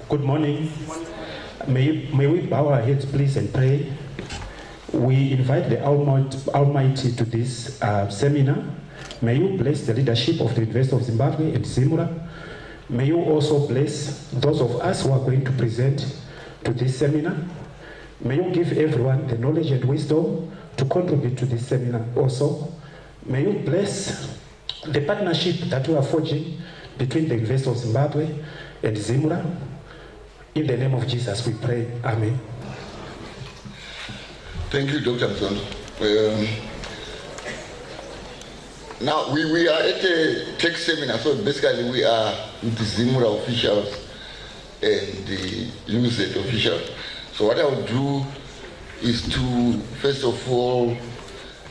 Good morning. May we bow our heads, please, and pray. We invite the Almighty to this seminar. May you bless the leadership of the University of Zimbabwe and ZIMRA. May you also bless those of us who are going to present to this seminar. May you give everyone the knowledge and wisdom to contribute to this seminar also. May you bless the partnership that we are forging between the University of Zimbabwe and ZIMRA. In the name of Jesus we pray. Amen. Thank you, Dr. Mzondo. Now we are at a tech seminar, so basically we are with the ZIMRA officials and the UZ officials. So what I will do is to first of all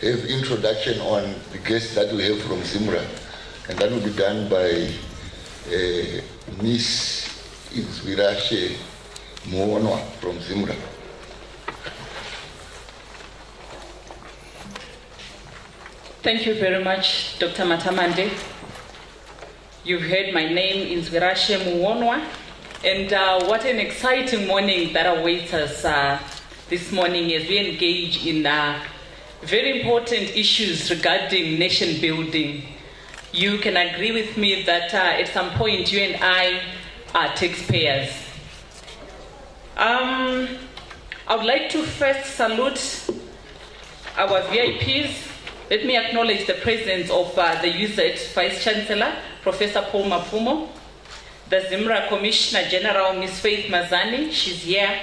have introduction on the guests that we have from ZIMRA, and that will be done by Miss Izwirashe Muonwa from ZIMRA. Thank you very much, Dr. Matamande. You've heard my name, Izwirashe Muonwa, and what an exciting morning that awaits us this morning as we engage in very important issues regarding nation building. You can agree with me that at some point you and I are taxpayers. I would like to first salute our VIPs. Let me acknowledge the presence of the UZ Vice Chancellor, Professor Paul Mafumo, the ZIMRA Commissioner General, Ms. Faith Mazani, she's here,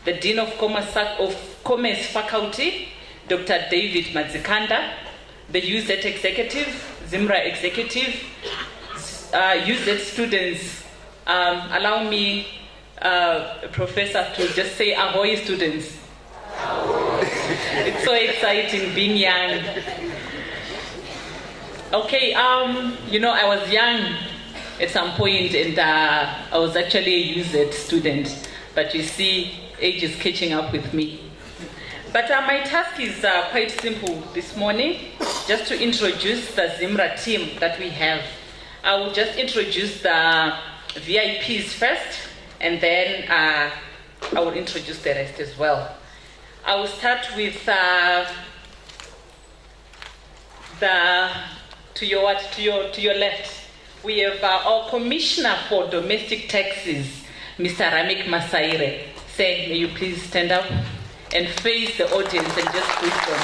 the Dean of Commerce Faculty, Dr. David Mazikanda, the UZ Executive, ZIMRA Executive, UZ students. Allow me, Professor, to just say ahoy, students. It's so exciting being young. Okay, you know, I was young at some point and I was actually a UZ student, but you see, age is catching up with me. But my task is quite simple this morning, just to introduce the ZIMRA team that we have. I will just introduce the VIPs first, and then I will introduce the rest as well. I will start with to your left. We have our Commissioner for Domestic Taxes, Mr. Ramik Masaire. Say, may you please stand up and face the audience and just wisdom.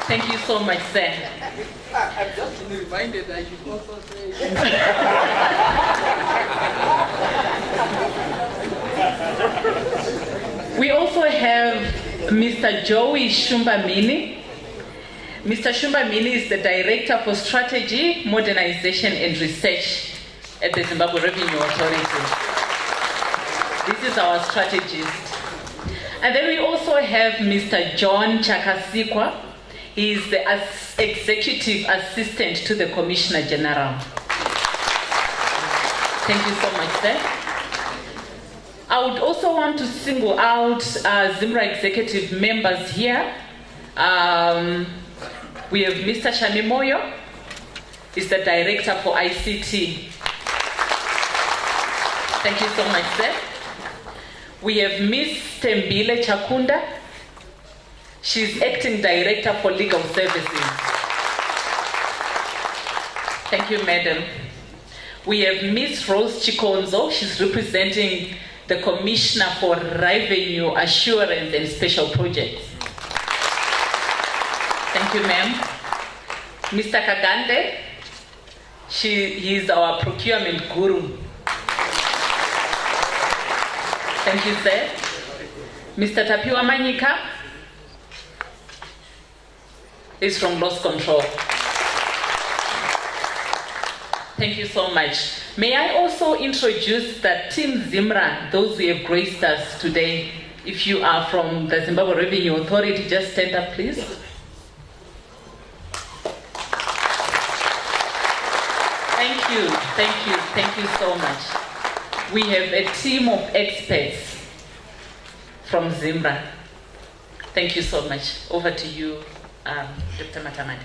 Thank you so much, sir. I've just been reminded that I should also say. We also have Mr. Joey Shumbamini. Mr. Shumbamini is the Director for Strategy, Modernization and Research at the Zimbabwe Revenue Authority. This is our strategist. And then we also have Mr. John Chakasikwa. He is the Executive Assistant to the Commissioner General. Thank you so much, sir. I would also want to single out ZIMRA executive members here. We have Mr. Shamimoyo, he's the Director for ICT. Thank you so much, sir. We have Ms. Tembile Chakunda. She's Acting Director for Legal Services. Thank you, madam. We have Ms. Rose Chikonzo. She's representing the Commissioner for Revenue Assurance and Special Projects. Thank you, ma'am. Mr. Kagande, he is our procurement guru. Thank you, sir. Mr. Tapiwa Manyika is from Loss Control. Thank you so much. May I also introduce the team ZIMRA, those who have graced us today. If you are from the Zimbabwe Revenue Authority, just stand up, please. Thank you, thank you, thank you so much. We have a team of experts from ZIMRA. Thank you so much. Over to you, Dr. Matamande.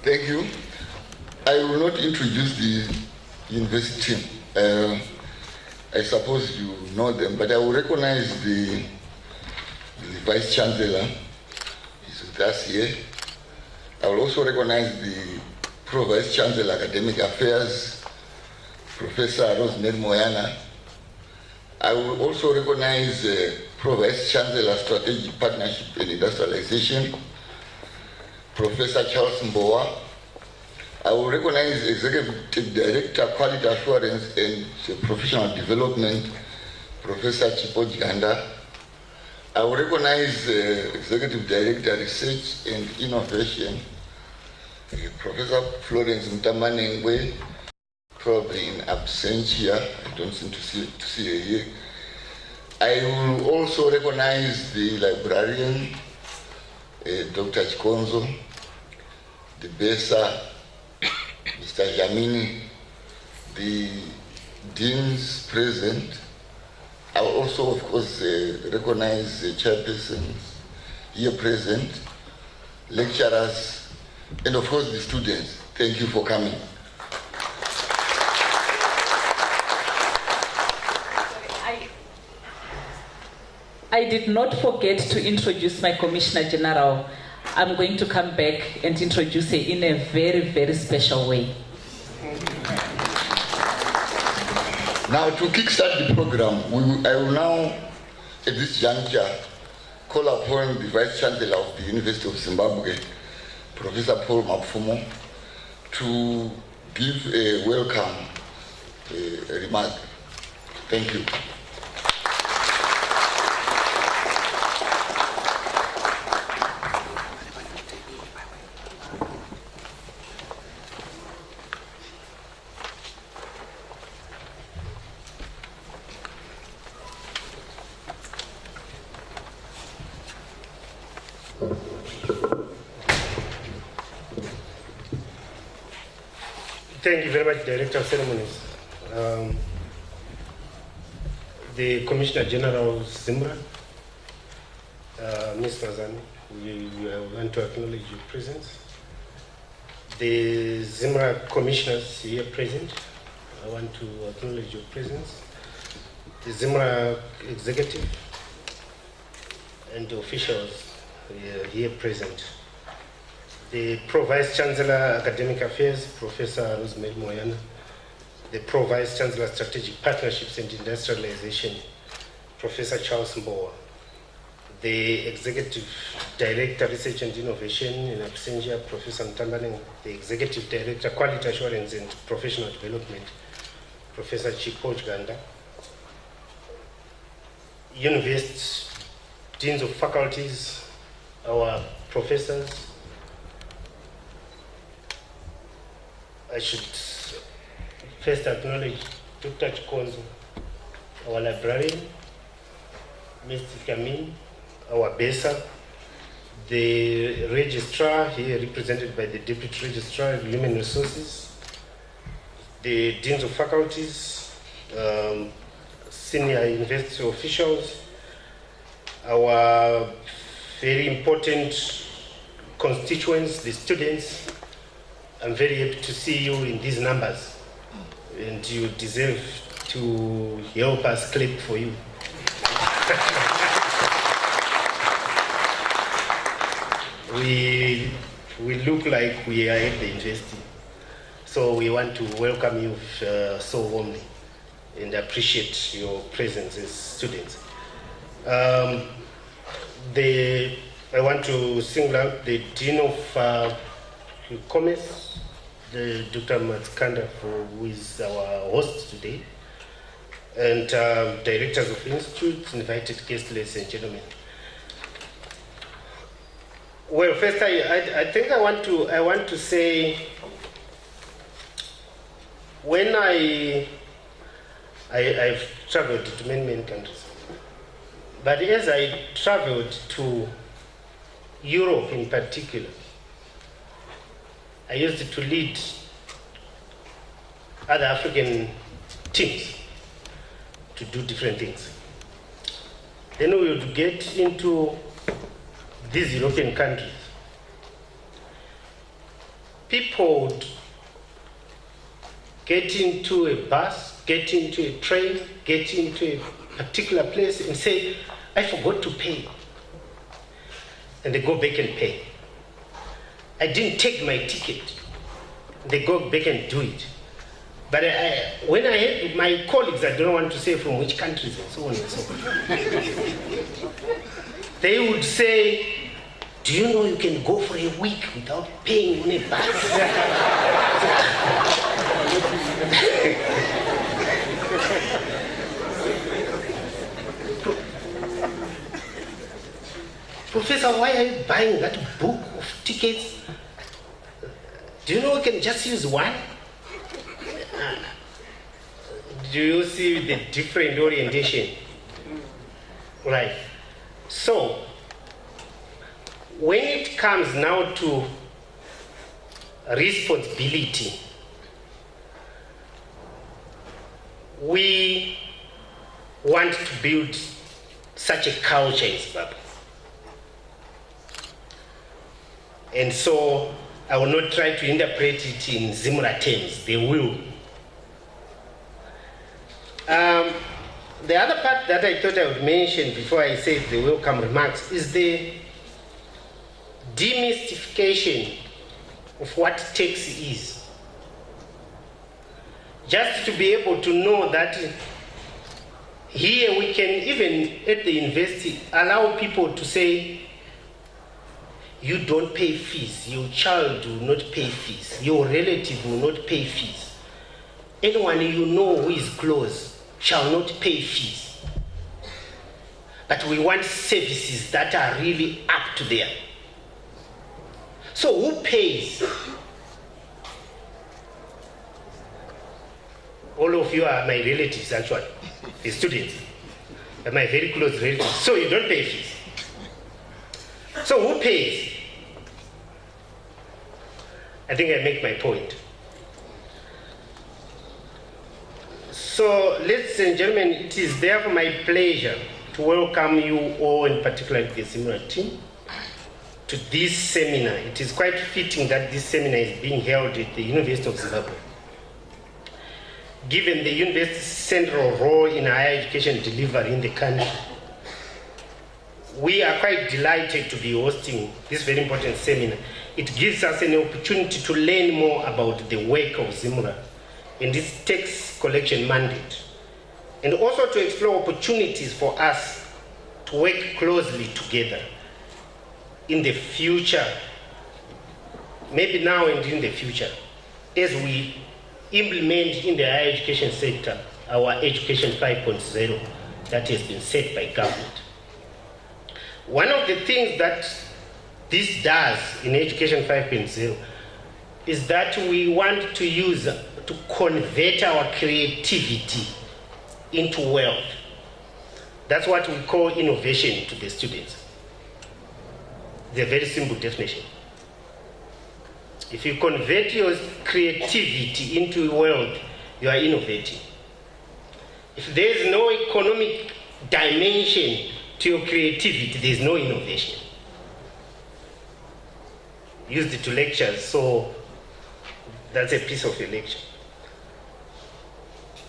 Thank you. I will not introduce the university team. I suppose you know them, but I will recognize the Vice Chancellor. He's with us here. I will also recognize the Pro-Vice Chancellor, Academic Affairs, Professor Rosemary Moyana. I will also recognize Pro-Vice Chancellor, Strategic Partnership and Industrialization, Professor Charles Mbowa. I will recognize Executive Director, Quality Assurance and Professional Development, Professor Chipo Ganda. I will recognize Executive Director, Research and Innovation, Professor Florence Mtamanengwe, probably in absentia. I don't seem to see her here. I will also recognize the librarian, Dr. Chikonzo, the BESA, Mr. Jamini, the deans present. I will also, of course, recognize the chairpersons here present, lecturers, and of course the students. Thank you for coming. I did not forget to introduce my Commissioner General. I'm going to come back and introduce her in a very, very special way. Now, to kickstart the program, I will now, at this juncture, call upon the Vice Chancellor of the University of Zimbabwe, Professor Paul Mapfumo, to give a welcome remark. Thank you. Thank you very much, Director of Ceremonies. The Commissioner General of ZIMRA, Ms. Mazani, we want to acknowledge your presence. The ZIMRA commissioners here present, I want to acknowledge your presence. The ZIMRA executive and the officials here present. The Pro-Vice Chancellor, Academic Affairs, Professor Rosemary Moyana. The Pro-Vice Chancellor, Strategic Partnerships and Industrialization, Professor Charles Mbowa. The Executive Director, Research and Innovation in absentia, Professor Mtambaneng. The Executive Director, Quality Assurance and Professional Development, Professor Chipo Ganda. University Deans of Faculties, our professors. I should first acknowledge Dr. Chikonzo, our librarian, Mr. Kamin, our BESA, the registrar here represented by the Deputy Registrar of Human Resources, the Deans of Faculties, senior university officials, our very important constituents, the students. I'm very happy to see you in these numbers, and you deserve to help us clap for you. We look like we are at the university, so we want to welcome you so warmly and appreciate your presence as students. I want to single out the Dean of Commerce, Dr. Matskanda, who is our host today, and directors of institutes, invited guests, ladies and gentlemen. Well, first, I think I want to say, when I've traveled to many countries, but as I traveled to Europe in particular, I used to lead other African teams to do different things. Then we would get into these European countries. people would get into a bus, get into a train, get into a particular place and say, I forgot to pay. And they go back and pay. I didn't take my ticket. They go back and do it. But when I had my colleagues, I don't want to say from which countries and so on and so forth, they would say, do you know you can go for a week without paying on a bus? Professor, why are you buying that book of tickets? Do you know you can just use one? Do you see the different orientation? Right. So, when it comes now to responsibility, we want to build such a culture in Zimbabwe. And so I will not try to interpret it in ZIMRA terms, they will. The other part that I thought I would mention before I said the welcome remarks is the demystification of what tax is. Just to be able to know that here we can, even at the university, allow people to say, you don't pay fees, your child will not pay fees, your relative will not pay fees. Anyone you know who is close shall not pay fees. But we want services that are really up to there. So who pays? All of you are my relatives actually, the students. They're my very close relatives. So you don't pay fees. So who pays? I think I make my point. So, ladies and gentlemen, it is therefore my pleasure to welcome you all, in particular the ZIMRA team, to this seminar. It is quite fitting that this seminar is being held at the University of Zimbabwe. Given the university's central role in higher education delivery in the country, we are quite delighted to be hosting this very important seminar. It gives us an opportunity to learn more about the work of ZIMRA and its tax collection mandate, and also to explore opportunities for us to work closely together in the future, maybe now and in the future, as we implement in the higher education sector our Education 5.0 that has been set by government. One of the things that this does in Education 5.0 is that we want to use to convert our creativity into wealth. That's what we call innovation to the students. It's a very simple definition. If you convert your creativity into wealth, you are innovating. If there is no economic dimension to your creativity, there is no innovation. Used it to lectures, so that's a piece of a lecture.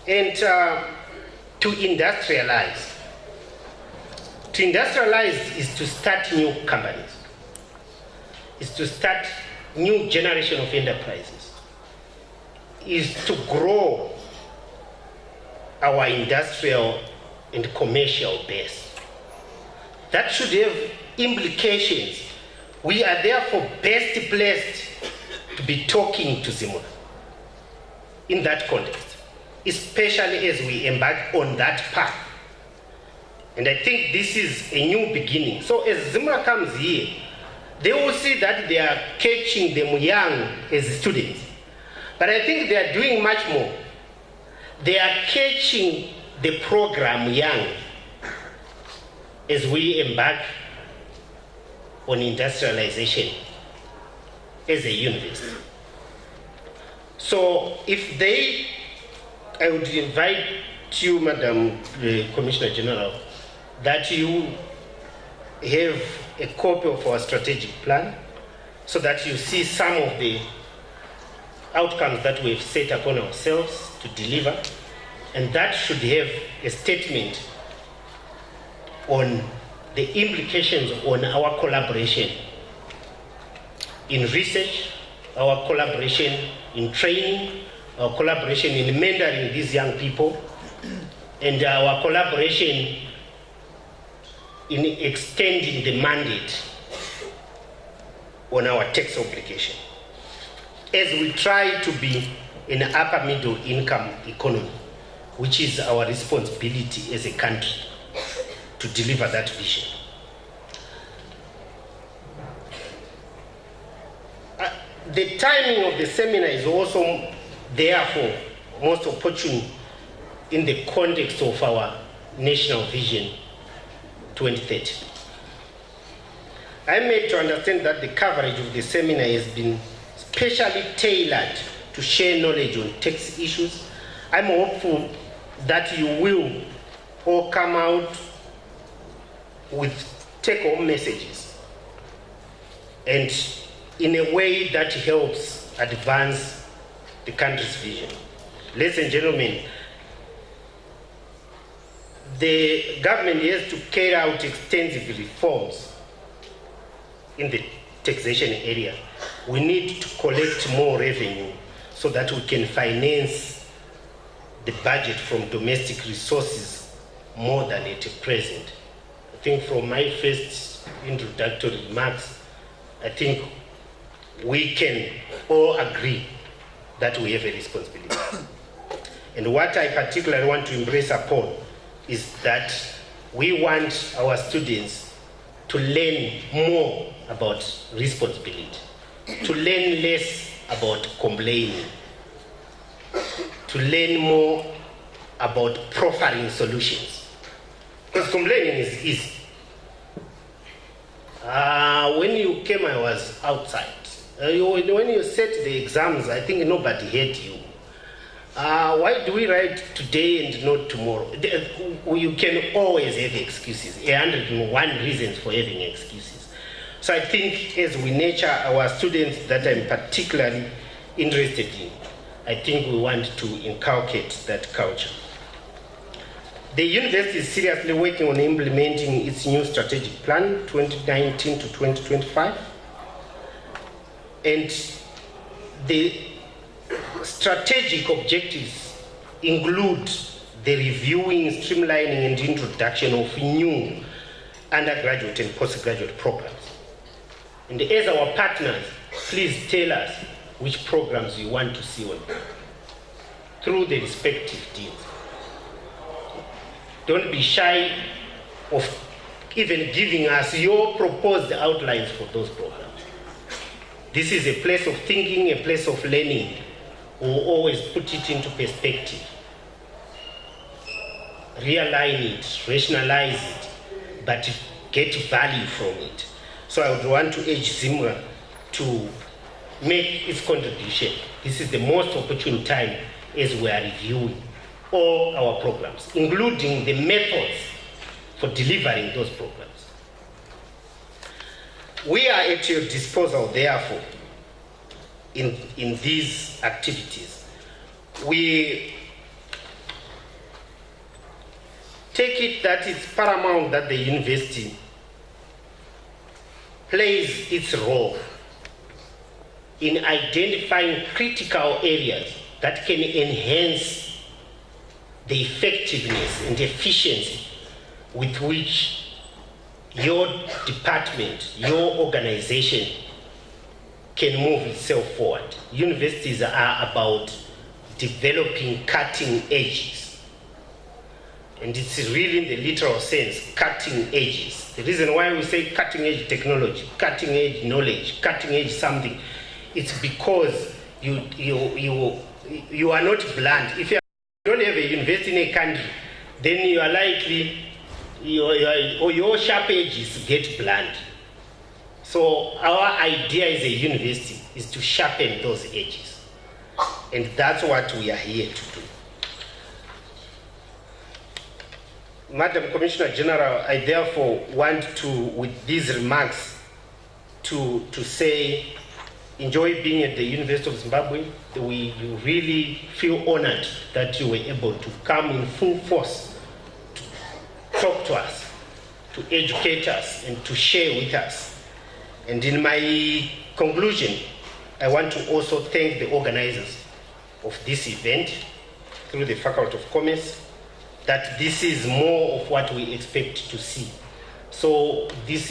And to industrialize. To industrialize is to start new companies. Is to start new generation of enterprises. Is to grow our industrial and commercial base. That should have implications. We are therefore best placed to be talking to ZIMRA in that context, especially as we embark on that path. And I think this is a new beginning. So as ZIMRA comes here, they will see that they are catching them young as students. But I think they are doing much more. They are catching the program young as we embark on industrialization as a university. So if I would invite you, Madam Commissioner General, that you have a copy of our strategic plan so that you see some of the outcomes that we've set upon ourselves to deliver, and that should have a statement on the implications on our collaboration in research, our collaboration in training, our collaboration in mentoring these young people, and our collaboration in extending the mandate on our tax obligation, as we try to be an upper middle income economy, which is our responsibility as a country to deliver that vision. The timing of the seminar is also therefore most opportune in the context of our National Vision 2030. I made to understand that the coverage of the seminar has been specially tailored to share knowledge on tax issues. I'm hopeful that you will all come out with take-home messages and in a way that helps advance the country's vision. Ladies and gentlemen, the government has to carry out extensive reforms in the taxation area. We need to collect more revenue so that we can finance the budget from domestic resources more than at present. I think from my first introductory remarks, I think we can all agree that we have a responsibility. And what I particularly want to embrace upon is that we want our students to learn more about responsibility, to learn less about complaining, to learn more about proffering solutions. Because complaining is easy. When you came, I was outside. When you set the exams, I think nobody heard you. Why do we write today and not tomorrow? You can always have excuses. 101 reasons for having excuses. So I think as we nurture our students that I'm particularly interested in, I think we want to inculcate that culture. The university is seriously working on implementing its new strategic plan, 2019 to 2025. And the strategic objectives include the reviewing, streamlining, and introduction of new undergraduate and postgraduate programs. And as our partners, please tell us which programs you want to see on through the respective deals. Don't be shy of even giving us your proposed outlines for those programs. This is a place of thinking, a place of learning. We'll always put it into perspective, realign it, rationalize it, but get value from it. So I would want to urge ZIMRA to make its contribution. This is the most opportune time as we are reviewing all our programs, including the methods for delivering those programs. We are at your disposal, therefore, in these activities. We take it that it's paramount that the university plays its role in identifying critical areas that can enhance the effectiveness and efficiency with which your department, your organization can move itself forward. Universities are about developing cutting edges. And it's really in the literal sense, cutting edges. The reason why we say cutting edge technology, cutting edge knowledge, cutting edge something, it's because you are not blunt. If you don't have a university in a country, then you are likely, your sharp edges get blunt. So our idea as a university is to sharpen those edges. And that's what we are here to do. Madam Commissioner General, I therefore want to, with these remarks, to say enjoy being at the University of Zimbabwe. We really feel honored that you were able to come in full force to talk to us, to educate us, and to share with us. And in my conclusion, I want to also thank the organizers of this event through the Faculty of Commerce, that this is more of what we expect to see. So this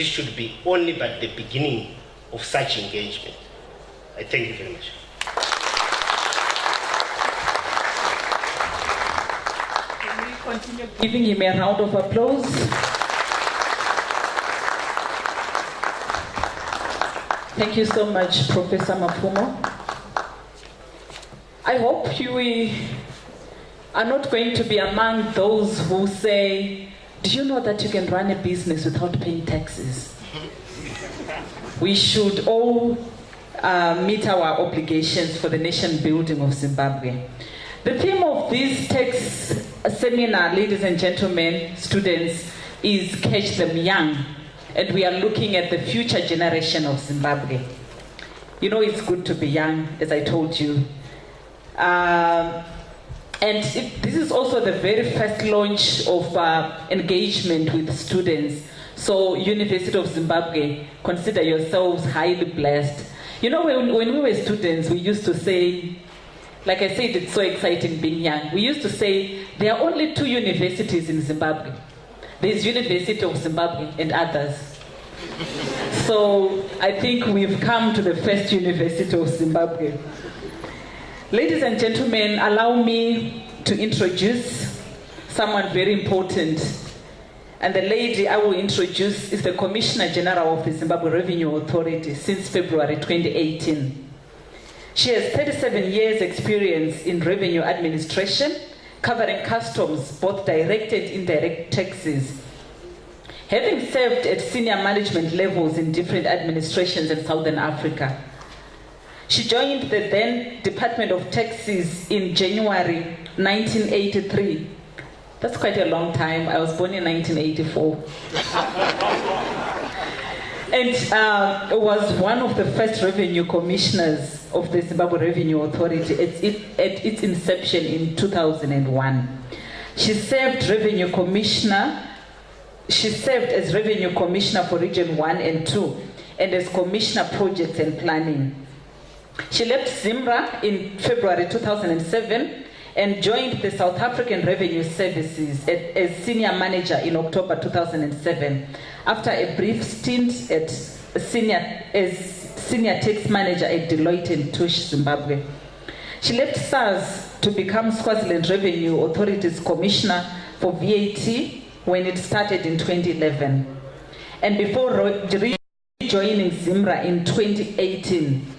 should be only but the beginning of such engagement. I thank you very much. Can we continue giving him a round of applause? Thank you so much, Professor Mapfumo. I hope you are not going to be among those who say, do you know that you can run a business without paying taxes? We should all meet our obligations for the nation building of Zimbabwe. The theme of this tax seminar, ladies and gentlemen, students, is Catch Them Young. And we are looking at the future generation of Zimbabwe. You know, it's good to be young, as I told you. This is also the very first launch of engagement with students. So, University of Zimbabwe, consider yourselves highly blessed. You know, when we were students, we used to say, like I said, it's so exciting being young. We used to say, there are only 2 universities in Zimbabwe. There's University of Zimbabwe and others. So, I think we've come to the first University of Zimbabwe. Ladies and gentlemen, allow me to introduce someone very important. And the lady I will introduce is the Commissioner General of the Zimbabwe Revenue Authority since February 2018. She has 37 years experience in revenue administration, covering customs, both direct and indirect taxes. Having served at senior management levels in different administrations in Southern Africa. She joined the then Department of Taxes in January 1983. That's quite a long time. I was born in 1984. And was one of the first revenue commissioners of the Zimbabwe Revenue Authority at its inception in 2001. She served as Revenue Commissioner for Region 1 and 2 and as Commissioner Projects and Planning. She left ZIMRA in February 2007 and joined the South African Revenue Services as Senior Manager in October 2007 after a brief stint as Senior Tax Manager at Deloitte and Touche, Zimbabwe. She left SARS to become Swaziland Revenue Authority's Commissioner for VAT when it started in 2011. And before rejoining ZIMRA in 2018,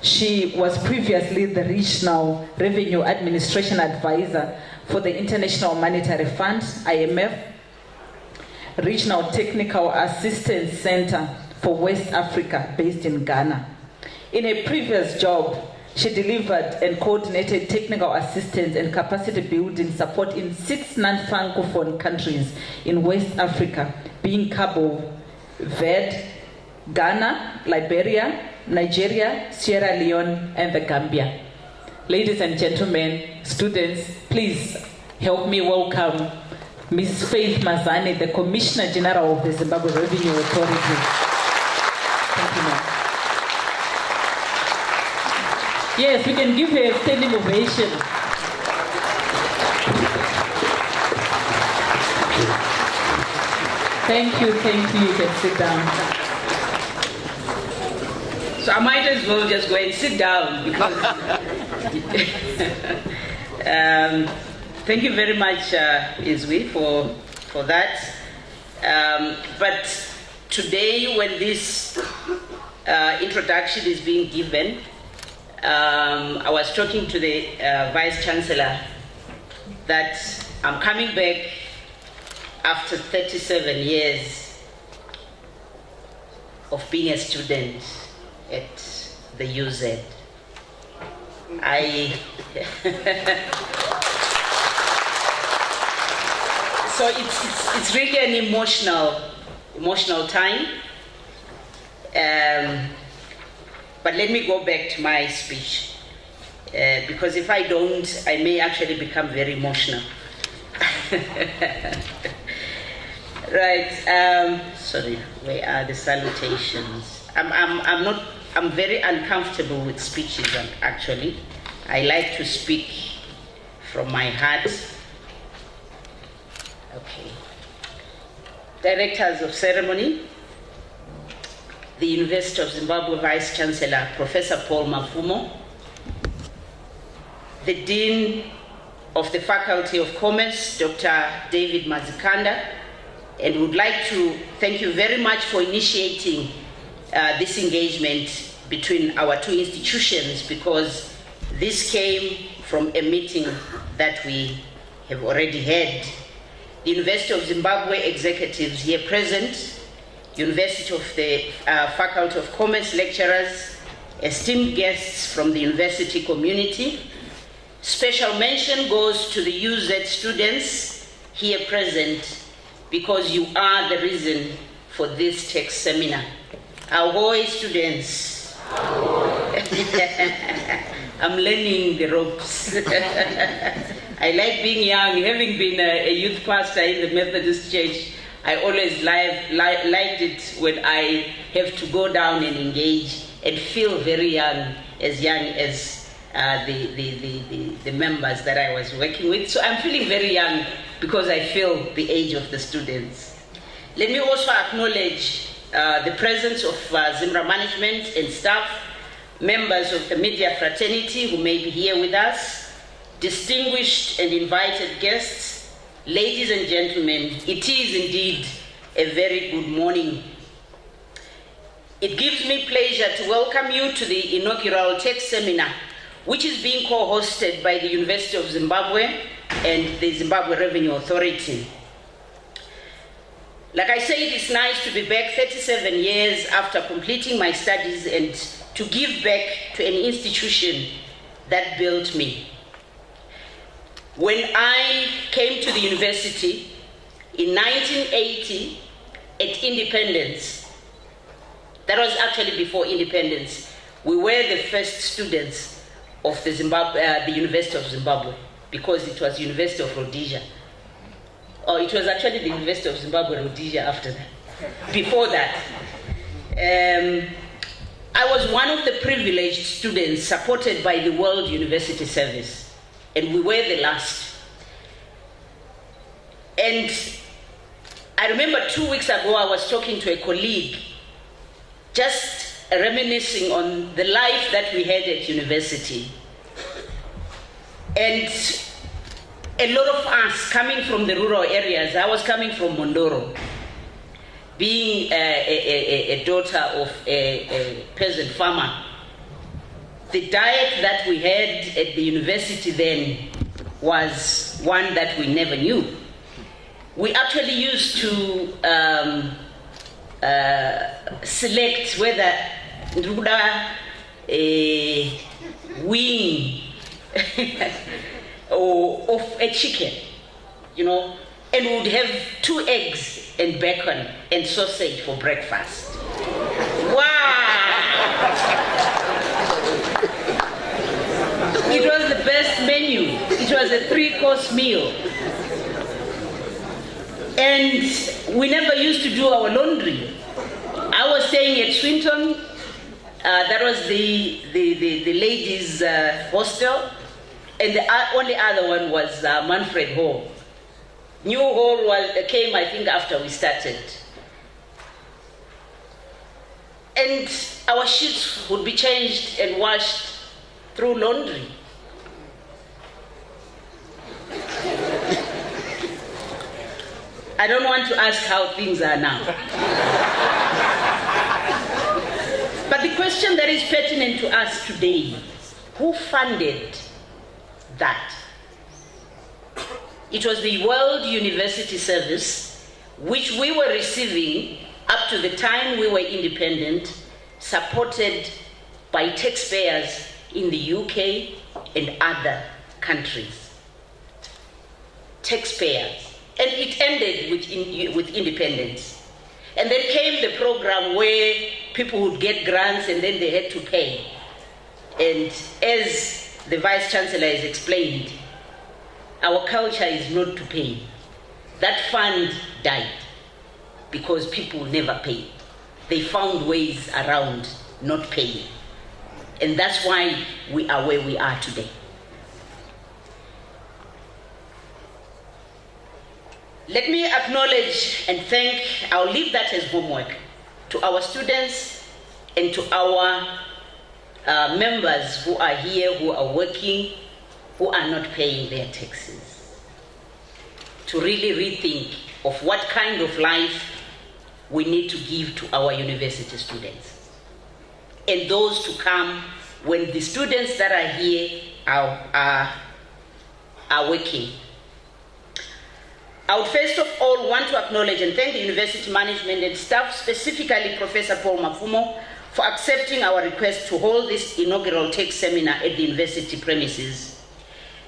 she was previously the Regional Revenue Administration Advisor for the International Monetary Fund, IMF, Regional Technical Assistance Center for West Africa, based in Ghana. In a previous job, she delivered and coordinated technical assistance and capacity building support in 6 non-Francophone countries in West Africa, being Cabo Verde, Ghana, Liberia, Nigeria, Sierra Leone, and the Gambia. Ladies and gentlemen, students, please help me welcome Ms. Faith Mazane, the Commissioner General of the Zimbabwe Revenue Authority. Thank you, ma'am. Yes, we can give her a standing ovation. Thank you, you can sit down. So I might as well just go and sit down because thank you very much, Izwi, for that. But today, when this introduction is being given, I was talking to the Vice Chancellor that I'm coming back after 37 years of being a student at the UZ. So it's really an emotional time. But let me go back to my speech, because if I don't, I may actually become very emotional. Right. Sorry. Where are the salutations? I'm very uncomfortable with speeches. Actually, I like to speak from my heart. Okay. Directors of ceremony, the University of Zimbabwe Vice Chancellor, Professor Paul Mafumo, the Dean of the Faculty of Commerce, Dr. David Mazikanda, and would like to thank you very much for initiating this engagement between our two institutions, because this came from a meeting that we have already had. The University of Zimbabwe executives here present, University of the Faculty of Commerce lecturers, esteemed guests from the university community. Special mention goes to the UZ students here present, because you are the reason for this tech seminar. Ahoy, students. I'm learning the ropes. I like being young. Having been a youth pastor in the Methodist Church, I always liked it when I have to go down and engage and feel very young as the members that I was working with. So I'm feeling very young because I feel the age of the students. Let me also acknowledge the presence of ZIMRA management and staff, members of the media fraternity who may be here with us, distinguished and invited guests, ladies and gentlemen. It is indeed a very good morning. It gives me pleasure to welcome you to the inaugural tech seminar, which is being co-hosted by the University of Zimbabwe and the Zimbabwe Revenue Authority. Like I said, it's nice to be back 37 years after completing my studies and to give back to an institution that built me. When I came to the university in 1980 at independence, that was actually before independence, we were the first students of the University of Zimbabwe, because it was University of Rhodesia. Or it was actually the University of Zimbabwe, Rhodesia after that. Before that, I was one of the privileged students supported by the World University Service, and we were the last. And I remember 2 weeks ago, I was talking to a colleague, just reminiscing on the life that we had at university. And a lot of us coming from the rural areas, I was coming from Mondoro, being a daughter of a peasant farmer. The diet that we had at the university then was one that we never knew. We actually used to select whether a wing or of a chicken, and we would have 2 eggs and bacon and sausage for breakfast. Wow! It was the best menu. It was a 3-course meal. And we never used to do our laundry. I was staying at Swinton. That was the ladies' hostel. And the only other one was Manfred Hall. New Hall came, I think, after we started. And our sheets would be changed and washed through laundry. I don't want to ask how things are now. But the question that is pertinent to us today, who funded that? It was the World University Service, which we were receiving up to the time we were independent, supported by taxpayers in the UK and other countries. Taxpayers. And it ended with independence. And then came the program where people would get grants and then they had to pay. And as the Vice Chancellor has explained, our culture is not to pay. That fund died because people never paid. They found ways around not paying. And that's why we are where we are today. Let me acknowledge and thank, I'll leave that as homework, to our students and to our members who are here, who are working, who are not paying their taxes. To really rethink of what kind of life we need to give to our university students. And those to come when the students that are here are working. I would first of all want to acknowledge and thank the university management and staff, specifically Professor Paul Mafumo, for accepting our request to hold this inaugural tech seminar at the university premises.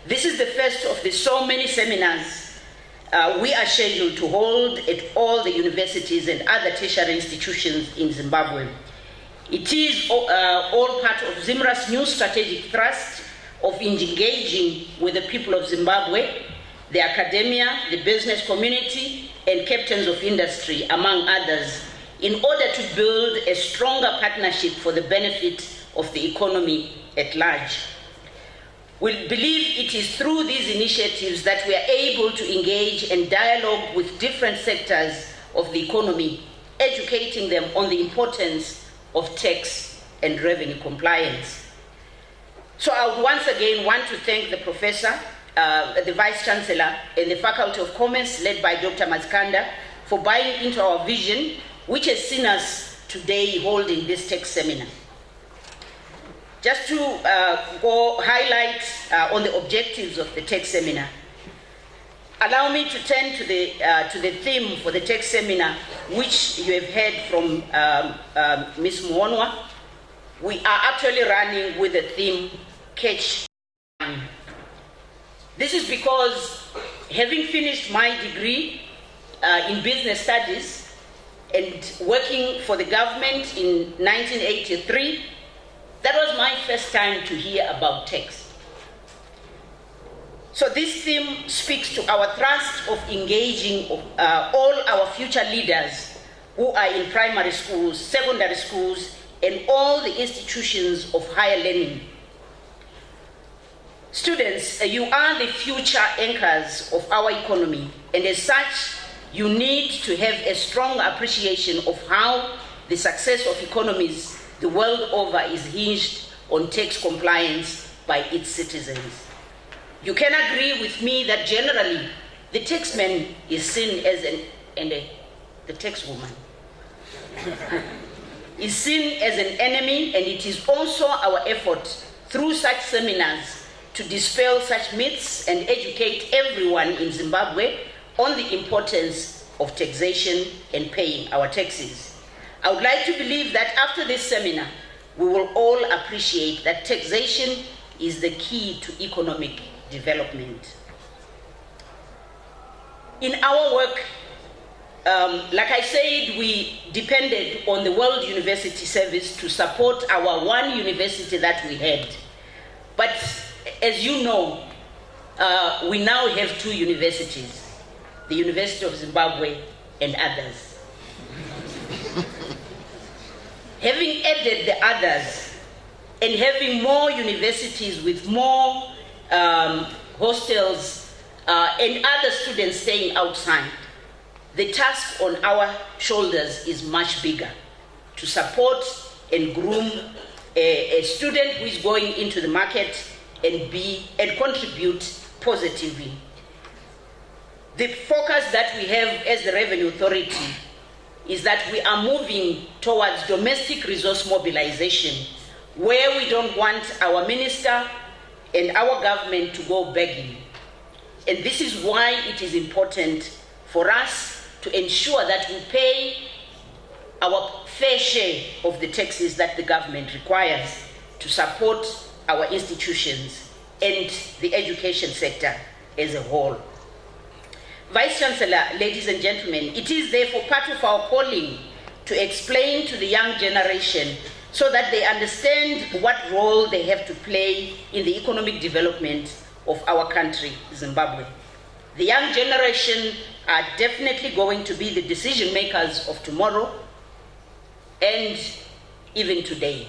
This is the first of the so many seminars we are scheduled to hold at all the universities and other tertiary institutions in Zimbabwe. It is all part of ZIMRA's new strategic thrust of engaging with the people of Zimbabwe, the academia, the business community, and captains of industry, among others, in order to build a stronger partnership for the benefit of the economy at large. We believe it is through these initiatives that we are able to engage and dialogue with different sectors of the economy, educating them on the importance of tax and revenue compliance. So I would once again want to thank the professor, the Vice Chancellor, and the Faculty of Commerce, led by Dr. Mazikanda, for buying into our vision, which has seen us today holding this tech seminar. Just to go highlight on the objectives of the tech seminar, allow me to turn to the theme for the tech seminar, which you have heard from Ms. Muonwa. We are actually running with the theme, Catch. This is because, having finished my degree in business studies and working for the government in 1983, that was my first time to hear about tax. So this theme speaks to our thrust of engaging all our future leaders who are in primary schools, secondary schools, and all the institutions of higher learning. Students, you are the future anchors of our economy, and as such, you need to have a strong appreciation of how the success of economies the world over is hinged on tax compliance by its citizens. You can agree with me that generally, the taxman is seen as the taxwoman is seen as an enemy, and it is also our effort through such seminars to dispel such myths and educate everyone in Zimbabwe on the importance of taxation and paying our taxes. I would like to believe that after this seminar, we will all appreciate that taxation is the key to economic development. In our work, like I said, we depended on the World University Service to support our one university that we had. But as you know, we now have two universities, the University of Zimbabwe and others. Having added the others and having more universities with more hostels and other students staying outside, the task on our shoulders is much bigger to support and groom a student who is going into the market and contribute positively. The focus that we have as the Revenue Authority is that we are moving towards domestic resource mobilization, where we don't want our minister and our government to go begging. And this is why it is important for us to ensure that we pay our fair share of the taxes that the government requires to support our institutions and the education sector as a whole. Vice Chancellor, ladies and gentlemen, it is therefore part of our calling to explain to the young generation so that they understand what role they have to play in the economic development of our country, Zimbabwe. The young generation are definitely going to be the decision makers of tomorrow and even today.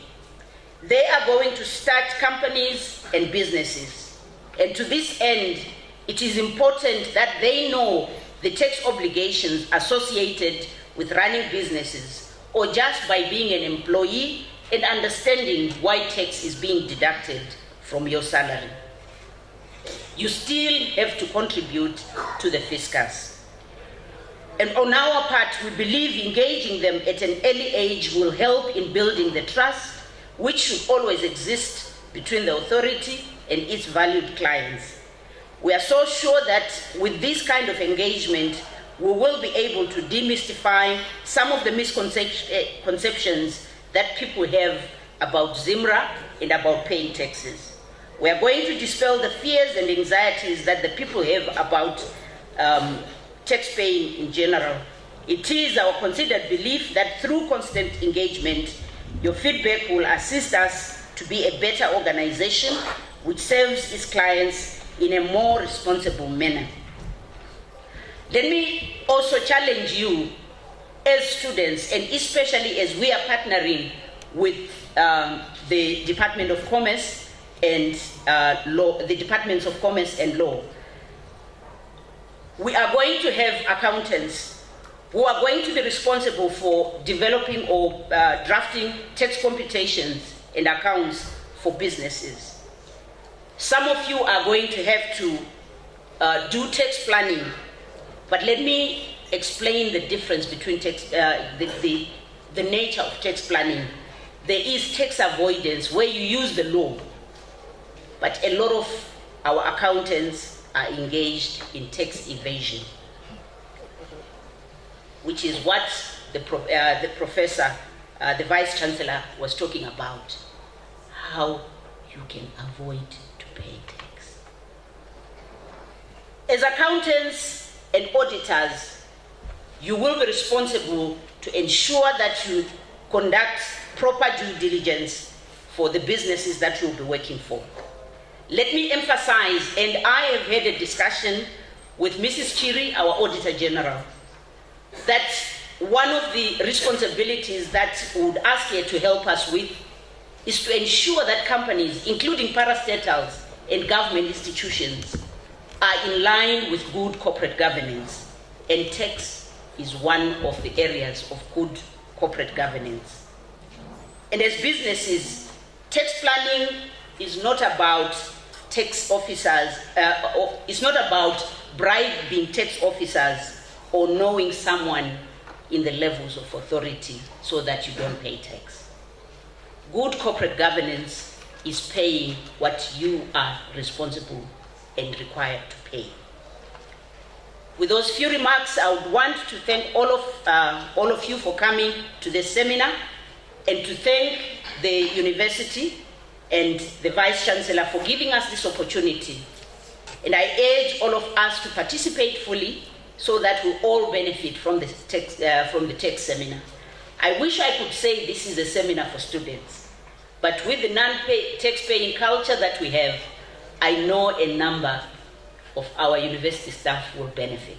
They are going to start companies and businesses. And to this end, it is important that they know the tax obligations associated with running businesses, or just by being an employee and understanding why tax is being deducted from your salary. You still have to contribute to the fiscus. And on our part, we believe engaging them at an early age will help in building the trust which should always exist between the authority and its valued clients. We are so sure that with this kind of engagement, we will be able to demystify some of the misconceptions that people have about ZIMRA and about paying taxes. We are going to dispel the fears and anxieties that the people have about tax paying in general. It is our considered belief that through constant engagement, your feedback will assist us to be a better organization which serves its clients in a more responsible manner. Let me also challenge you as students, and especially as we are partnering with the Department of Commerce and the Departments of Commerce and Law. We are going to have accountants who are going to be responsible for developing or drafting tax computations and accounts for businesses. Some of you are going to have to do tax planning, but let me explain the difference between tax, the nature of tax planning. There is tax avoidance where you use the law, but a lot of our accountants are engaged in tax evasion, which is what the professor, the vice chancellor was talking about, how you can avoid to pay tax. As accountants and auditors, you will be responsible to ensure that you conduct proper due diligence for the businesses that you'll be working for. Let me emphasize, and I have had a discussion with Mrs. Chiri, our Auditor General, that one of the responsibilities that we would ask her to help us with is to ensure that companies, including parastatals and government institutions, are in line with good corporate governance. And tax is one of the areas of good corporate governance. And as businesses, tax planning is not about tax officers, it's not about bribing tax officers or knowing someone in the levels of authority so that you don't pay tax. Good corporate governance is paying what you are responsible and required to pay. With those few remarks, I would want to thank all of you for coming to this seminar, and to thank the university and the Vice Chancellor for giving us this opportunity. And I urge all of us to participate fully so that we all benefit from the tax seminar. I wish I could say this is a seminar for students, but with the non-tax paying culture that we have, I know a number of our university staff will benefit.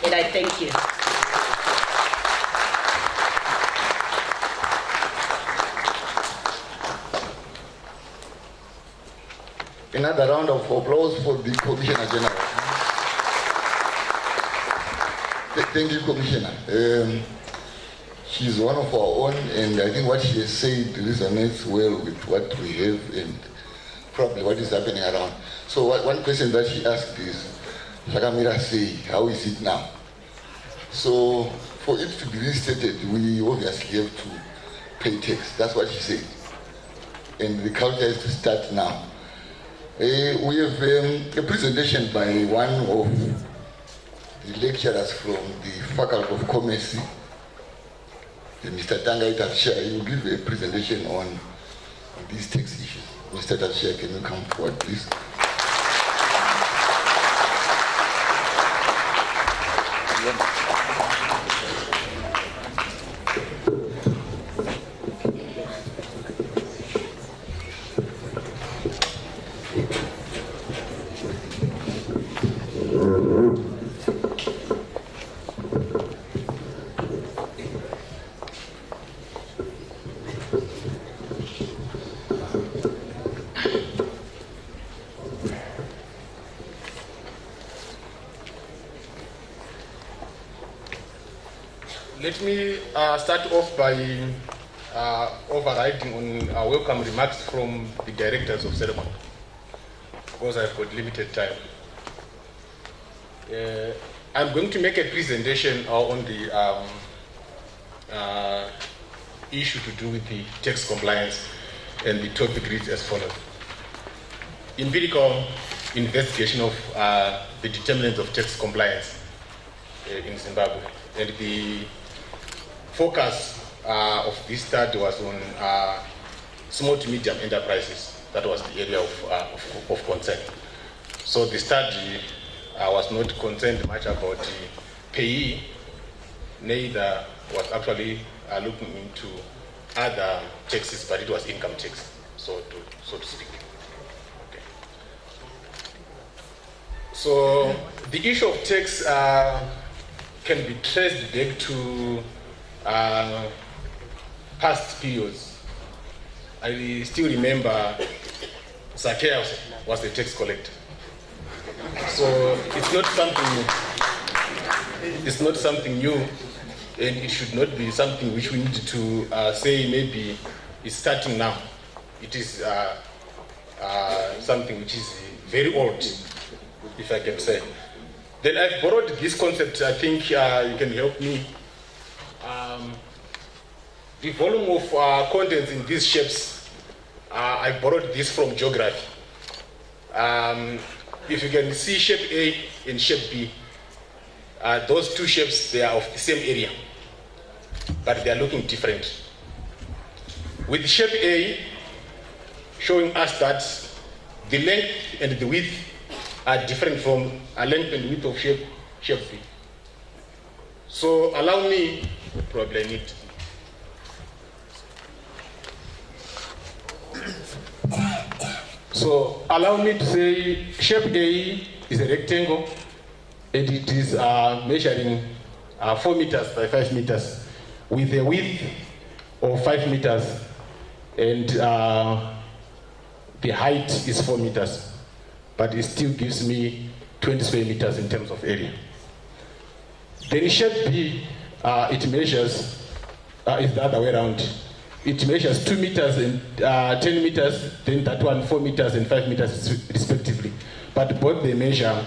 And I thank you. Another round of applause for the Commissioner General. Thank you, Commissioner. She's one of our own, and I think what she has said resonates well with what we have and probably what is happening around. So one question that she asked is, Shakamira say, how is it now? So for it to be restated, we obviously have to pay tax. That's what she said. And the culture is to start now. We have a presentation by one of the lecturers from the Faculty of Commerce, Mr. Tanga Tafshia. He will give a presentation on these tax issues. Mr. Tafshia, can you come forward, please? Let me start off by overriding on welcome remarks from the directors of Sedemon, because I've got limited time. I'm going to make a presentation on the issue to do with the tax compliance, and the topic reads as follows. Empirical investigation of the determinants of tax compliance in Zimbabwe. And the focus of this study was on small to medium enterprises. That was the area of concern. So the study was not concerned much about the payee, neither was actually looking into other taxes, but it was income tax, so to speak. Okay. So the issue of tax can be traced back to past periods. I still remember Zacchaeus was the tax collector. So it's not something new, and it should not be something which we need to say maybe is starting now. It is something which is very old, if I can say. Then I've borrowed this concept. I think you can help me. The volume of contents in these shapes, I borrowed this from geography. If you can see shape A and shape B, those two shapes, they are of the same area, but they are looking different. With shape A showing us that the length and the width are different from a length and width of shape B. So allow me, probably I need. So allow me to say shape A is a rectangle, and it is measuring 4 meters by 5 meters with a width of 5 meters, and the height is 4 meters, but it still gives me 20 square meters in terms of area. Then shape B, it measures, is the other way around. It measures 2 meters and 10 meters, then that one 4 meters and 5 meters respectively. But both they measure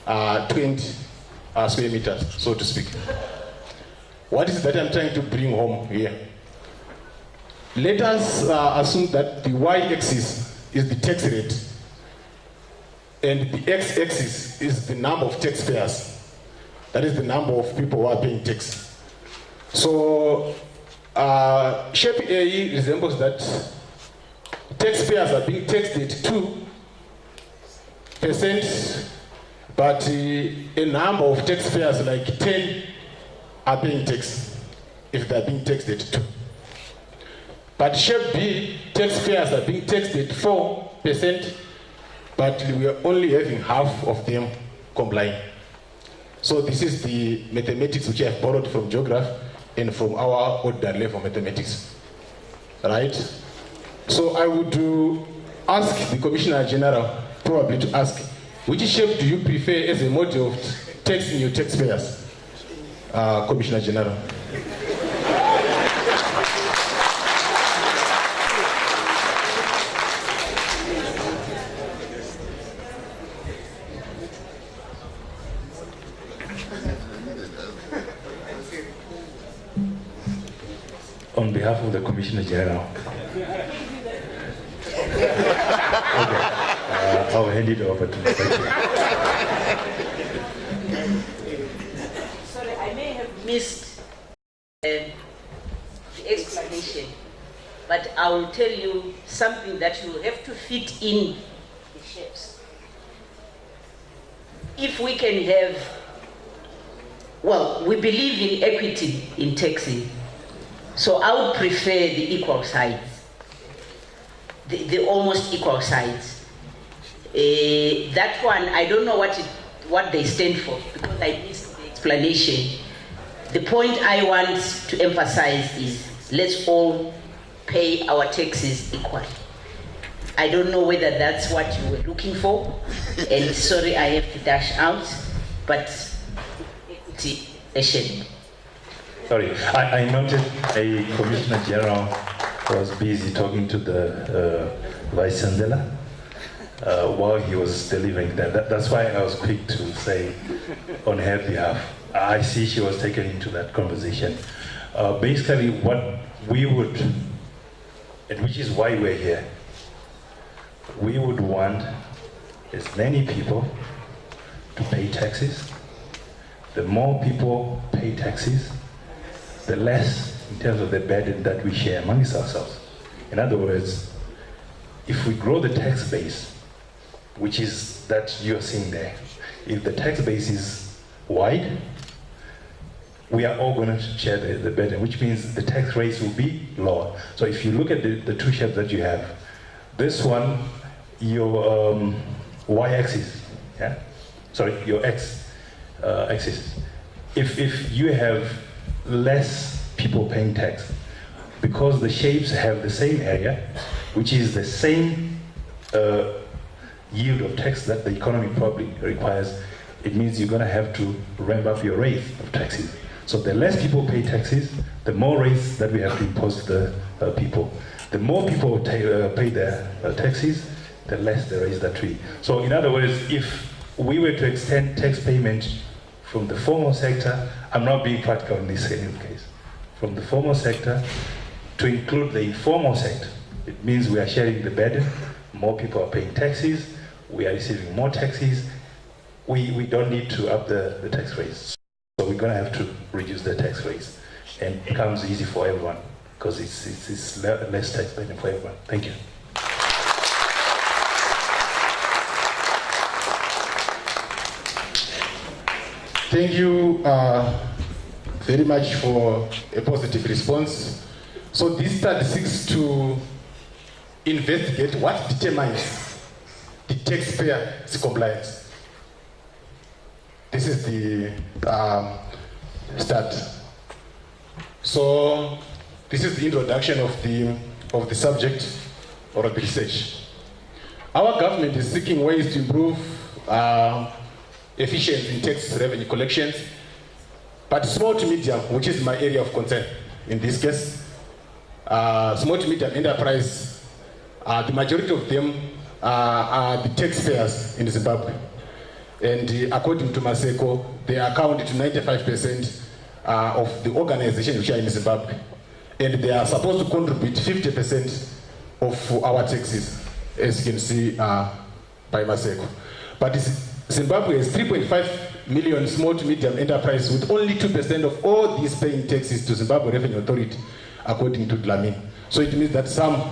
20 square meters, so to speak. What is that I'm trying to bring home here? Let us assume that the y-axis is the tax rate, and the x-axis is the number of taxpayers. That is the number of people who are paying tax. So shape A resembles that taxpayers are being taxed at 2%, but a number of taxpayers like 10 are paying tax if they are being taxed at 2. But shape B, taxpayers are being taxed at 4%, but we are only having half of them complying. So this is the mathematics which I have borrowed from geography and from our ordinary level mathematics, right? So I would ask the Commissioner General probably to ask, which shape do you prefer as a model of taxing your taxpayers, Commissioner General? On behalf of the Commissioner General. Okay, I'll hand it over to you. Sorry, I may have missed the explanation, but I will tell you something that you have to fit in the shapes. If we can have, well, we believe in equity in taxing. So I would prefer the equal sides, the almost equal sides. That one, I don't know what they stand for, because I missed the explanation. The point I want to emphasize is, let's all pay our taxes equally. I don't know whether that's what you were looking for, and sorry I have to dash out, but equity, Sorry, I noted a Commissioner General was busy talking to the Vice Chancellor while he was delivering that. That's why I was quick to say on her behalf. I see she was taken into that conversation. Basically, what we would, and which is why we're here, we would want as many people to pay taxes. The more people pay taxes, the less in terms of the burden that we share amongst ourselves. In other words, if we grow the tax base, which is that you're seeing there, if the tax base is wide, we are all going to share the burden, which means the tax rates will be lower. So if you look at the two shapes that you have, this one, your y-axis, yeah? Sorry, your x-axis. If you have less people paying tax, because the shapes have the same area, which is the same yield of tax that the economy probably requires, it means you're going to have to ramp up your rate of taxes. So the less people pay taxes, the more rates that we have to impose to the people. The more people pay their taxes, the less the rates that we. So in other words, if we were to extend tax payment from the formal sector, I'm not being practical in this case, from the formal sector to include the informal sector, it means we are sharing the burden. More people are paying taxes, we are receiving more taxes. We don't need to up the tax rates. So we're going to have to reduce the tax rates. And it becomes easy for everyone because it's less tax burden for everyone. Thank you. Thank you very much for a positive response. So this study seeks to investigate what determines the taxpayer's compliance. This is the start. So this is the introduction of the subject or the research. Our government is seeking ways to improve efficiency in tax revenue collections, but small to medium, which is my area of concern in this case, small to medium enterprise, the majority of them are the taxpayers in Zimbabwe. And according to Maseko, they account to 95% of the organizations which are in Zimbabwe. And they are supposed to contribute 50% of our taxes, as you can see by Maseko. But Zimbabwe has 3.5 million small to medium enterprises with only 2% of all these paying taxes to Zimbabwe Revenue Authority, according to Dlamini. So it means that some,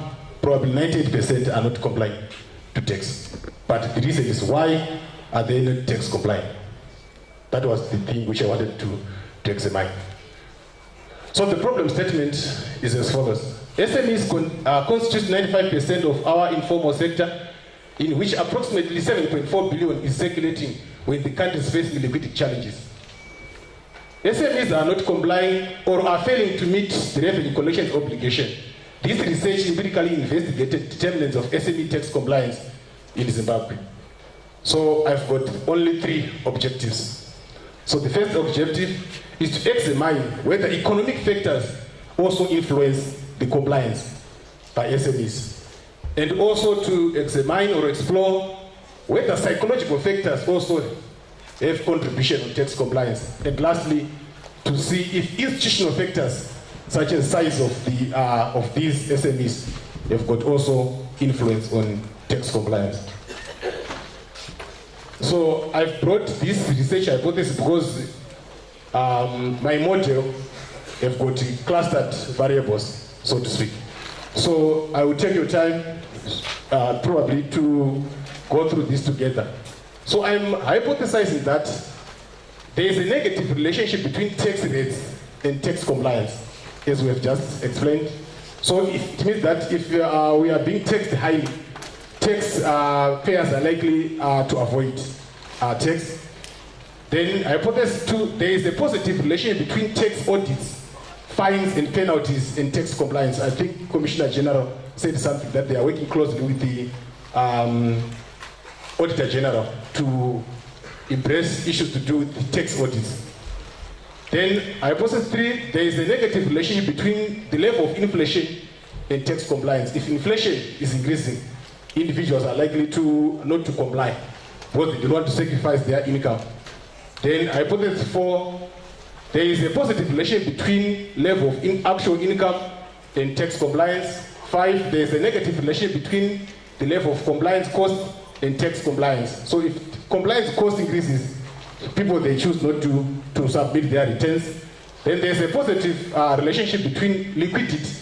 probably 98%, are not complying to tax. But the reason is why are they not tax compliant? That was the thing which I wanted to examine. So the problem statement is as follows. SMEs constitute 95% of our informal sector, in which approximately 7.4 billion is circulating when the country is facing liquidity challenges. SMEs are not complying or are failing to meet the revenue collection obligation. This research empirically investigated determinants of SME tax compliance in Zimbabwe. So I've got only 3 objectives. So the first objective is to examine whether economic factors also influence the compliance by SMEs, and also to examine or explore whether psychological factors also have contribution on tax compliance, and lastly, to see if institutional factors such as size of these SMEs have got also influence on tax compliance. So I've brought this research hypothesis because my model have got clustered variables, so to speak. So I will take your time probably to go through this together. So I'm hypothesizing that there is a negative relationship between tax rates and tax compliance, as we have just explained. So it means that if we are being taxed highly, tax payers are likely to avoid tax. Then hypothesis 2, there is a positive relationship between tax audits, fines and penalties and tax compliance. I think Commissioner General said something that they are working closely with the Auditor General to embrace issues to do with the tax audits. Then hypothesis 3, there is a negative relationship between the level of inflation and tax compliance. If inflation is increasing, individuals are likely to not to comply because they don't want to sacrifice their income. Then hypothesis 4, there is a positive relation between level of actual income and tax compliance. 5, there is a negative relation between the level of compliance cost and tax compliance. So if compliance cost increases, people they choose not to submit their returns. Then there's a positive relationship between liquidity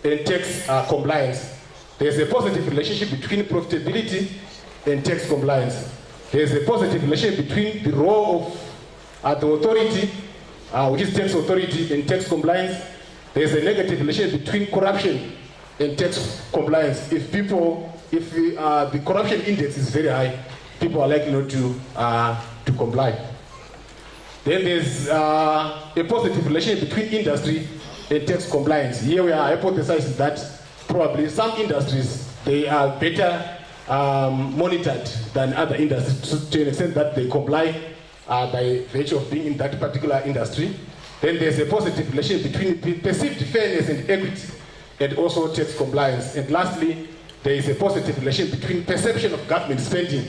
and tax compliance. There's a positive relationship between profitability and tax compliance. There's a positive relationship between the role of the authority, which is tax authority, and tax compliance. There's a negative relationship between corruption and tax compliance. If the corruption index is very high, people are likely not to comply. Then there's a positive relationship between industry and tax compliance. Here we are hypothesizing that probably some industries, they are better monitored than other industries to an extent that they comply by virtue of being in that particular industry. Then there's a positive relationship between perceived fairness and equity and also tax compliance. And lastly, there is a positive relationship between perception of government spending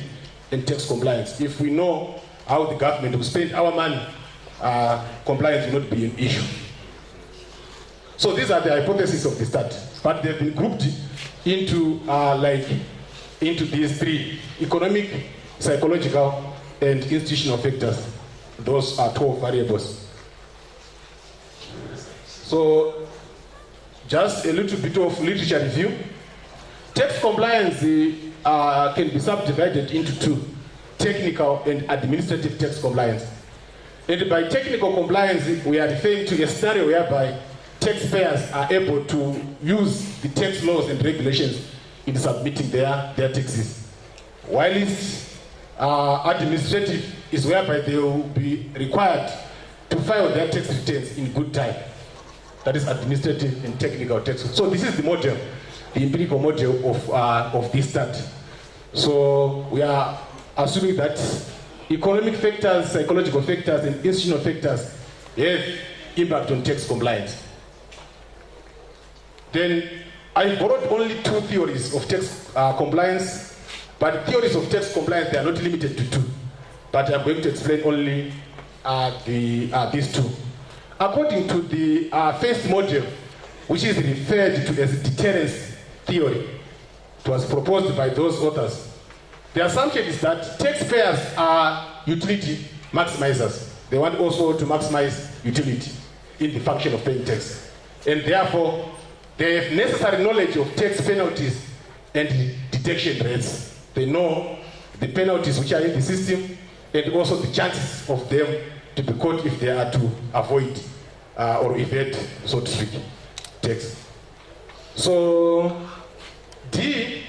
and tax compliance. If we know how the government will spend our money, compliance will not be an issue. So these are the hypotheses of the study, but they've been grouped into these 3: economic, psychological, and institutional factors. Those are 12 variables. So just a little bit of literature review. Tax compliance can be subdivided into 2: technical and administrative tax compliance. And by technical compliance, we are referring to a scenario whereby taxpayers are able to use the tax laws and regulations in submitting their taxes. While administrative is whereby they will be required to file their tax returns in good time. That is administrative and technical tax. So this is the model, the empirical model of this study. So we are assuming that economic factors, psychological factors, and institutional factors have impact on tax compliance. Then I borrowed only 2 theories of tax compliance, but theories of tax compliance, they are not limited to 2. But I'm going to explain only these 2. According to the first model, which is referred to as deterrence theory, it was proposed by those authors. The assumption is that taxpayers are utility maximizers. They want also to maximize utility in the function of paying tax. And therefore, they have necessary knowledge of tax penalties and detection rates. They know the penalties which are in the system and also the chances of them to be caught if they are to avoid or evade, so to speak, tax. So, D,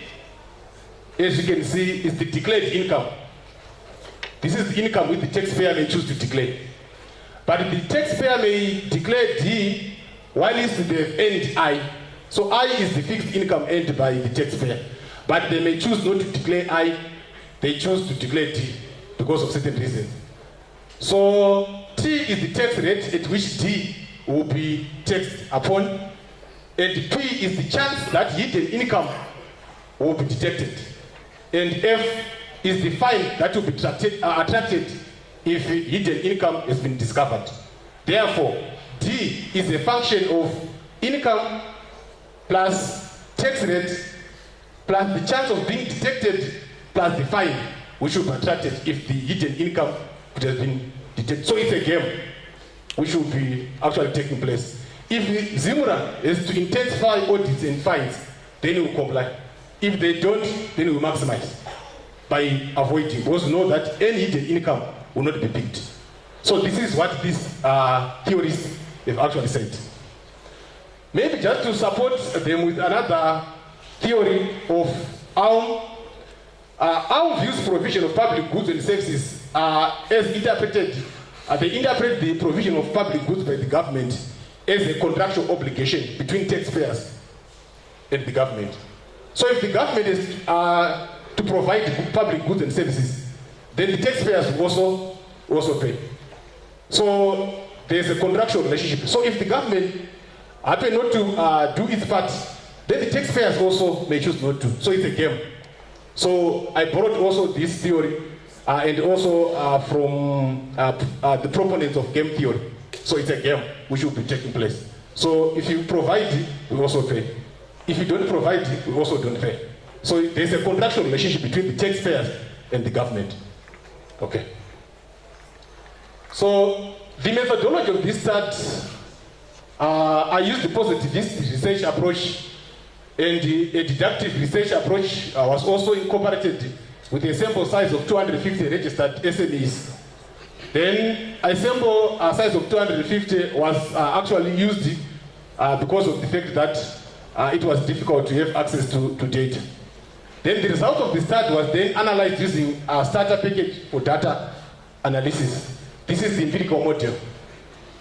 as you can see, is the declared income. This is the income which the taxpayer may choose to declare. But the taxpayer may declare D while they have earned I. So I is the fixed income earned by the taxpayer. But they may choose not to declare I, they choose to declare D because of certain reasons. So T is the tax rate at which D will be taxed upon, and P is the chance that hidden income will be detected. And F is the fine that will be attracted if hidden income has been discovered. Therefore, D is a function of income plus tax rate plus the chance of being detected plus the fine which will be attracted if the hidden income could have been detected. So it's a game which will be actually taking place. If the ZIMRA is to intensify audits and fines, then it will comply. If they don't, then it will maximize by avoiding. Also know that any hidden income will not be picked. So this is what these theories have actually said. Maybe just to support them with another theory of how views provision of public goods and services as interpreted. They interpret the provision of public goods by the government as a contractual obligation between taxpayers and the government. So if the government is to provide public goods and services, then the taxpayers will also pay. So there's a contractual relationship. So if the government happen not to do its part, then the taxpayers also may choose not to. So it's a game. So I borrowed also this theory and also from the proponents of game theory. So it's a game which will be taking place. So if you provide it, we also pay. If you don't provide it, we also don't pay. So there's a contractual relationship between the taxpayers and the government. Okay. So the methodology of this start, I used the positivist research approach, and a deductive research approach was also incorporated with a sample size of 250 registered SMEs. Then a sample size of 250 was actually used because of the fact that it was difficult to have access to data. Then the result of the study was then analyzed using a starter package for data analysis. This is the empirical model.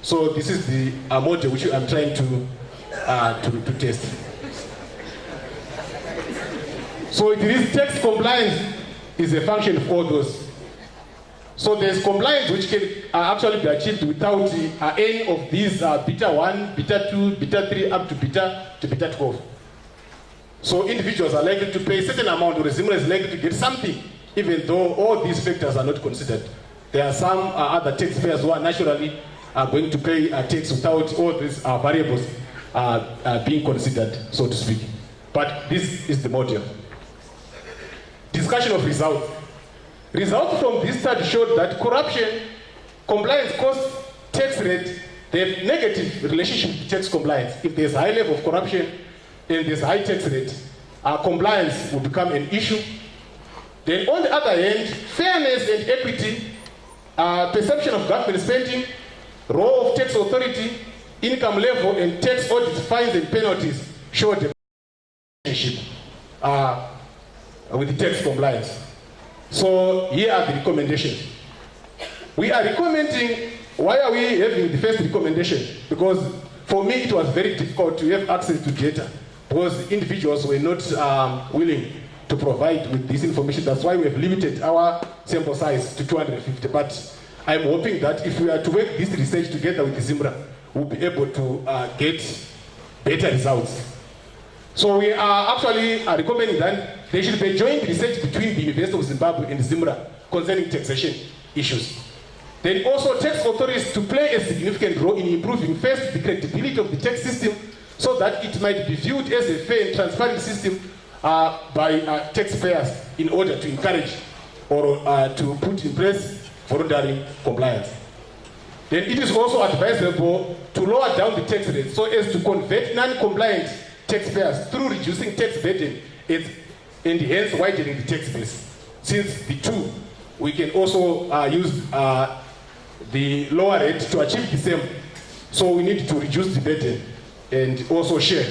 So this is the model which I'm trying to test. So it is tax compliance is a function of all those. So there's compliance which can actually be achieved without any of these beta 1, beta 2, beta 3 up to beta 12. So individuals are likely to pay a certain amount, or ZIMRA is likely to get something, even though all these factors are not considered. There are some other taxpayers who are naturally going to pay tax without all these variables being considered, so to speak. But this is the model. Discussion of results. Results from this study showed that corruption, compliance cost, tax rate, they have negative relationship to tax compliance. If there's high level of corruption and there's high tax rate, compliance will become an issue. Then on the other hand, fairness and equity, perception of government spending, role of tax authority, income level, and tax audit fines and penalties show the relationship with the tax compliance. So here are the recommendations. We are recommending, why are we having the first recommendation? Because for me it was very difficult to have access to data because individuals were not willing to provide with this information. That's why we have limited our sample size to 250. But I'm hoping that if we are to work this research together with the ZIMRA, we'll be able to get better results. So we are actually recommending that there should be a joint research between the University of Zimbabwe and ZIMRA concerning taxation issues. Then also tax authorities to play a significant role in improving first the credibility of the tax system so that it might be viewed as a fair and transparent system by taxpayers in order to encourage or to put in place voluntary compliance. Then it is also advisable to lower down the tax rate so as to convert non-compliant taxpayers through reducing tax burden and hence widening the tax base. Since the two, we can also use the lower rate to achieve the same. So we need to reduce the burden and also share.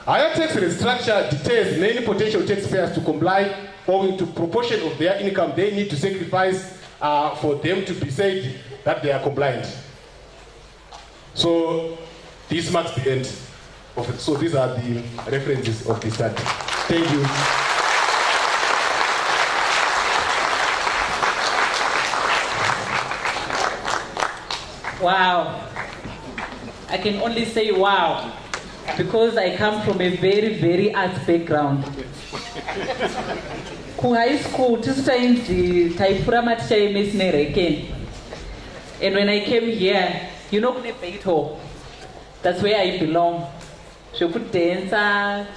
Higher tax rate structure details many potential taxpayers to comply owing to proportion of their income they need to sacrifice for them to be said that they are compliant. So this marks the end of it. So these are the references of the study. Thank you. Wow. I can only say wow, because I come from a very, very arts background. Ku high school, taipura maticha emesine reken. And when I came here, you know, that's where I belong. We could dance,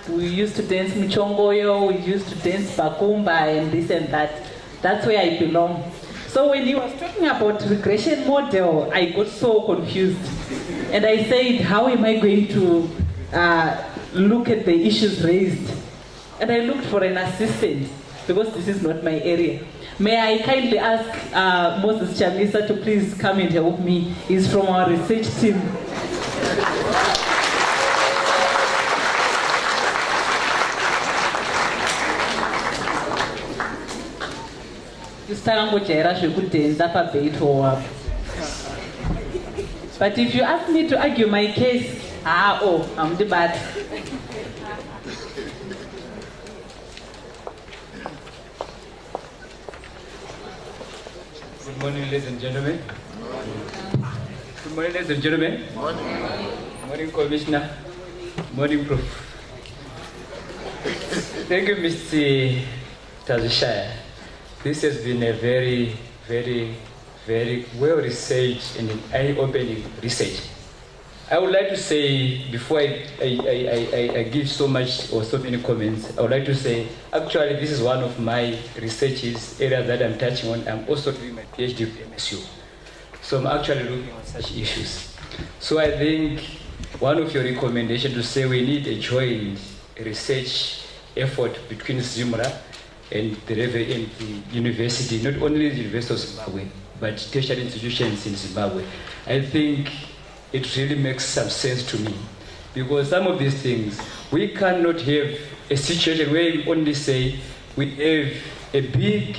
we used to dance Michongoyo, we used to dance Bakumba and this and that. That's where I belong. So when he was talking about regression model, I got so confused. And I said, how am I going to look at the issues raised? And I looked for an assistant, because this is not my area. May I kindly ask Moses Chamisa to please come and help me. He's from our research team. But if you ask me to argue my case, I'm the bad. Good morning, ladies and gentlemen. Good morning, ladies and gentlemen. Morning. Morning, Commissioner. Morning, Prof. Thank you, Mr. Tazishaya. This has been a very, very, very well-researched and eye-opening research. I would like to say, before I give so much or so many comments, I would like to say, actually, this is one of my researches, area that I'm touching on. I'm also doing my PhD with MSU. So I'm actually looking at such issues. So I think one of your recommendations to say we need a joint research effort between ZIMRA and the university, not only the University of Zimbabwe, but tertiary institutions in Zimbabwe. I think it really makes some sense to me, because some of these things, we cannot have a situation where we only say we have a big,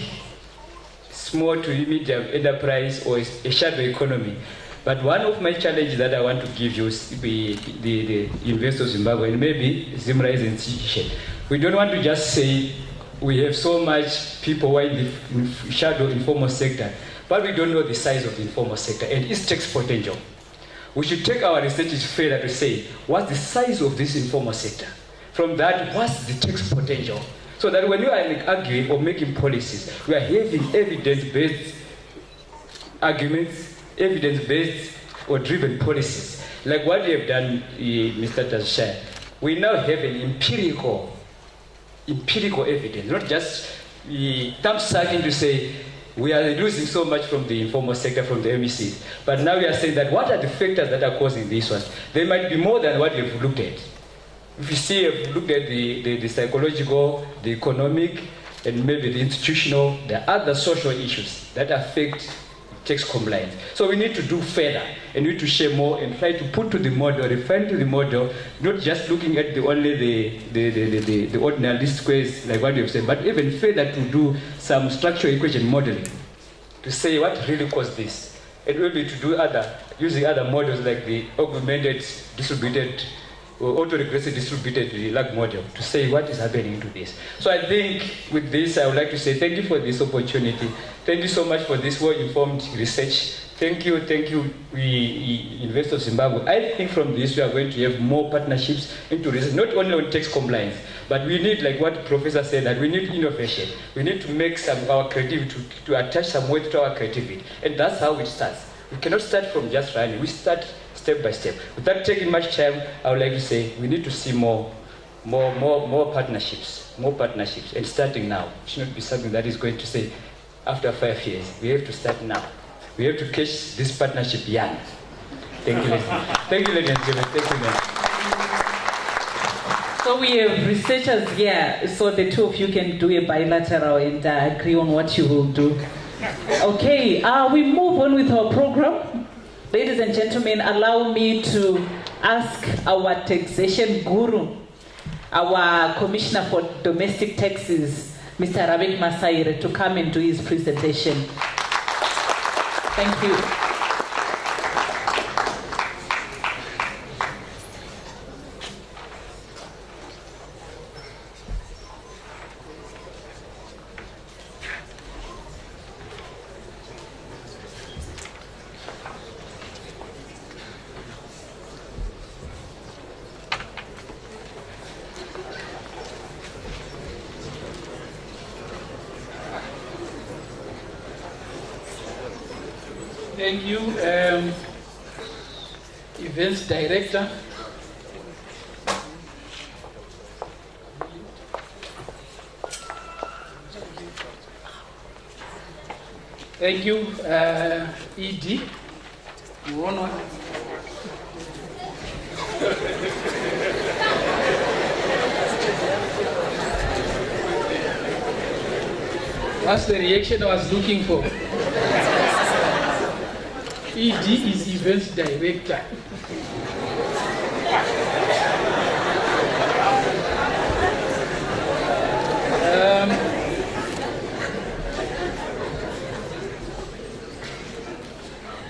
small to medium enterprise or a shadow economy. But one of my challenges that I want to give you is the University of Zimbabwe, and maybe ZIMRA is an institution. We don't want to just say we have so much people who are in the shadow informal sector, but we don't know the size of the informal sector and its tax potential. We should take our research further to say, what's the size of this informal sector? From that, what's the tax potential? So that when you are arguing or making policies, we are having evidence-based arguments, evidence-based or driven policies. Like what we have done, Mr. Tazishaya, we now have an empirical evidence, not just thumb-sucking to say, we are losing so much from the informal sector, from the MECs. But now we are saying that what are the factors that are causing these ones? They might be more than what we've looked at. If you see, we've looked at the psychological, the economic, and maybe the institutional, the other social issues that affect tax compliance. So we need to do further, and we need to share more and try to put to the model, refine to the model, not just looking at only the ordinary least squares like what you've said, but even further to do some structural equation modeling to say what really caused this. It will be to do using other models like the augmented distributed or auto-regressive distributed lag model to say what is happening to this. So I think with this, I would like to say thank you for this opportunity. Thank you so much for this well-informed research. Thank you, University of Zimbabwe. I think from this, we are going to have more partnerships into research, not only on tax compliance, but we need, like what the professor said, that we need innovation. We need to make our creativity, to attach some weight to our creativity. And that's how it starts. We cannot start from just running. We start step by step. Without taking much time, I would like to say we need to see more partnerships, and starting now. It should not be something that is going to say after 5 years. We have to start now. We have to catch this partnership young. Thank you, ladies. Thank you, ladies and gentlemen. Thank you, ma'am. So we have researchers here, so the two of you can do a bilateral and agree on what you will do. Okay, we move on with our program. Ladies and gentlemen, allow me to ask our taxation guru, our Commissioner for Domestic Taxes, Mr. Rabik Masaire, to come and do his presentation. Thank you. Thank you, Events Director. Thank you, ED. That's the reaction I was looking for. ED is Events Director.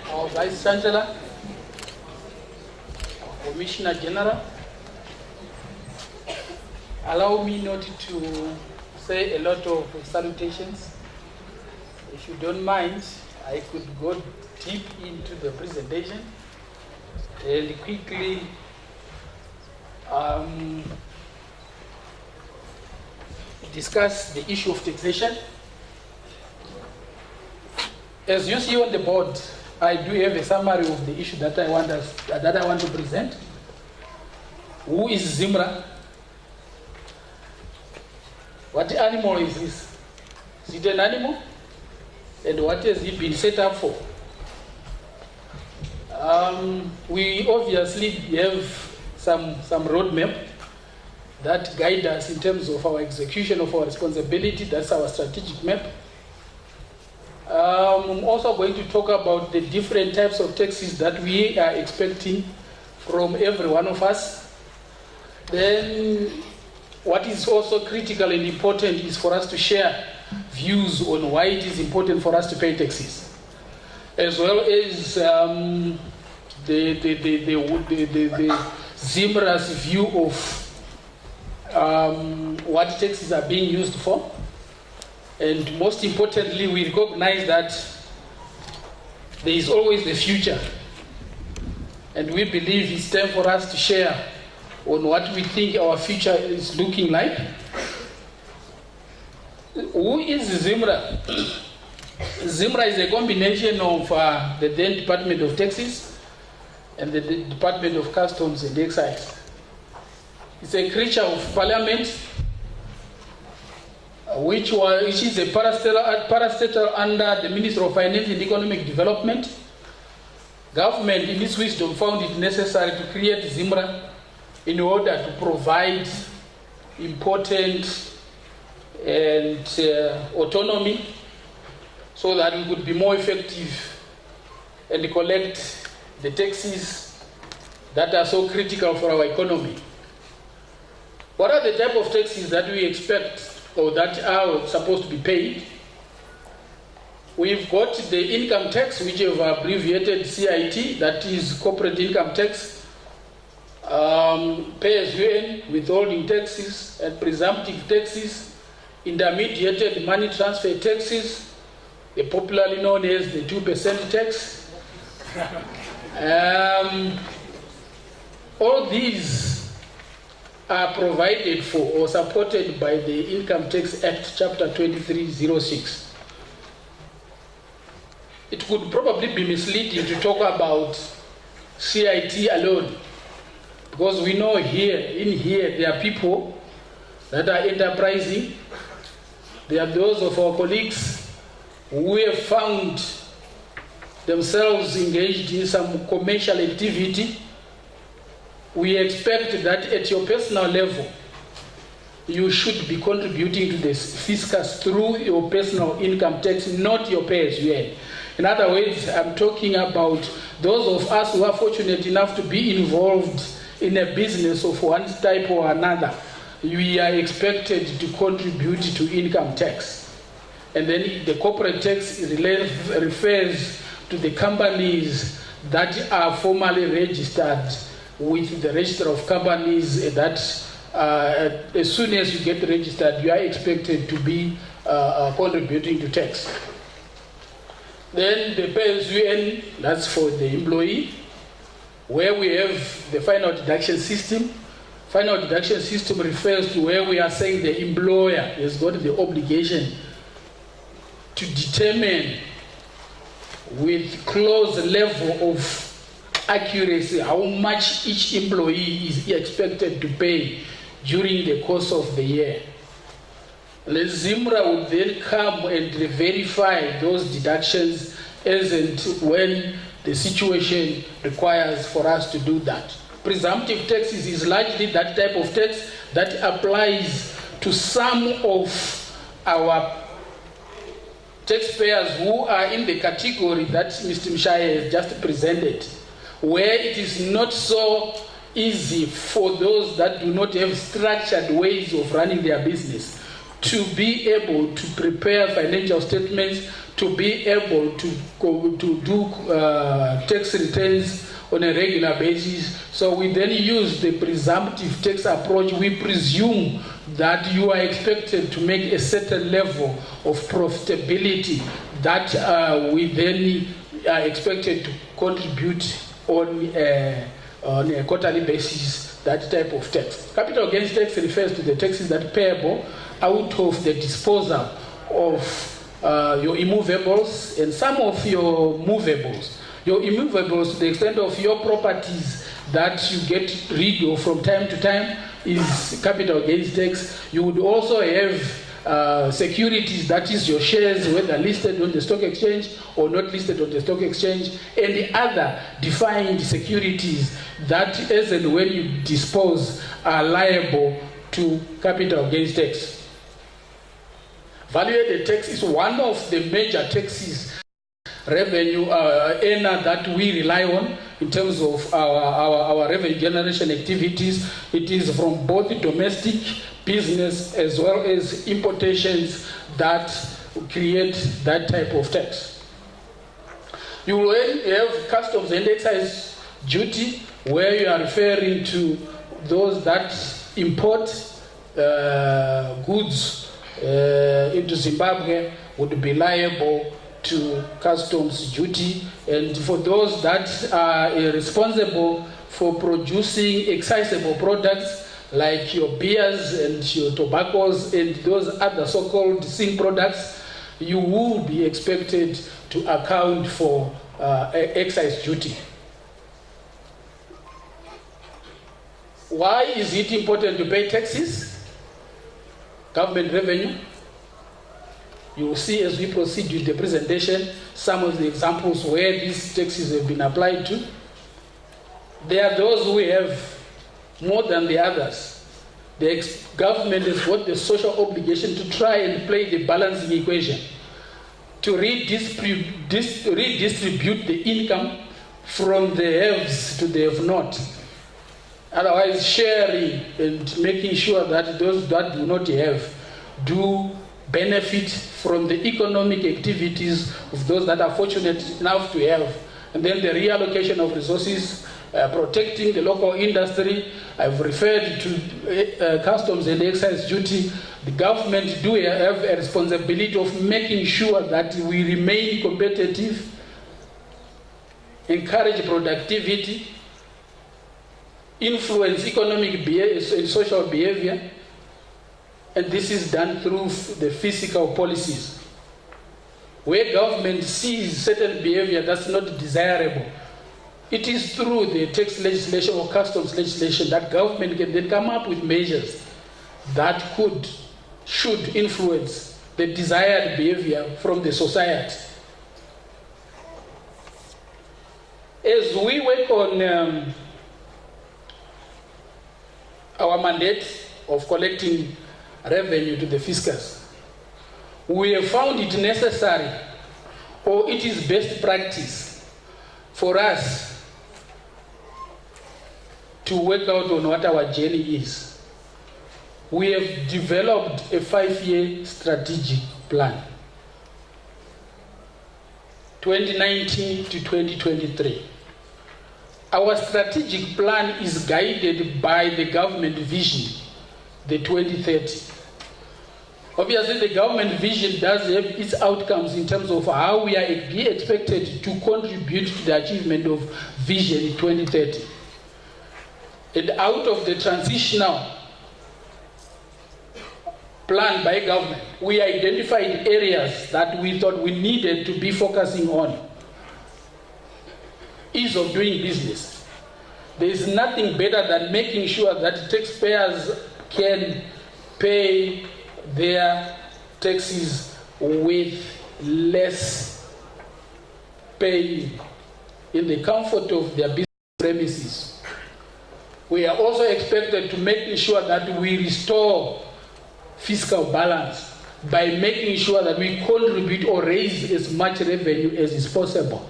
Our Vice Chancellor, our Commissioner General, allow me not to say a lot of salutations. If you don't mind, I could go deep into the presentation, and quickly discuss the issue of taxation. As you see on the board, I do have a summary of the issue that I want to present. Who is ZIMRA? What animal is this? Is it an animal? And what has it been set up for? We obviously have some roadmap that guide us in terms of our execution of our responsibility. That's our strategic map. I'm also going to talk about the different types of taxes that we are expecting from every one of us. Then what is also critical and important is for us to share views on why it is important for us to pay taxes, as well as the ZIMRA's view of what taxes are being used for. And most importantly, we recognize that there is always the future. And we believe it's time for us to share on what we think our future is looking like. Who is ZIMRA? ZIMRA is a combination of the then Department of Taxes and the Department of Customs and Excise. It's a creature of Parliament, which is a parastatal under the Ministry of Finance and Economic Development. Government, in its wisdom, found it necessary to create ZIMRA in order to provide important and autonomy so that we could be more effective and collect the taxes that are so critical for our economy. What are the type of taxes that we expect or that are supposed to be paid? We've got the income tax, which we have abbreviated CIT, that is corporate income tax, pay-as-you-earn, withholding taxes, and presumptive taxes, intermediated money transfer taxes, popularly known as the 2% tax. All these are provided for or supported by the Income Tax Act, Chapter 2306. It could probably be misleading to talk about CIT alone, because we know in here there are people that are enterprising. There are those of our colleagues who have found themselves engaged in some commercial activity. We expect that at your personal level, you should be contributing to this fiscus through your personal income tax, not your pay-as-you-earn. In other words, I'm talking about those of us who are fortunate enough to be involved in a business of one type or another. We are expected to contribute to income tax. And then the corporate tax refers to the companies that are formally registered with the register of companies, that as soon as you get registered, you are expected to be contributing to tax. Then the pay-as-you-earn, that's for the employee, where we have the final deduction system. Final deduction system refers to where we are saying the employer has got the obligation to determine with close level of accuracy how much each employee is expected to pay during the course of the year. The ZIMRA would then come and verify those deductions as and when the situation requires for us to do that. Presumptive taxes is largely that type of tax that applies to some of our taxpayers who are in the category that Mr. Mshaya has just presented, where it is not so easy for those that do not have structured ways of running their business to be able to prepare financial statements, to be able to do tax returns on a regular basis. So we then use the presumptive tax approach. We presume that you are expected to make a certain level of profitability that we then are expected to contribute on a quarterly basis that type of tax. Capital gains tax refers to the taxes that payable out of the disposal of your immovables and some of your movables. Your immovables, to the extent of your properties that you get rid of from time to time, is capital gains tax. You would also have securities, that is your shares, whether listed on the stock exchange or not listed on the stock exchange, and the other defined securities that, as and when you dispose, are liable to capital gains tax. Value-added tax is one of the major taxes revenue earner that we rely on in terms of our revenue generation activities. It is from both domestic business as well as importations that create that type of tax. You will have customs and excise duty, where you are referring to those that import goods into Zimbabwe would be liable to customs duty, and for those that are responsible for producing excisable products like your beers and your tobaccos and those other so-called sin products, you will be expected to account for excise duty. Why is it important to pay taxes? Government revenue. You will see as we proceed with the presentation some of the examples where these taxes have been applied to. There are those who have more than the others. The government has got the social obligation to try and play the balancing equation, to redistribute the income from the haves to the have-not. Otherwise, sharing and making sure that those that do not have do benefit from the economic activities of those that are fortunate enough to have. And then the reallocation of resources, protecting the local industry. I've referred to customs and excise duty. The government do have a responsibility of making sure that we remain competitive, encourage productivity, influence economic behavior and social behavior, and this is done through the fiscal policies. Where government sees certain behavior that's not desirable, it is through the tax legislation or customs legislation that government can then come up with measures that should influence the desired behavior from the society. As we work on our mandate of collecting revenue to the fiscus, we have found it necessary, or it is best practice, for us to work out on what our journey is. We have developed a 5-year strategic plan, 2019 to 2023. Our strategic plan is guided by the government vision, the 2030. Obviously, the government vision does have its outcomes in terms of how we are expected to contribute to the achievement of Vision 2030. And out of the transitional plan by government, we identified areas that we thought we needed to be focusing on. Ease of doing business. There is nothing better than making sure that taxpayers can pay their taxes with less paying in the comfort of their business premises. We are also expected to make sure that we restore fiscal balance by making sure that we contribute or raise as much revenue as is possible.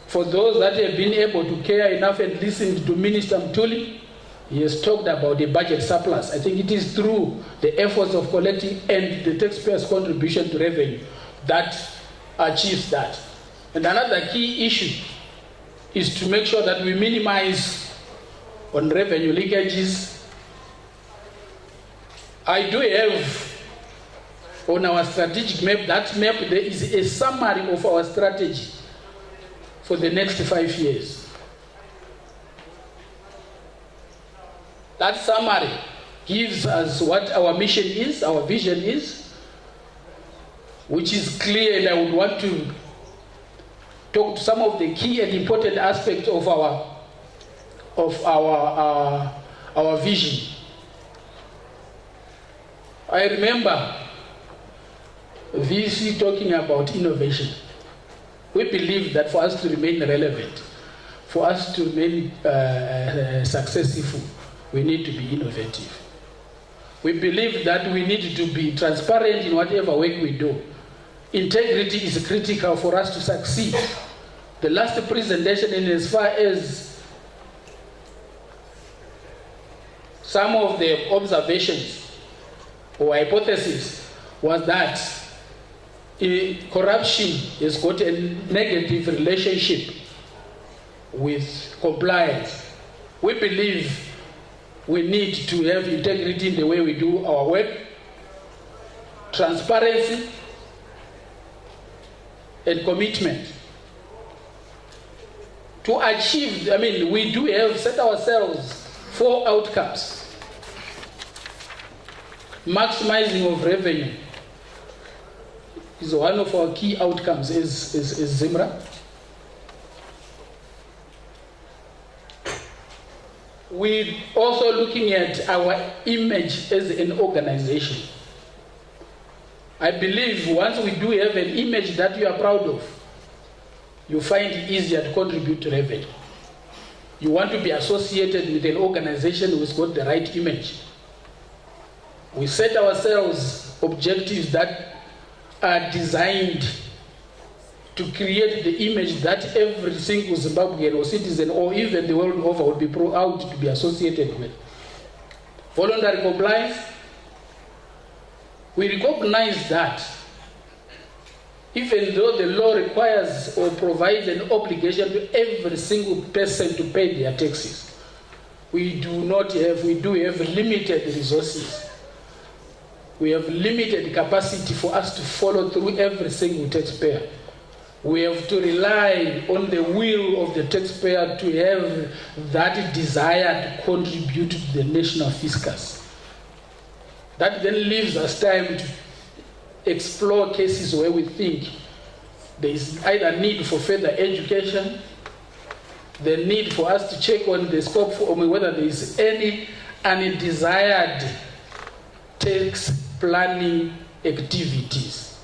For those that have been able to care enough and listen to Minister Mtuli, he has talked about the budget surplus. I think it is through the efforts of collecting and the taxpayers' contribution to revenue that achieves that. And another key issue is to make sure that we minimize on revenue leakages. I do have on our strategic map, that map there is a summary of our strategy for the next 5 years. That summary gives us what our mission is, our vision is, which is clear, and I would want to talk to some of the key and important aspects of our vision. I remember VC talking about innovation. We believe that for us to remain relevant, for us to remain successful, we need to be innovative. We believe that we need to be transparent in whatever work we do. Integrity is critical for us to succeed. The last presentation, in as far as some of the observations or hypothesis, was that corruption has got a negative relationship with compliance. We believe we need to have integrity in the way we do our work, transparency, and commitment. To achieve, we do have set ourselves 4 outcomes. Maximizing of revenue is one of our key outcomes is ZIMRA. We're also looking at our image as an organization. I believe once we do have an image that you are proud of, you find it easier to contribute to revenue. You want to be associated with an organization who's got the right image. We set ourselves objectives that are designed to create the image that every single Zimbabwean or citizen or even the world over would be proud to be associated with. Voluntary compliance. We recognize that even though the law requires or provides an obligation to every single person to pay their taxes, we do have limited resources. We have limited capacity for us to follow through every single taxpayer. We have to rely on the will of the taxpayer to have that desire to contribute to the national fiscus. That then leaves us time to explore cases where we think there is either need for further education, the need for us to check on the scope for whether there is any undesired tax planning activities.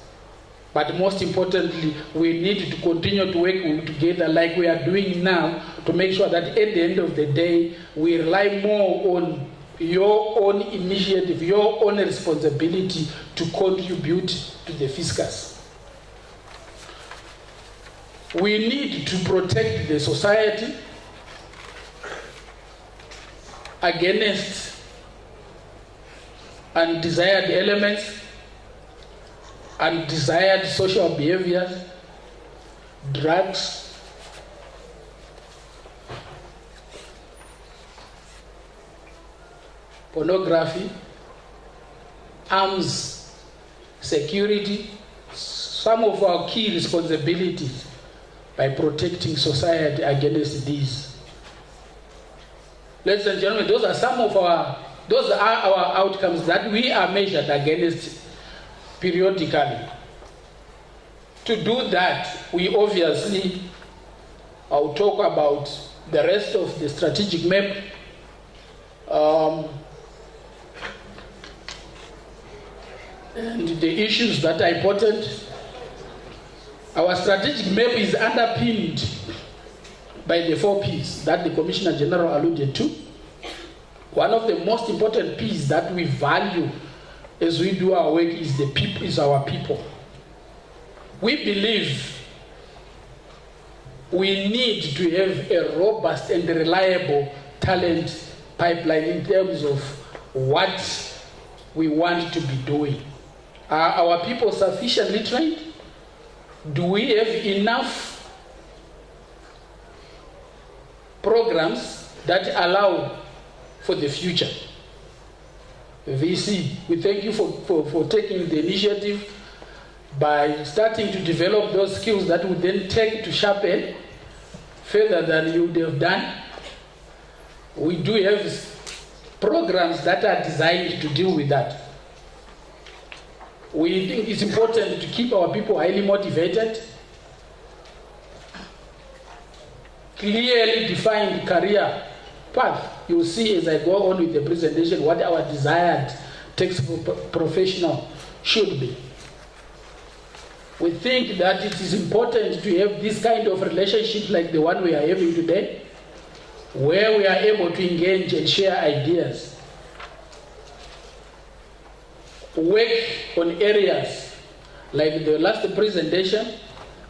But most importantly, we need to continue to work together like we are doing now to make sure that at the end of the day, we rely more on your own initiative, your own responsibility to contribute to the fiscus. We need to protect the society against undesired elements, undesired social behaviors, drugs, pornography, arms, security, some of our key responsibilities by protecting society against these. Ladies and gentlemen, those are our outcomes that we are measured against periodically. To do that, we obviously, I'll talk about the rest of the strategic map. And the issues that are important. Our strategic map is underpinned by the 4 P's that the Commissioner General alluded to. One of the most important P's that we value as we do our work is our people. We believe we need to have a robust and reliable talent pipeline in terms of what we want to be doing. Are our people sufficiently trained? Do we have enough programs that allow for the future? VC, we thank you for taking the initiative by starting to develop those skills that would then take to sharpen further than you would have done. We do have programs that are designed to deal with that. We think it's important to keep our people highly motivated, clearly defined career path. You'll see as I go on with the presentation what our desired textbook professional should be. We think that it is important to have this kind of relationship like the one we are having today, where we are able to engage and share ideas, work on areas like the last presentation.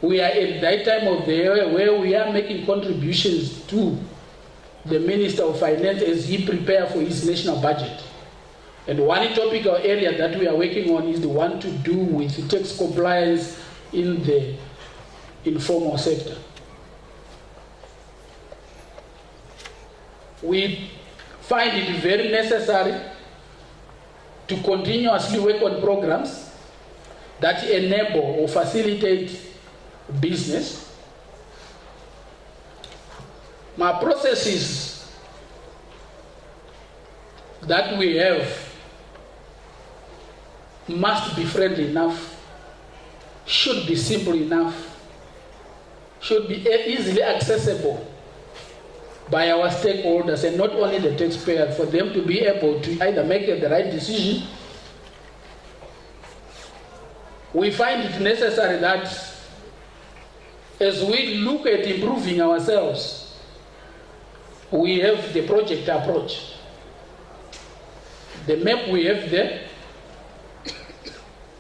We are at that time of the year where we are making contributions to the Minister of Finance as he prepares for his national budget. And one topical area that we are working on is the one to do with tax compliance in the informal sector. We find it very necessary to continuously work on programs that enable or facilitate business. My processes that we have must be friendly enough, should be simple enough, should be easily accessible by our stakeholders and not only the taxpayer, for them to be able to either make the right decision. We find it necessary that as we look at improving ourselves, we have the project approach. The map we have there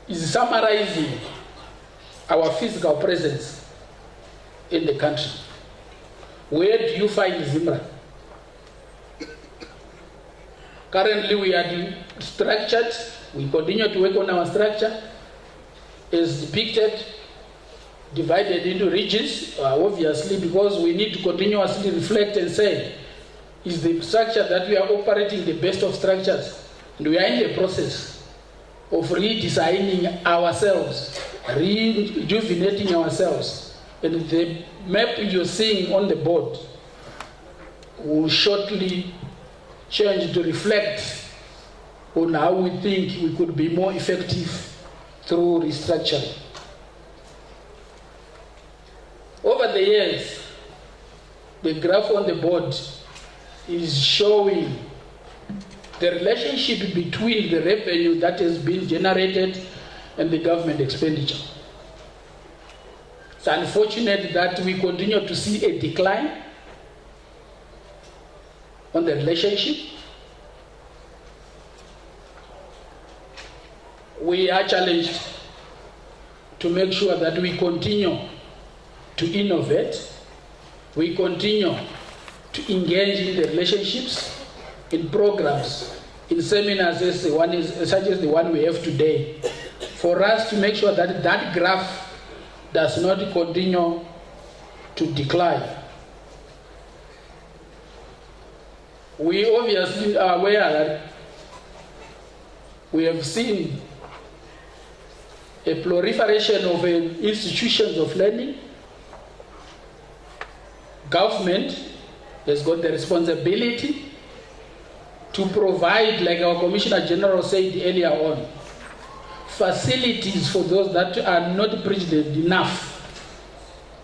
is summarizing our physical presence in the country. Where do you find ZIMRA? Currently we are structured. We continue to work on our structure as depicted, divided into regions, obviously, because we need to continuously reflect and say, is the structure that we are operating the best of structures? And we are in the process of redesigning ourselves, rejuvenating ourselves. And the map you're seeing on the board will shortly change to reflect on how we think we could be more effective through restructuring. Over the years, the graph on the board is showing the relationship between the revenue that has been generated and the government expenditure. It's unfortunate that we continue to see a decline on the relationship. We are challenged to make sure that we continue to innovate, we continue to engage in the relationships, in programs, in seminars such as the one we have today, for us to make sure that that graph does not continue to decline. We obviously are aware that we have seen a proliferation of institutions of learning. Government has got the responsibility to provide, like our Commissioner General said earlier on, facilities for those that are not privileged enough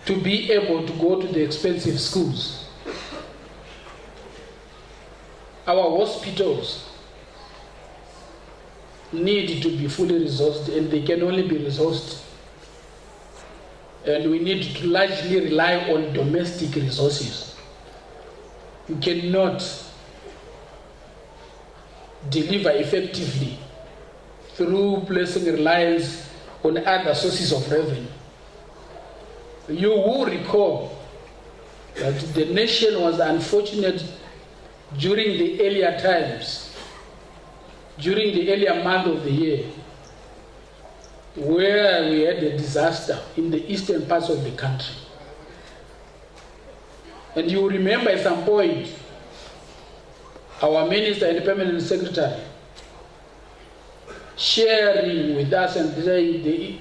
to be able to go to the expensive schools. Our hospitals need to be fully resourced, and they can only be resourced. And we need to largely rely on domestic resources. You cannot deliver effectively through placing reliance on other sources of revenue. You will recall that the nation was unfortunate during the earlier times, during the earlier month of the year, where we had a disaster in the eastern parts of the country. And you remember at some point, our minister and permanent secretary sharing with us and saying,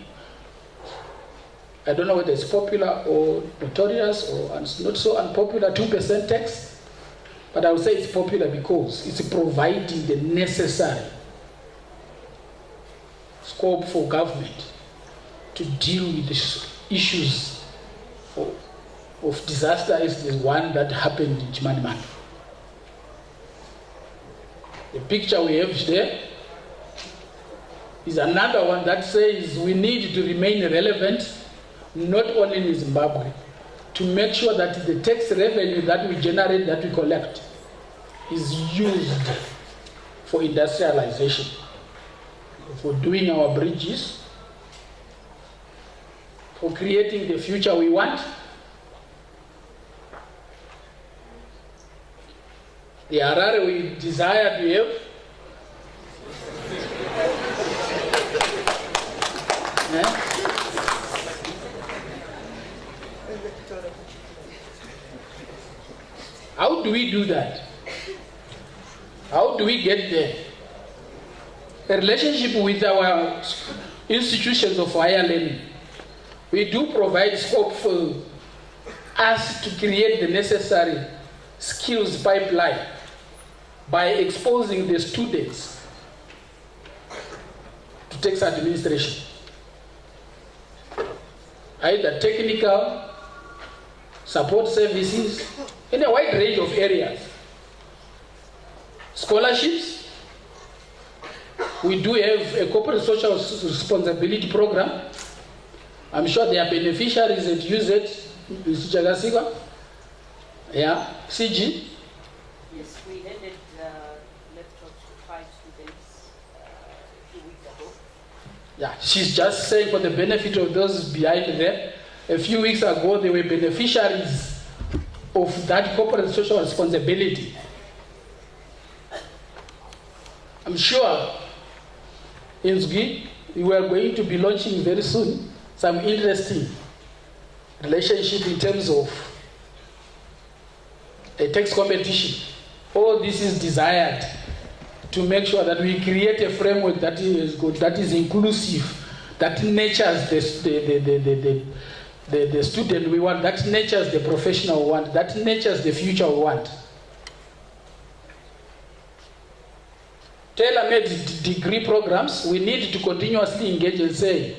I don't know whether it's popular or notorious or not so unpopular 2% tax, But I would say it's popular because it's providing the necessary scope for government to deal with the issues of disaster as the one that happened in Chimanimani. The picture we have there is another one that says we need to remain relevant, not only in Zimbabwe, to make sure that the tax revenue that we generate, that we collect, is used for industrialization, for doing our bridges, for creating the future we want. The Harare we desire to have. How do we do that? How do we get there? A relationship with our institutions of higher learning. We do provide scope for us to create the necessary skills pipeline by exposing the students to tax administration, either technical, support services, in a wide range of areas. Scholarships. We do have a corporate social responsibility program. I'm sure there are beneficiaries that use it. Mr. Chagasiga? Yeah, CG? Yes, we handed laptops to 5 students a few weeks ago. Yeah, she's just saying for the benefit of those behind there, a few weeks ago they were beneficiaries of that corporate social responsibility. I'm sure in Zgi, we are going to be launching very soon some interesting relationship in terms of a tax competition. All this is desired to make sure that we create a framework that is good, that is inclusive, that nurtures the student we want, that nurtures the professional we want, that nurtures the future we want. Tailor-made degree programs, we need to continuously engage and say,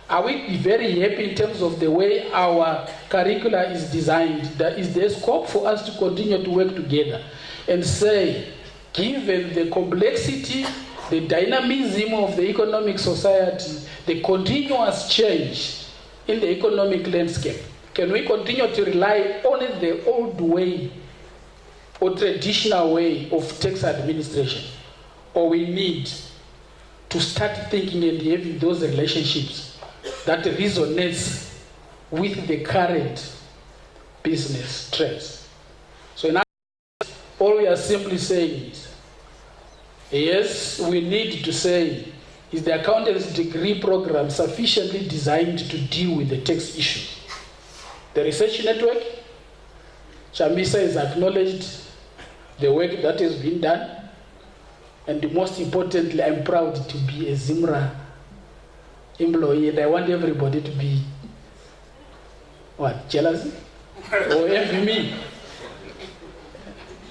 are we very happy in terms of the way our curricula is designed? Is there scope for us to continue to work together and say, given the complexity, the dynamism of the economic society, the continuous change in the economic landscape, can we continue to rely on the old way or traditional way of tax administration? Or we need to start thinking and having those relationships that resonates with the current business trends. So now, all we are simply saying is, yes, we need to say, is the accountancy degree program sufficiently designed to deal with the tax issue? The research network, Chamisa has acknowledged the work that has been done. And most importantly, I'm proud to be a ZIMRA employee, and I want everybody to be, what, jealous? Or envy me?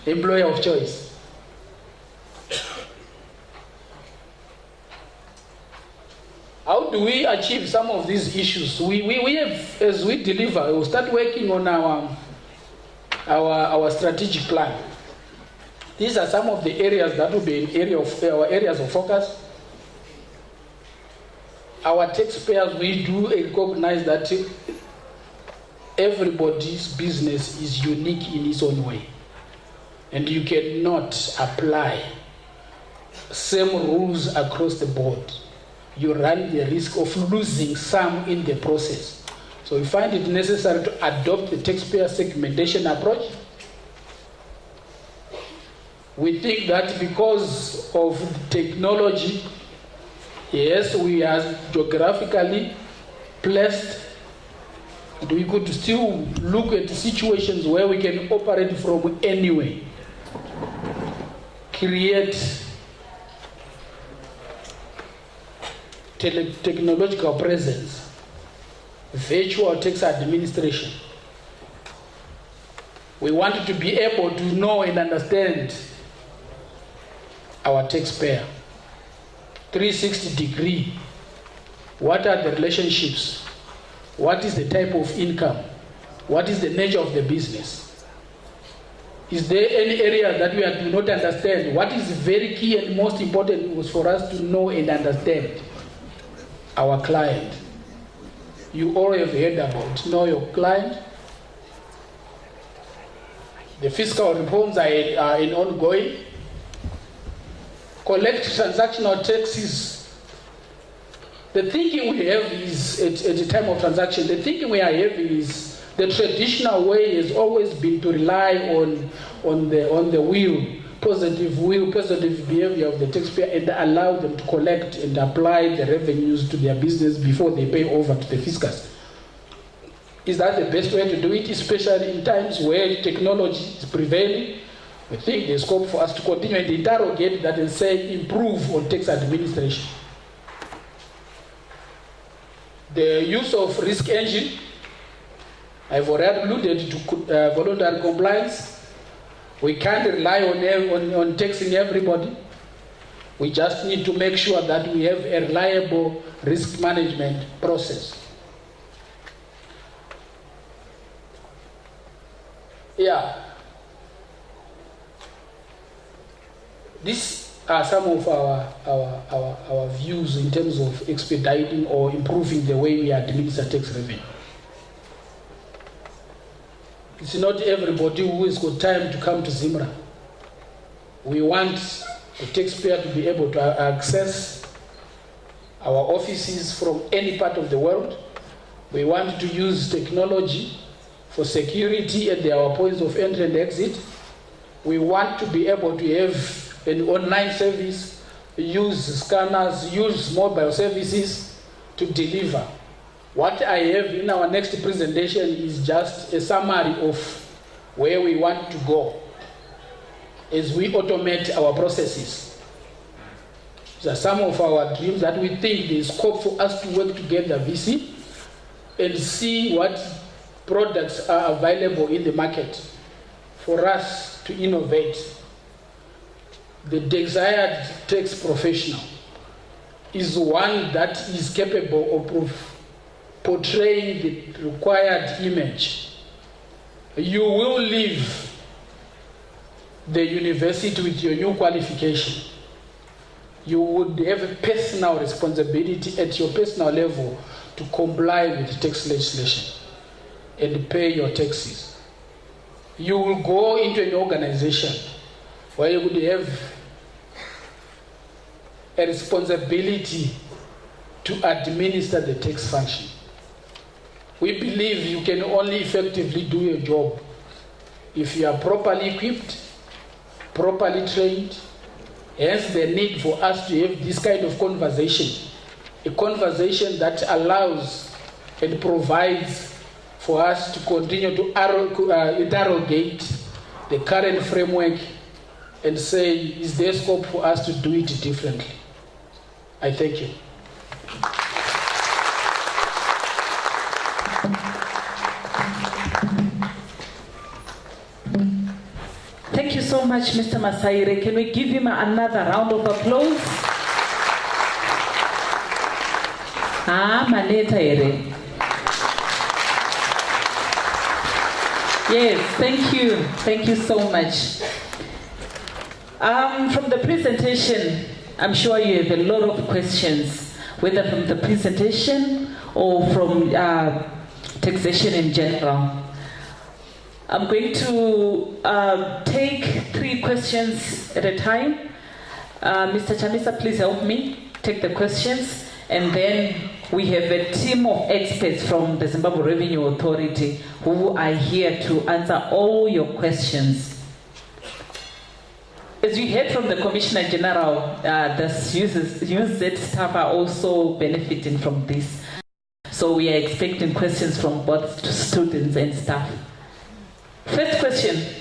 Employer of choice. How do we achieve some of these issues? We have, as we deliver, we'll start working on our strategic plan. These are some of the areas that will be our areas of focus. Our taxpayers, we do recognize that everybody's business is unique in its own way. And you cannot apply same rules across the board. You run the risk of losing some in the process. So we find it necessary to adopt the taxpayer segmentation approach. We think that because of technology, yes, we are geographically placed, and we could still look at situations where we can operate from anywhere, create technological presence, virtual tax administration, We want to be able to know and understand our taxpayer. 360 degree. What are the relationships? What is the type of income? What is the nature of the business? Is there any area that we do not understand? What is very key and most important was for us to know and understand our client. You all have heard about know your client. The fiscal reforms are in ongoing. Collect transactional taxes. The thinking we have is, at the time of transaction, the thinking we are having is the traditional way has always been to rely on the positive behavior of the taxpayer and allow them to collect and apply the revenues to their business before they pay over to the fiscus. Is that the best way to do it, especially in times where technology is prevailing? We think there's scope for us to continue and interrogate that and say improve on tax administration. The use of risk engine, I've already alluded to voluntary compliance. We can't rely on taxing everybody. We just need to make sure that we have a reliable risk management process. Yeah. These are some of our views in terms of expediting or improving the way we administer tax revenue. It's not everybody who has got time to come to ZIMRA. We want the taxpayer to be able to access our offices from any part of the world. We want to use technology for security at our points of entry and exit. We want to be able to have an online service, use scanners, use mobile services to deliver. What I have in our next presentation is just a summary of where we want to go as we automate our processes. These are some of our dreams that we think there is scope for us to work together, VC, and see what products are available in the market for us to innovate. The desired tax professional is one that is capable of portraying the required image. You will leave the university with your new qualification. You would have a personal responsibility at your personal level to comply with tax legislation and pay your taxes. You will go into an organization where you would have a responsibility to administer the tax function. We believe you can only effectively do your job if you are properly equipped, properly trained. Hence the need for us to have this kind of conversation, a conversation that allows and provides for us to continue to interrogate the current framework and say, is there scope for us to do it differently? I thank you. Thank you so much, Mr. Masaire. Can we give him another round of applause? Manetaire. Yes, thank you. Thank you so much. From the presentation, I'm sure you have a lot of questions, whether from the presentation or from taxation in general. I'm going to take 3 questions at a time. Mr. Chamisa, please help me take the questions. And then we have a team of experts from the Zimbabwe Revenue Authority who are here to answer all your questions. As you heard from the Commissioner General, the UZ staff are also benefiting from this. So we are expecting questions from both students and staff. First question.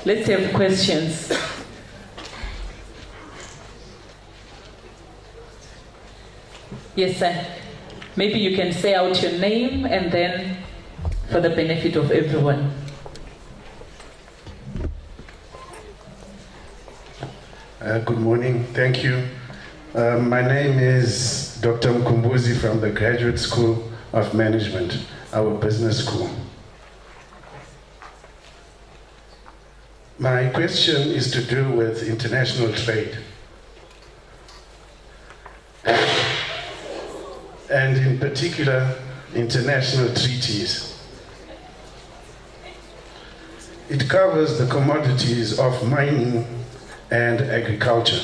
Let's have questions. Yes, sir. Maybe you can say out your name and then for the benefit of everyone. Good morning. Thank you. My name is Dr. Mkumbuzi from the Graduate School of Management, our business school. My question is to do with international trade. And in particular, international treaties. It covers the commodities of mining and agriculture.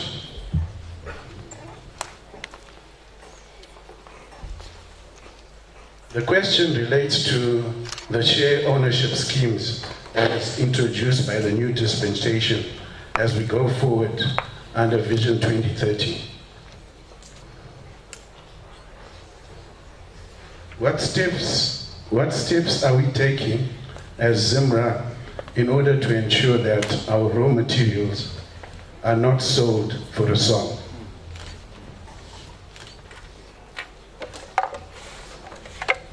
The question relates to the share ownership schemes as introduced by the new dispensation as we go forward under Vision 2030. What steps are we taking as ZIMRA in order to ensure that our raw materials are not sold for a song?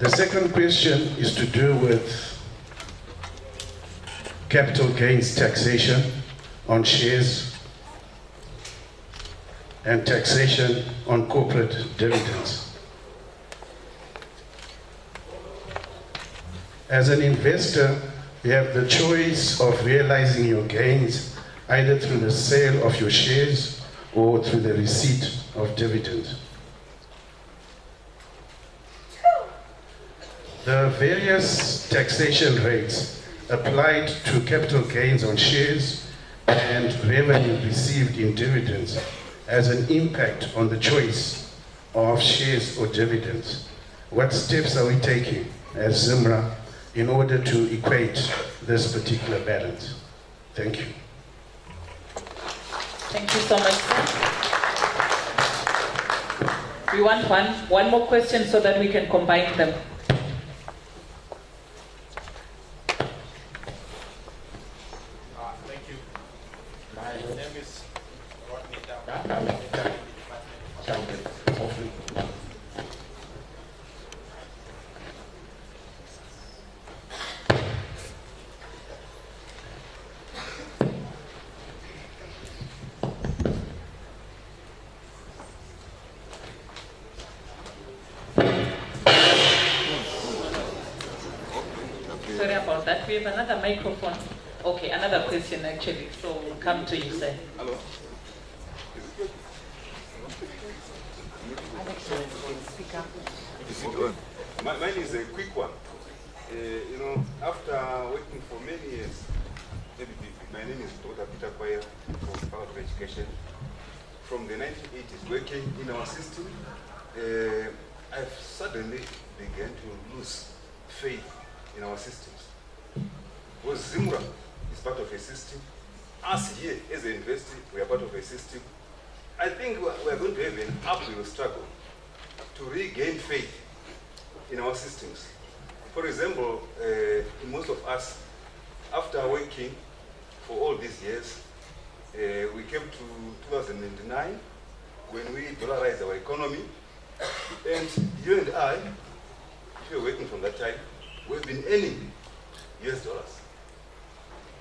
The second question is to do with capital gains taxation on shares and taxation on corporate dividends. As an investor, you have the choice of realizing your gains either through the sale of your shares or through the receipt of dividends. The various taxation rates applied to capital gains on shares and revenue received in dividends has an impact on the choice of shares or dividends. What steps are we taking as ZIMRA in order to equate this particular balance? Thank you. Thank you so much, sir. We want one more question so that we can combine them. Thank you. My name is Rodney Down. Sorry about that. We have another microphone. Okay, another question actually. So we'll come to you, sir. Hello. Mine is a quick one. After working for many years, my name is Dr. Peter Kwaya from Faculty of Education. From the 1980s, working in our system, I've suddenly began to lose faith in our systems. Because ZIMRA is part of a system. Us here, as a university, we are part of a system. I think we are going to have an uphill struggle to regain faith in our systems. For example, most of us, after working for all these years, we came to 2009 when we dollarized our economy. And you and I, if you're working from that time, we've been earning US dollars.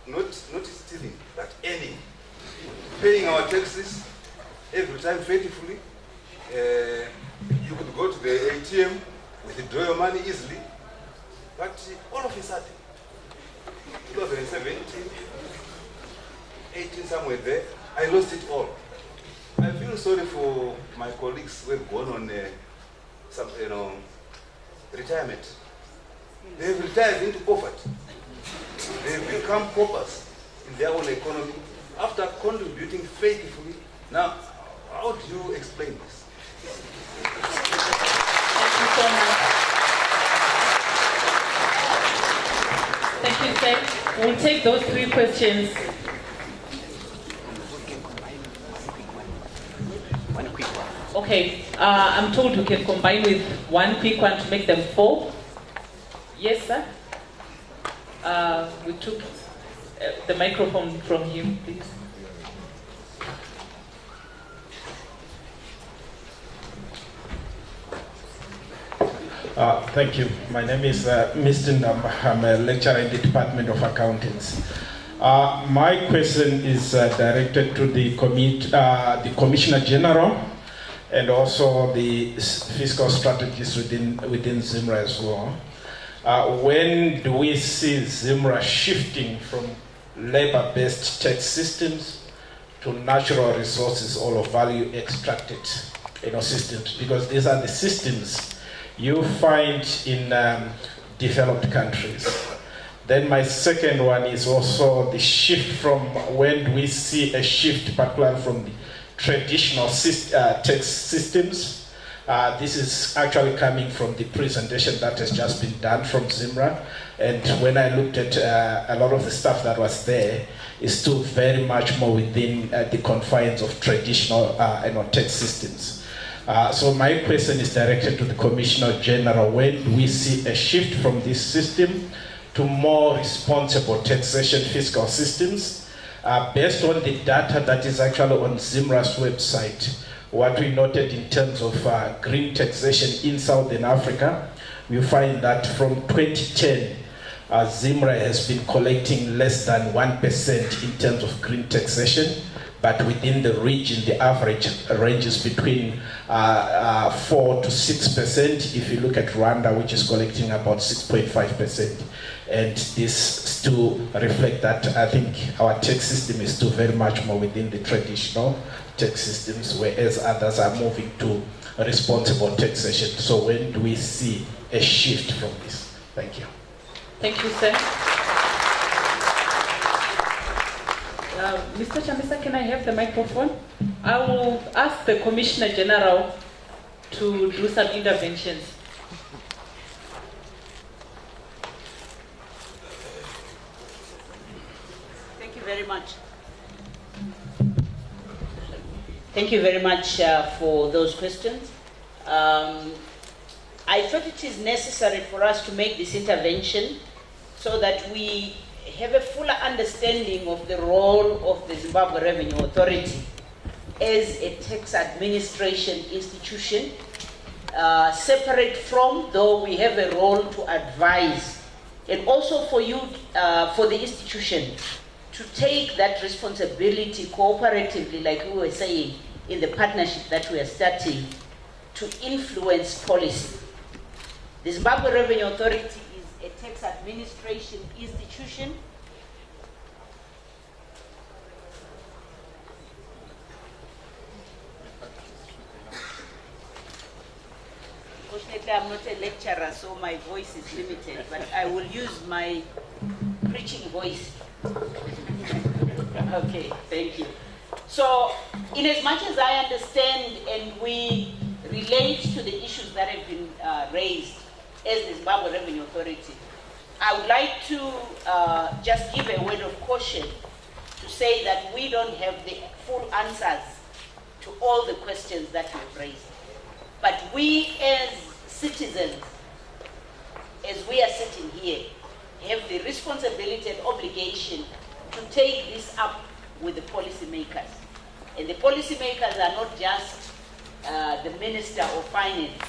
Not stealing, but earning. Paying our taxes every time faithfully. You could go to the ATM, withdraw your money easily. But all of a sudden, 2017, 18, somewhere there, I lost it all. I feel sorry for my colleagues who have gone on some, retirement. They have retired into poverty. They have become paupers in their own economy after contributing faithfully. Now, how do you explain this? Thank you so much. Thank you, sir. We'll take those three questions. Okay, I'm told we can combine with one quick one to make them 4. Yes, sir. We took the microphone from him, please. Thank you. My name is Mr. Ndamba. I'm a lecturer in the Department of Accountancy. My question is directed to the Commissioner General and also the fiscal strategies within ZIMRA as well. When do we see ZIMRA shifting from labor-based tax systems to natural resources or value extracted systems? Because these are the systems you find in developed countries. Then my second one is also the shift from when do we see a shift, particularly from the traditional tax systems. This is actually coming from the presentation that has just been done from ZIMRA. And when I looked at a lot of the stuff that was there, is still very much more within the confines of traditional tax systems. So my question is directed to the Commissioner General. When do we see a shift from this system to more responsible taxation fiscal systems? Based on the data that is actually on ZIMRA's website, what we noted in terms of green taxation in Southern Africa, we find that from 2010, ZIMRA has been collecting less than 1% in terms of green taxation, but within the region, the average ranges between 4 to 6%. If you look at Rwanda, which is collecting about 6.5%. And this still reflects that I think our tax system is still very much more within the traditional tax systems, whereas others are moving to responsible taxation. So when do we see a shift from this? Thank you. Thank you, sir. Mr. Chamisa, can I have the microphone? I will ask the Commissioner General to do some interventions. Thank you very much. Thank you very much for those questions. I thought it is necessary for us to make this intervention so that we have a fuller understanding of the role of the Zimbabwe Revenue Authority as a tax administration institution, separate from, though we have a role to advise, and also for you, for the institution to take that responsibility cooperatively, like we were saying, in the partnership that we are starting, to influence policy. The Zimbabwe Revenue Authority is a tax administration institution. Unfortunately, I'm not a lecturer, so my voice is limited, but I will use my preaching voice. Okay, thank you. So, in as much as I understand and we relate to the issues that have been raised as the Zimbabwe Revenue Authority, I would like to just give a word of caution to say that we don't have the full answers to all the questions that you've raised. But we as citizens, as we are sitting here, have the responsibility and obligation to take this up with the policymakers. And the policymakers are not just the Minister of Finance,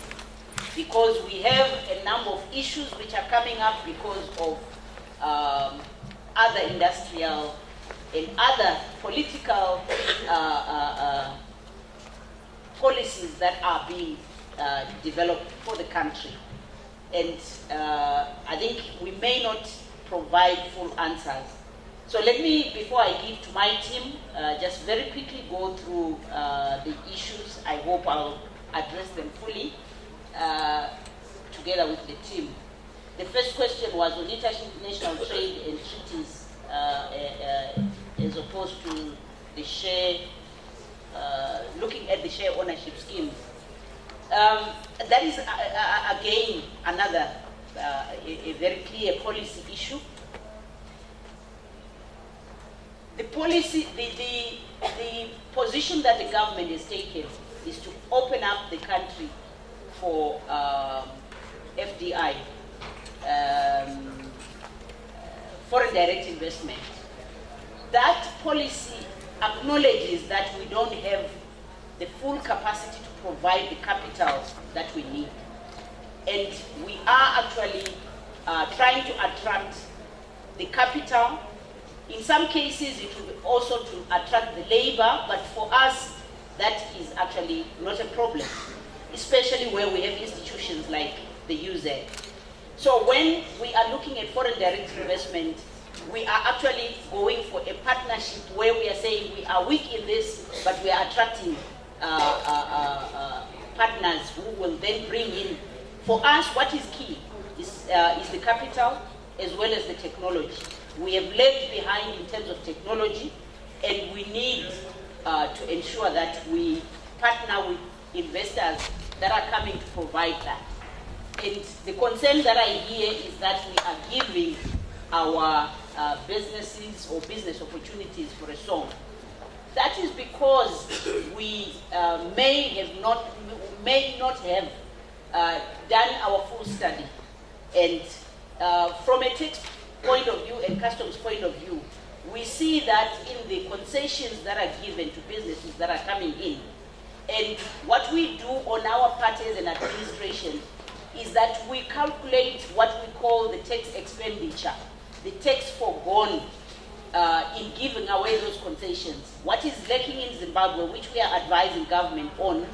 because we have a number of issues which are coming up because of other industrial and other political policies that are being developed for the country. And I think we may not provide full answers. So let me, before I give to my team, just very quickly go through the issues. I hope I'll address them fully together with the team. The first question was on international trade and treaties as opposed to the share, looking at the share ownership schemes. That is, again, another a very clear policy issue. The policy, the position that the government has taken is to open up the country for FDI, foreign direct investment. That policy acknowledges that we don't have the full capacity to provide the capital that we need. And we are actually trying to attract the capital. In some cases, it will be also to attract the labor, but for us, that is actually not a problem, especially where we have institutions like the UZ. So when we are looking at foreign direct investment, we are actually going for a partnership where we are saying we are weak in this, but we are attracting partners who will then bring in. For us, what is key is the capital as well as the technology. We have lagged behind in terms of technology, and we need to ensure that we partner with investors that are coming to provide that. And the concern that I hear is that we are giving our businesses or business opportunities for a song. That is because we may not have done our full study. And from a tax point of view and customs point of view, we see that in the concessions that are given to businesses that are coming in. And what we do on our part as an administration is that we calculate what we call the tax expenditure, the tax forgone in giving away those concessions. What is lacking in Zimbabwe, which we are advising government on,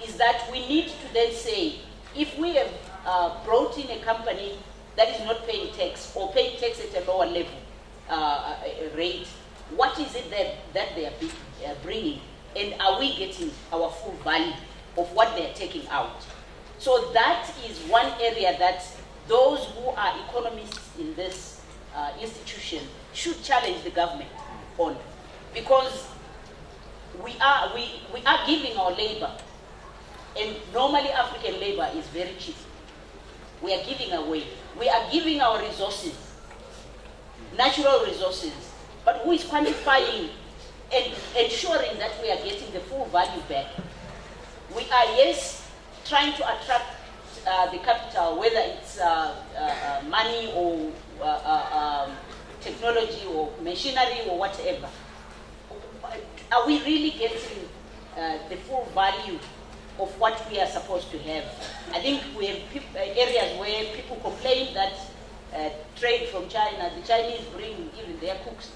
is that we need to then say, if we have brought in a company that is not paying tax or paying tax at a lower level rate, what is it that they are bringing? And are we getting our full value of what they are taking out? So that is one area that those who are economists in this institution should challenge the government on, because we are giving our labor, and normally African labor is very cheap. We are giving away. We are giving our resources, natural resources, but who is quantifying and ensuring that we are getting the full value back? We are, yes, trying to attract the capital, whether it's money or technology or machinery or whatever. Are we really getting the full value of what we are supposed to have? I think we have areas where people complain that trade from China, the Chinese bring even their cooks,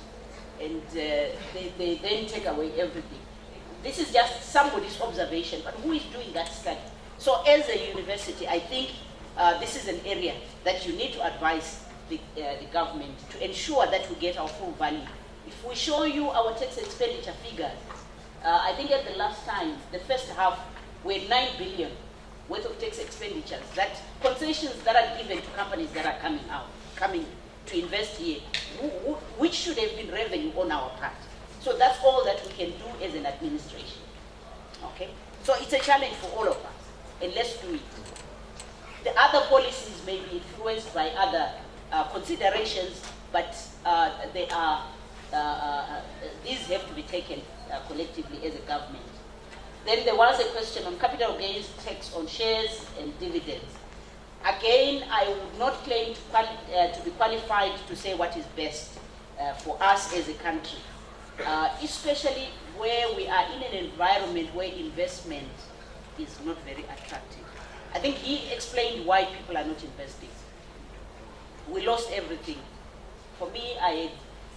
and they then take away everything. This is just somebody's observation, but who is doing that study? So as a university, I think this is an area that you need to advise the government to ensure that we get our full value. If we show you our tax expenditure figures, I think at the last time, the first half, we had 9 billion worth of tax expenditures, that concessions that are given to companies that are coming to invest here, which should have been revenue on our part. So that's all that we can do as an administration. Okay? So it's a challenge for all of us, and let's do it. The other policies may be influenced by other considerations, but they are these have to be taken collectively as a government. Then there was a question on capital gains tax on shares and dividends. Again, I would not claim to be qualified to say what is best for us as a country, especially where we are in an environment where investment is not very attractive. I think he explained why people are not investing. We lost everything. For me, I had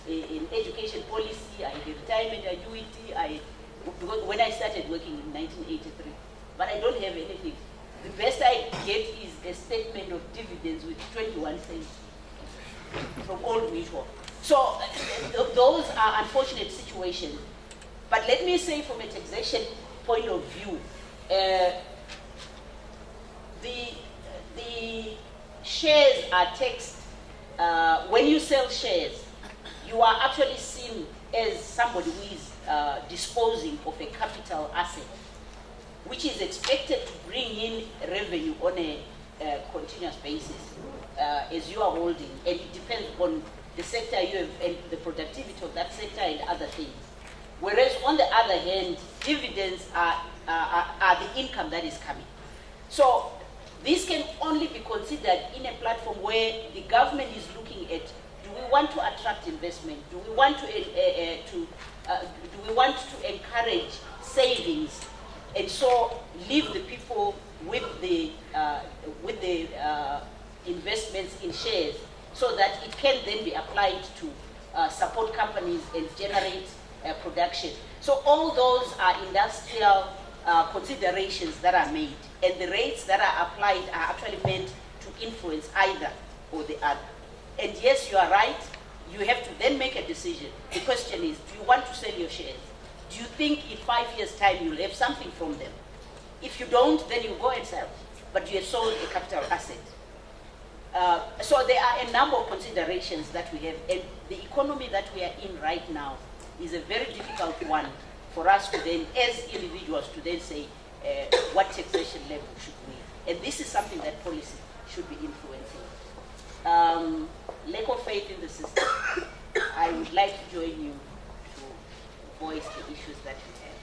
an education policy, I had a retirement annuity, because when I started working in 1983, but I don't have anything. The best I get is a statement of dividends with 21 cents from Old Mutual. So those are unfortunate situations. But let me say, from a taxation point of view, the shares are taxed. When you sell shares, you are actually seen as somebody who is disposing of a capital asset, which is expected to bring in revenue on a continuous basis as you are holding, and it depends on the sector you have and the productivity of that sector and other things. Whereas on the other hand, dividends are the income that is coming. So this can only be considered in a platform where the government is looking at: do we want to attract investment? Do we want to encourage savings, and so leave the people with the investments in shares, so that it can then be applied to support companies and generate production. So all those are industrial considerations that are made, and the rates that are applied are actually meant to influence either or the other. And yes, you are right, you have to then make a decision. The question is, do you want to sell your shares? Do you think in 5 years' time you'll have something from them? If you don't, then you go and sell, but you have sold a capital asset. So there are a number of considerations that we have, and the economy that we are in right now is a very difficult one for us to then, as individuals, to then say what taxation level should we. And this is something that policy should be influencing. Lack of faith in the system. I would like to join you to voice the issues that we have,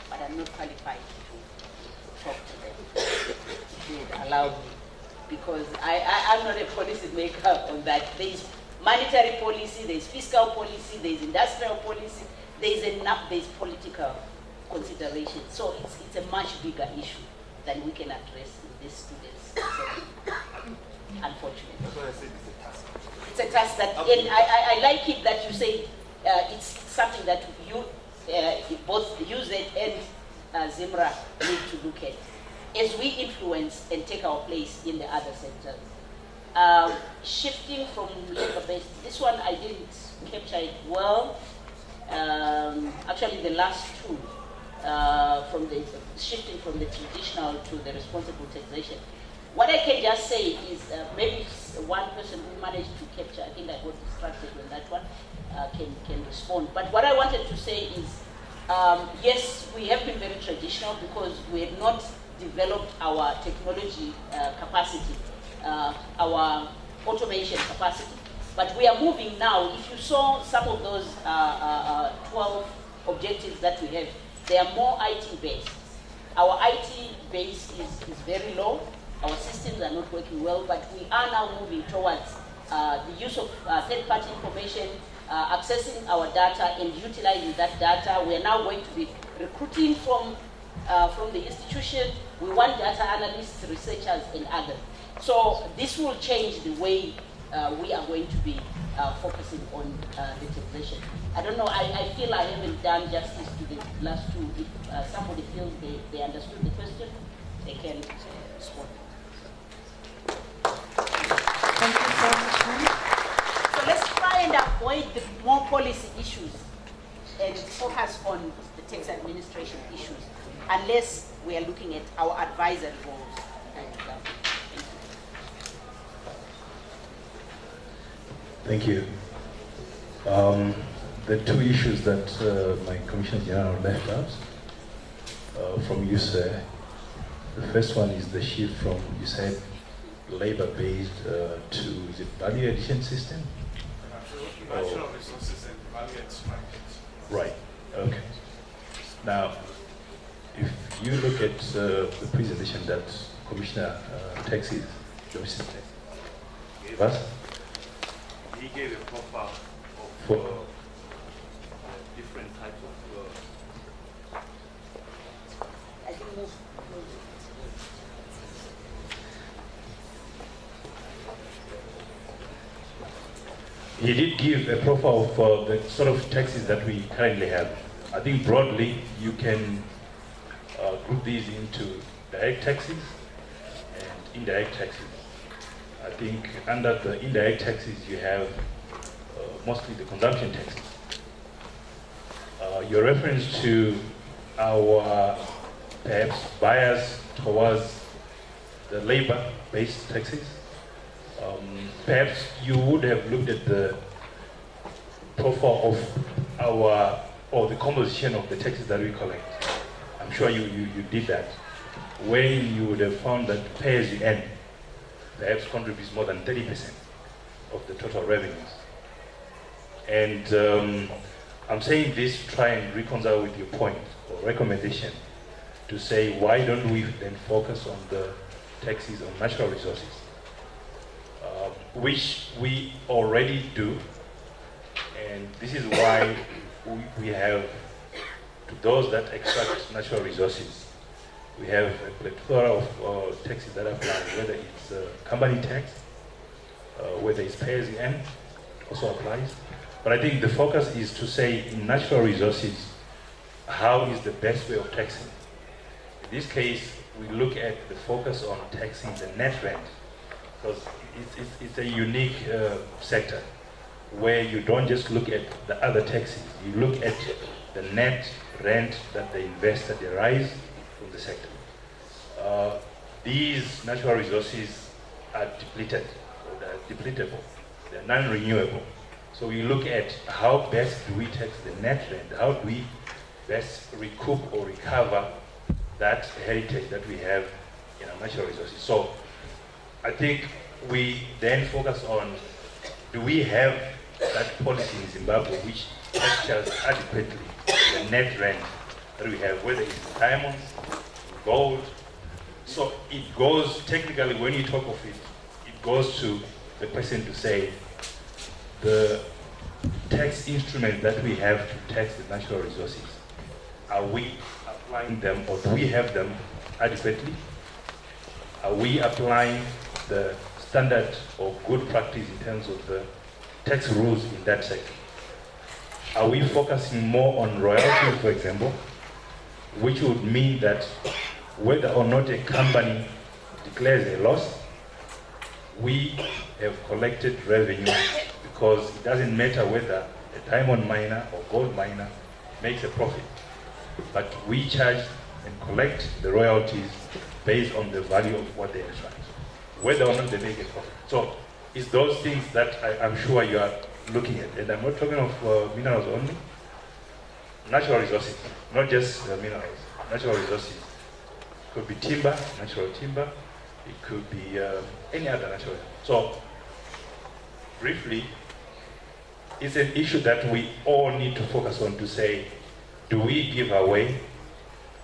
but I'm not qualified to talk to them. If you would allow me, because I'm not a policy maker on that. There is monetary policy, there is fiscal policy, there is industrial policy, there is political consideration. So it's a much bigger issue than we can address in this students' unfortunately. That's why I said it's a task. It's a task that, and I like it that you say it's something that you, both UZ and ZIMRA need to look at as we influence and take our place in the other sectors. Shifting from labor-based, this one I didn't capture it well. Actually, the last two, shifting from the traditional to the responsible taxation. What I can just say is maybe one person who managed to capture, I think I got distracted on that one, can respond. But what I wanted to say is, yes, we have been very traditional because we have not developed our technology capacity, our automation capacity. But we are moving now. If you saw some of those 12 objectives that we have, they are more IT-based. Our IT base is very low. Our systems are not working well, but we are now moving towards the use of third-party information, accessing our data and utilizing that data. We are now going to be recruiting from the institution. We want data analysts, researchers, and others. So this will change the way we are going to be focusing on the taxation. I don't know, I feel I haven't done justice to the last two. If somebody feels they understood the question, they can respond. Thank you so much, ma'am. So let's try and avoid the more policy issues and focus on the tax administration issues, unless we are looking at our advisory roles. Thank you. The two issues that my Commissioner General left out from you, sir. The first one is the shift from, you said, labor-based to, is it value addition system? Natural resources and value addition markets. Right, okay. Now, if you look at the presentation that Commissioner Taxis, gave us, he gave a profile for of different types of he did give a profile for the sort of taxes that we currently have. I think broadly you can group these into direct taxes and indirect taxes. I think under the indirect taxes you have mostly the consumption taxes. Your reference to our perhaps bias towards the labor-based taxes, perhaps you would have looked at the profile of our, or the composition of the taxes that we collect. I'm sure you did that, where you would have found that pay-as-you-earn perhaps contributes more than 30% of the total revenues. And I'm saying this to try and reconcile with your point or recommendation to say, why don't we then focus on the taxes on natural resources, which we already do. And this is why we have, to those that extract natural resources, We have a plethora of taxes that apply, whether it's company tax, whether it's pay as you earn, also applies. But I think the focus is to say in natural resources, how is the best way of taxing? In this case, we look at the focus on taxing the net rent, because it's a unique sector where you don't just look at the other taxes, you look at the net rent that the investor derives from the sector. These natural resources are depleted, or they're depletable, they're non-renewable. So we look at how best do we tax the net rent, how do we best recoup or recover that heritage that we have in our natural resources. So I think we then focus on, do we have that policy in Zimbabwe which captures adequately the net rent that we have, whether it's diamonds, gold. So it goes, technically when you talk of it, it goes to the person to say, the tax instrument that we have to tax the natural resources, are we applying them, or do we have them adequately? Are we applying the standard or good practice in terms of the tax rules in that sector? Are we focusing more on royalties, for example, which would mean that whether or not a company declares a loss, we have collected revenue, because it doesn't matter whether a diamond miner or gold miner makes a profit, but we charge and collect the royalties based on the value of what they extract, whether or not they make a profit. So it's those things that I'm sure you are looking at. And I'm not talking of minerals only, natural resources, not just minerals, natural resources. It could be timber, natural timber, it could be any other natural. So briefly, it's an issue that we all need to focus on to say, do we give away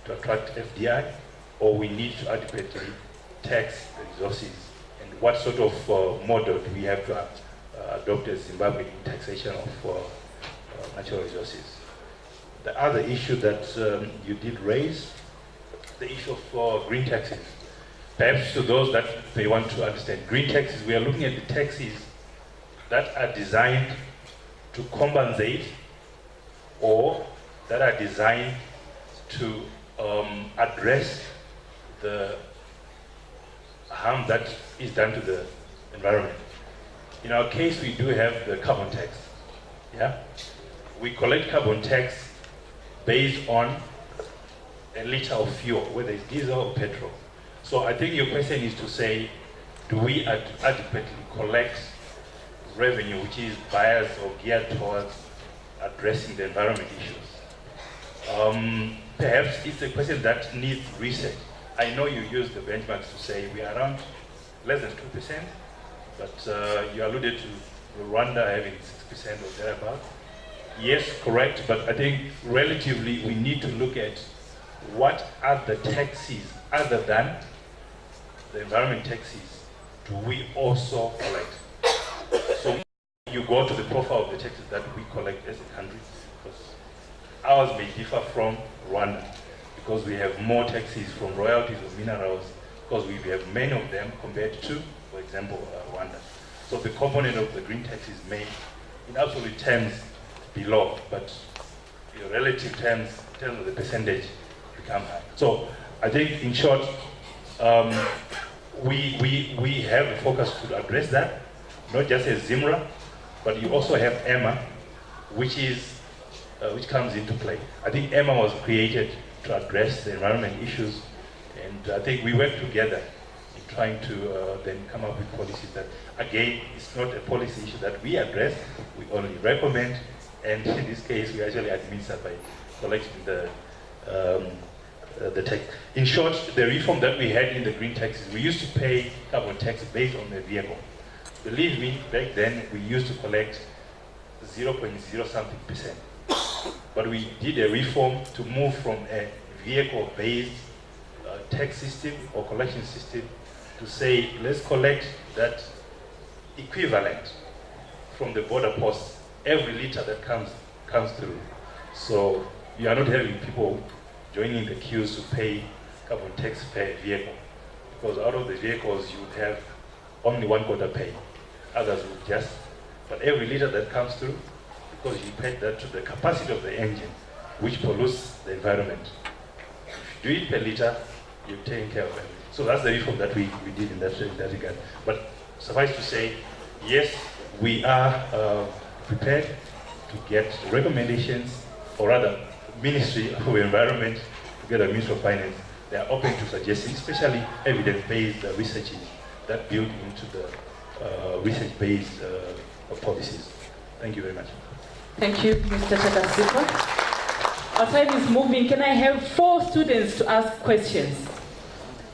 to attract FDI, or we need to adequately tax the resources, and what sort of model do we have to adopt as Zimbabwe in taxation of natural resources? The other issue that you did raise, the issue of green taxes. Perhaps to those that may want to understand, green taxes, we are looking at the taxes that are designed to compensate or that are designed to address the harm that is done to the environment. In our case, we do have the carbon tax. Yeah, we collect carbon tax based on a liter of fuel, whether it's diesel or petrol. So I think your question is to say, do we adequately collect revenue which is biased or geared towards addressing the environment issues? Perhaps it's a question that needs research. I know you use the benchmarks to say we are around less than 2%, but you alluded to Rwanda having 6% or thereabout. Yes, correct, but I think relatively we need to look at what are the taxes other than the environment taxes do we also collect. So you go to the profile of the taxes that we collect as a country, because ours may differ from Rwanda, because we have more taxes from royalties of minerals, because we have many of them compared to, for example, Rwanda. So the component of the green taxes may, in absolute terms, be low, but in relative terms, in terms of the percentage, become high. So I think, in short, we have a focus to address that, not just as ZIMRA, but you also have EMA, which comes into play. I think EMA was created to address the environment issues, and I think we work together in trying to then come up with policies that, again, it's not a policy issue that we address, we only recommend, and in this case, we actually administer by collecting the tax. In short, the reform that we had in the green taxes, we used to pay carbon tax based on the vehicle. Believe me, back then we used to collect 0.0 something percent. But we did a reform to move from a vehicle-based tax system or collection system to say, let's collect that equivalent from the border post every liter that comes through. So you are not having people joining the queues to pay carbon tax per vehicle. Because out of the vehicles, you would have only 1/4 pay. Others would just, but every liter that comes through, because you pay that to the capacity of the engine, which pollutes the environment. If you do it per liter, you're taking care of it. So that's the reform that we did in that regard. But suffice to say, yes, we are prepared to get recommendations, or rather, Ministry of Environment, together with Ministry of Finance, they are open to suggesting, especially evidence-based researches that build into the research-based policies. Thank you very much. Thank you, Mr. Chakasipa. Our time is moving. Can I have 4 students to ask questions?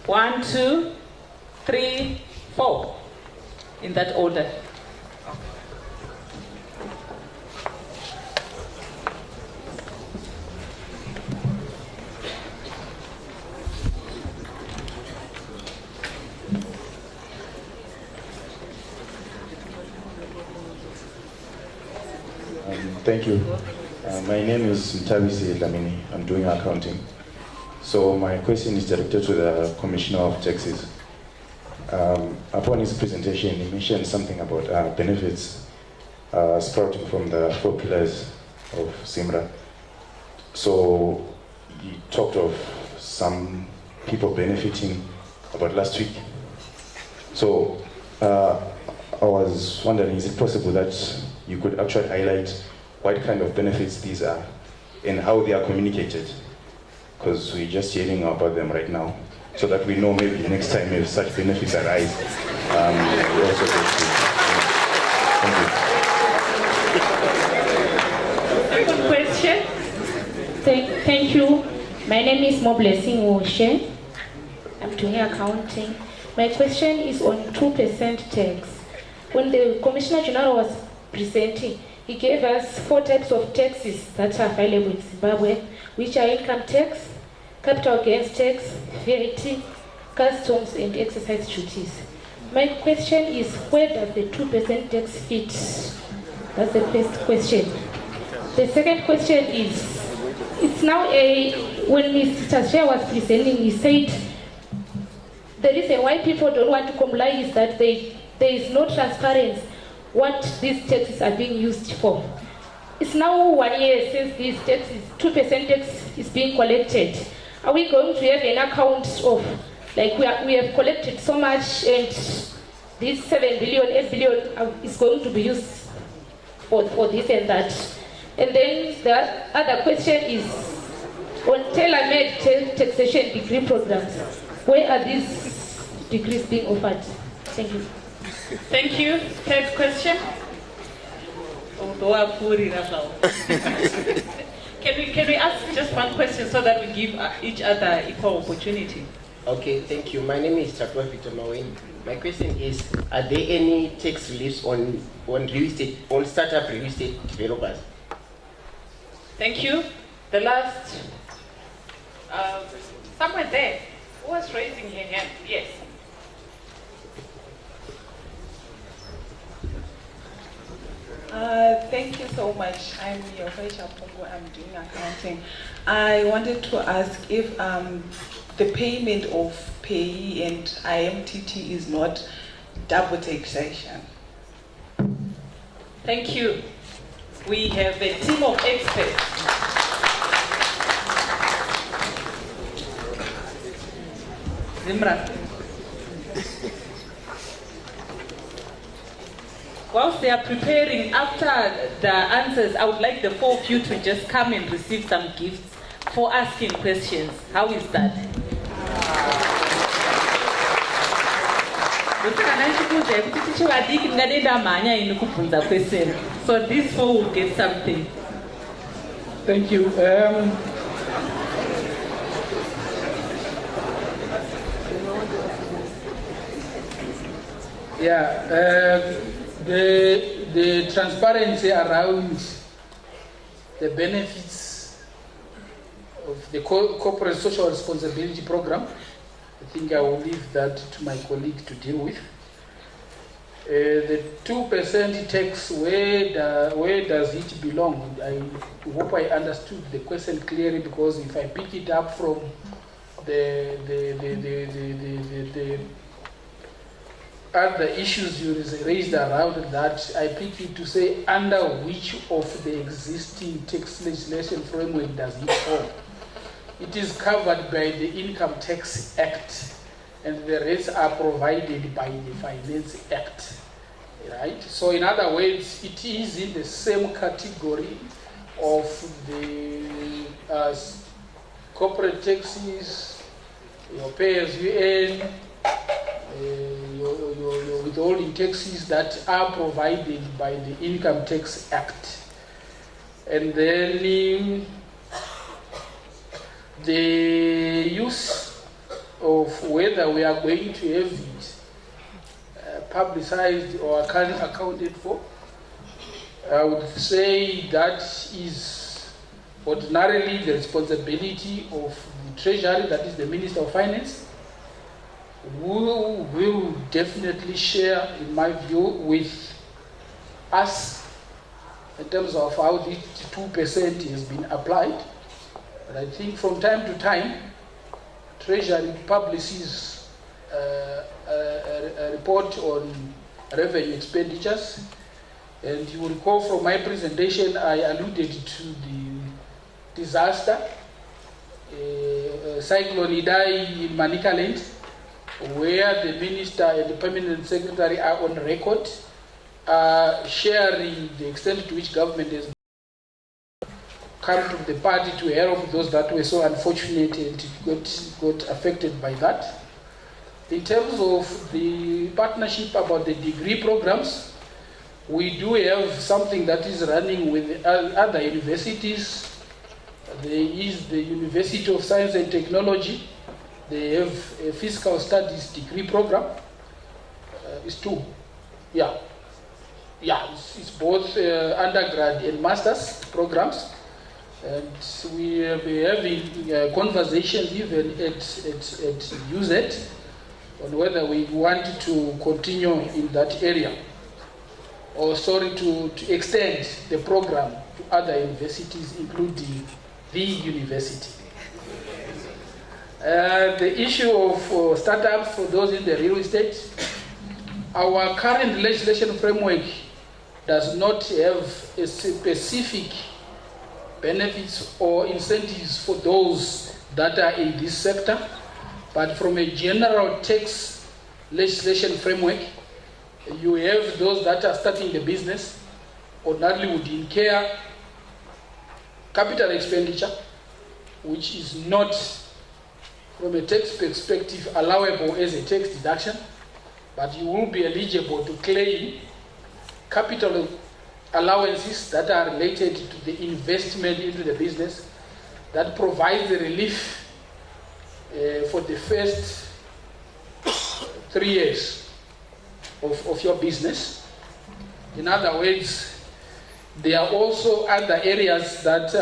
1, 2, 3, 4. In that order. Thank you. My name is Mtabisi Lamini. I'm doing accounting. So my question is directed to the Commissioner of Taxes. Upon his presentation, he mentioned something about benefits sprouting from the 4 pillars of ZIMRA. So he talked of some people benefiting about last week. So I was wondering, is it possible that you could actually highlight what kind of benefits these are and how they are communicated? Because we're just hearing about them right now, so that we know maybe next time if such benefits arise, we also get to. Thank you. Second question. Thank you. My name is Moblessing Woshe. I'm doing accounting. My question is on 2% tax. When the Commissioner General was presenting, he gave us 4 types of taxes that are available in Zimbabwe, which are income tax, capital gains tax, VAT, customs, and exercise duties. My question is, where does the 2% tax fit? That's the first question. The second question is, it's now when Mr. Chair was presenting, he said the reason why people don't want to comply is that there is no transparency what these taxes are being used for. It's now 1 year since these taxes, 2% tax is being collected. Are we going to have an account of, like we have collected so much and this 7 billion, 8 billion is going to be used for this and that? And then the other question is on tailor-made taxation degree programs. Where are these degrees being offered? Thank you. Thank you. Third question. Can we ask just one question so that we give each other equal opportunity? Okay, thank you. My name is Chatwa Pitamaweni. My question is, are there any tax reliefs on real estate, on startup real estate developers? Thank you. The last, somewhere there, who was raising her hand? Yes. Thank you so much. I'm Yohesha Pungo. I'm doing accounting. I wanted to ask if the payment of payee and IMTT is not double taxation. Thank you. We have a team of experts. ZIMRA. Whilst they are preparing, after the answers, I would like the 4 of you to just come and receive some gifts for asking questions. How is that? So these 4 will get something. Thank you. The transparency around the benefits of the corporate social responsibility program, I think I will leave that to my colleague to deal with. The 2% tax, where does it belong? I hope I understood the question clearly, because if I pick it up from the other issues you raised around that, I pick it to say under which of the existing tax legislation framework does it fall? It is covered by the Income Tax Act, and the rates are provided by the Finance Act, right? So in other words, it is in the same category of the corporate taxes, your pay as you earn, your withholding taxes that are provided by the Income Tax Act. And then the use of whether we are going to have it publicized or accounted for, I would say that is ordinarily the responsibility of the Treasury, that is the Minister of Finance, who will definitely share, in my view, with us in terms of how the 2% has been applied. But I think from time to time, Treasury publishes a report on revenue expenditures. And you will recall from my presentation, I alluded to the disaster, Cyclone Idai in Manicaland, where the Minister and the Permanent Secretary are on record, sharing the extent to which government has come to the party to help those that were so unfortunate and got affected by that. In terms of the partnership about the degree programs, we do have something that is running with other universities. There is the University of Science and Technology. They have a fiscal studies degree program. It's two. Yeah, it's both undergrad and master's programs. And we have been having conversations even at UZ on whether we want to continue in that area, or to extend the program to other universities, including the university. The issue of startups for those in the real estate, our current legislation framework does not have a specific benefits or incentives for those that are in this sector, but from a general tax legislation framework, you have those that are starting the business ordinarily would incur capital expenditure, which is not, from a tax perspective, allowable as a tax deduction, but you will be eligible to claim capital allowances that are related to the investment into the business that provides the relief for the first 3 years of your business. In other words, there are also other areas that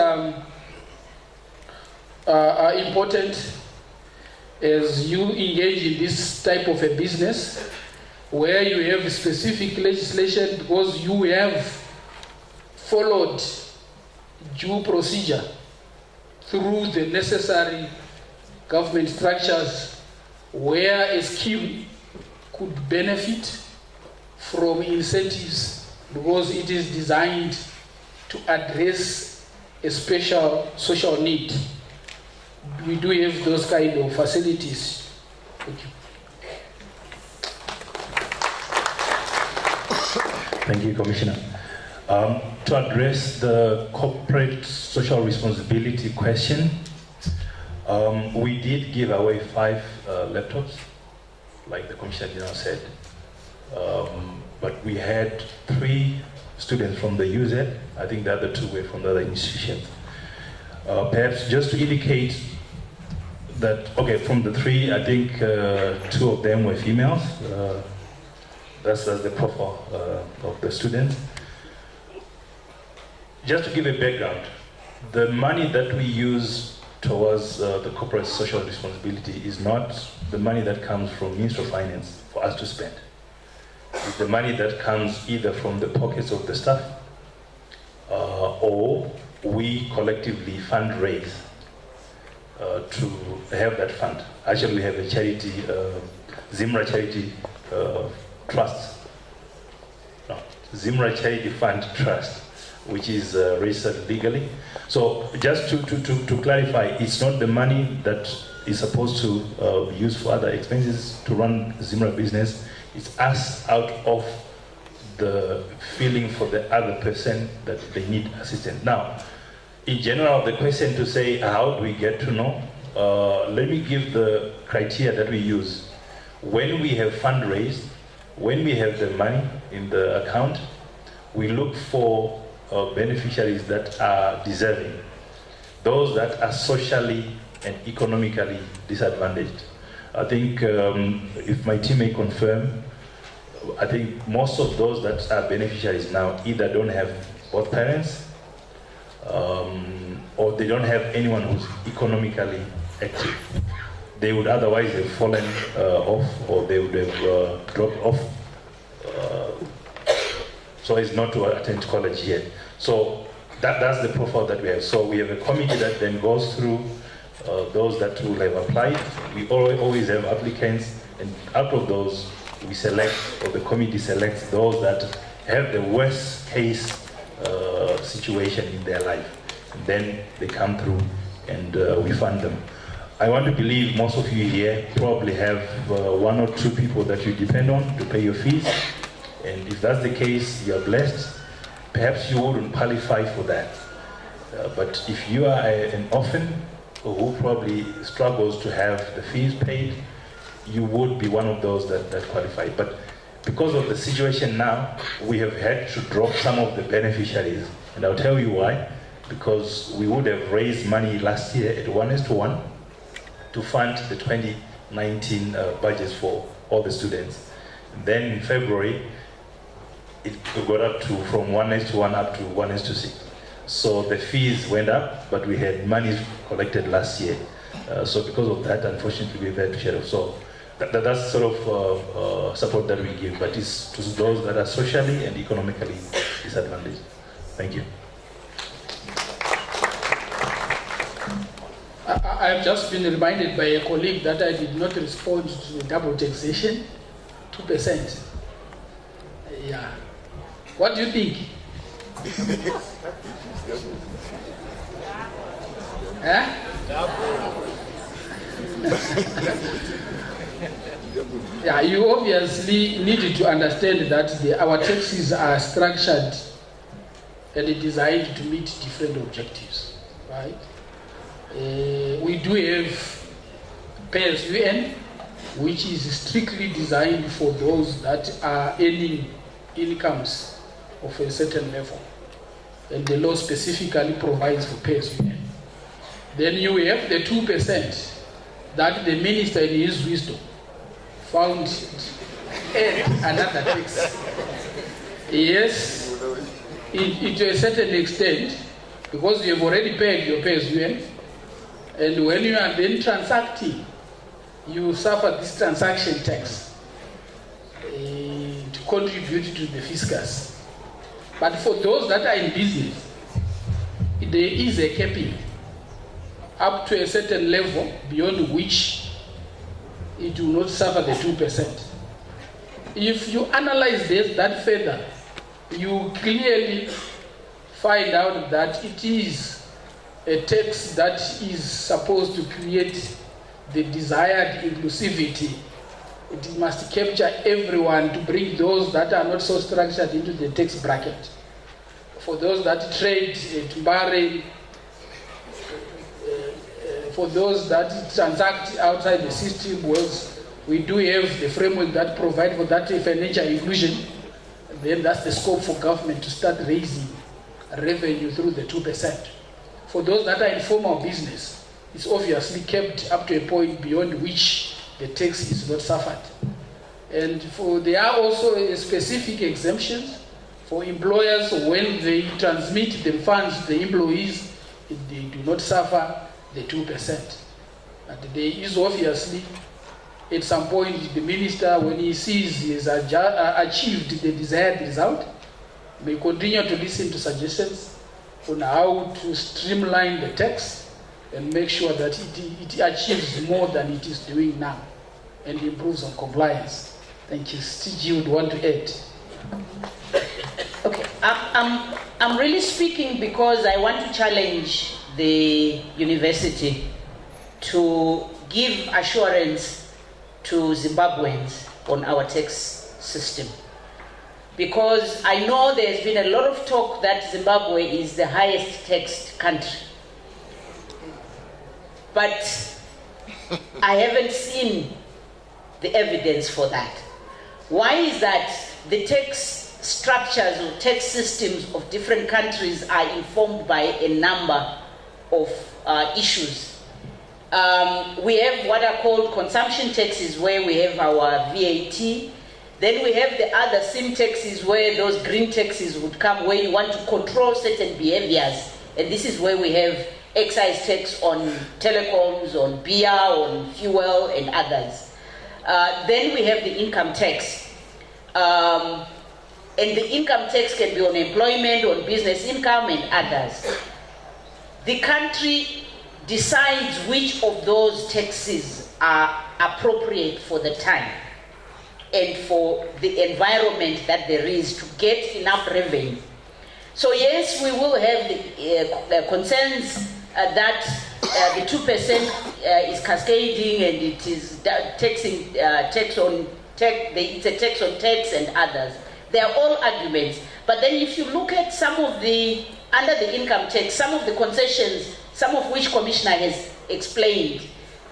are important as you engage in this type of a business, where you have specific legislation because you have followed due procedure through the necessary government structures, where a scheme could benefit from incentives because it is designed to address a special social need. We do have those kind of facilities. Thank you. Thank you, Commissioner. To address the corporate social responsibility question, we did give away 5 laptops, like the Commissioner General said, but we had 3 students from the UZ. I think the other 2 were from the other institutions. Perhaps just to indicate that, okay, from the 3, I think 2 of them were females. That's the profile of the students. Just to give a background, the money that we use towards the corporate social responsibility is not the money that comes from Ministry of Finance for us to spend. It's the money that comes either from the pockets of the staff or we collectively fundraise to have that fund. Actually, we have a charity, ZIMRA charity trust. No, ZIMRA charity fund trust, which is registered legally. So just to clarify, it's not the money that is supposed to be used for other expenses to run ZIMRA business. It's us out of the feeling for the other person that they need assistance. Now, in general, the question to say, how do we get to know? Let me give the criteria that we use. When we have fundraised, when we have the money in the account, we look for beneficiaries that are deserving, those that are socially and economically disadvantaged. I think if my team may confirm, I think most of those that are beneficiaries now either don't have both parents or they don't have anyone who's economically active. They would otherwise have fallen off, or they would have dropped off so as not to attend college yet. So that's the profile that we have. So we have a committee that then goes through those that will have applied. We always have applicants, and out of those we select, or the committee selects those that have the worst case situation in their life. And then they come through and we fund them. I want to believe most of you here probably have one or two people that you depend on to pay your fees. And if that's the case, you are blessed. Perhaps you wouldn't qualify for that. But if you are an orphan who probably struggles to have the fees paid, you would be one of those that qualify. But because of the situation now, we have had to drop some of the beneficiaries. And I'll tell you why. Because we would have raised money last year at 1:1 to fund the 2019 budgets for all the students. And then in February, it got up to from 1:1 up to 1:6. So the fees went up, but we had money collected last year. So because of that, unfortunately, we've had to share off. So that's sort of support that we give, but it's to those that are socially and economically disadvantaged. Thank you. I have just been reminded by a colleague that I did not respond to the double taxation, 2%. Yeah. What do you think? Huh? Yeah, you obviously needed to understand that our taxes are structured and designed to meet different objectives, right? We do have pay as you earn, which is strictly designed for those that are earning incomes of a certain level. And the law specifically provides for pay as you earn. Then you have the 2% that the minister in his wisdom found another tax. Yes, to a certain extent, because you have already paid your pay as you earn, and when you are then transacting, you suffer this transaction tax to contribute to the fiscus. But for those that are in business, there is a capping up to a certain level beyond which it will not suffer the 2%. If you analyze that further, you clearly find out that it is a tax that is supposed to create the desired inclusivity. It must capture everyone to bring those that are not so structured into the tax bracket. For those that trade at barring, for those that transact outside the system, we do have the framework that provides for that financial inclusion. Then that's the scope for government to start raising revenue through the 2%. For those that are in formal business, it's obviously kept up to a point beyond which the tax is not suffered. And there are also specific exemptions for employers when they transmit the funds to the employees, they do not suffer the 2%. And there is obviously, at some point, the minister, when he sees he has achieved the desired result, may continue to listen to suggestions on how to streamline the tax and make sure that it achieves more than it is doing now and improves on compliance. Thank you. CG would want to add. Okay, I'm really speaking because I want to challenge the university to give assurance to Zimbabweans on our tax system. Because I know there's been a lot of talk that Zimbabwe is the highest taxed country. But I haven't seen the evidence for that. Why is that? The tax structures or tax systems of different countries are informed by a number of issues. We have what are called consumption taxes, where we have our VAT. Then we have the other SIM taxes, where those green taxes would come, where you want to control certain behaviors. And this is where we have excise tax on telecoms, on beer, on fuel, and others. Then we have the income tax. And the income tax can be on employment, on business income, and others. The country decides which of those taxes are appropriate for the time and for the environment that there is to get enough revenue. So yes, we will have the concerns that the 2% is cascading and it is taxing tax on tax. It's a tax on tax and others. They are all arguments. But then if you look at some of the, under the income tax, some of the concessions, some of which Commissioner has explained,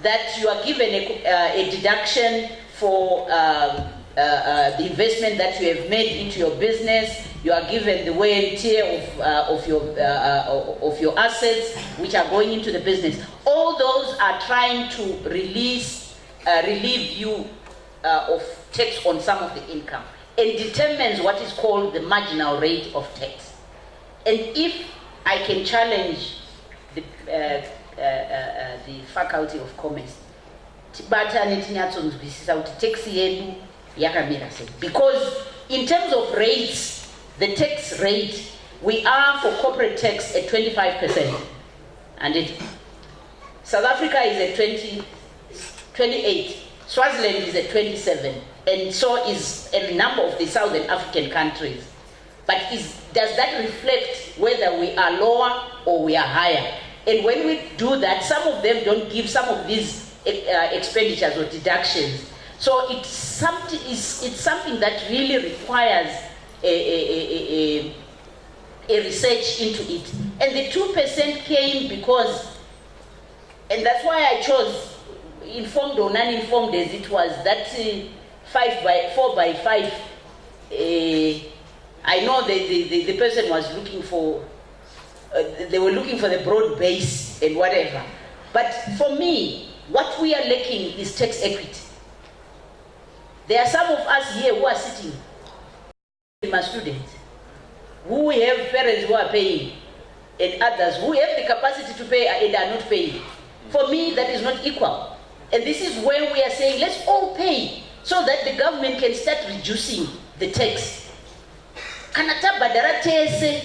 that you are given a deduction for the investment that you have made into your business, you are given the wear and tear of your assets which are going into the business. All those are trying to relieve you of tax on some of the income, and determines what is called the marginal rate of tax. And if I can challenge the Faculty of Commerce, because in terms of rates, the tax rate, we are for corporate tax at 25%, and South Africa is at 28, Swaziland is at 27, and so is a number of the Southern African countries. But does that reflect whether we are lower or we are higher? And when we do that, some of them don't give some of these expenditures or deductions. So it's something that really requires a research into it. And the 2% came because, and that's why I chose informed or non-informed as it was, that 4 by 5. I know the person was looking for, they were looking for the broad base and whatever. But for me, what we are lacking is tax equity. There are some of us here who are sitting, my students, who we have parents who are paying, and others who have the capacity to pay and are not paying. For me, that is not equal. And this is where we are saying, let's all pay so that the government can start reducing the tax. Kanata badara tese,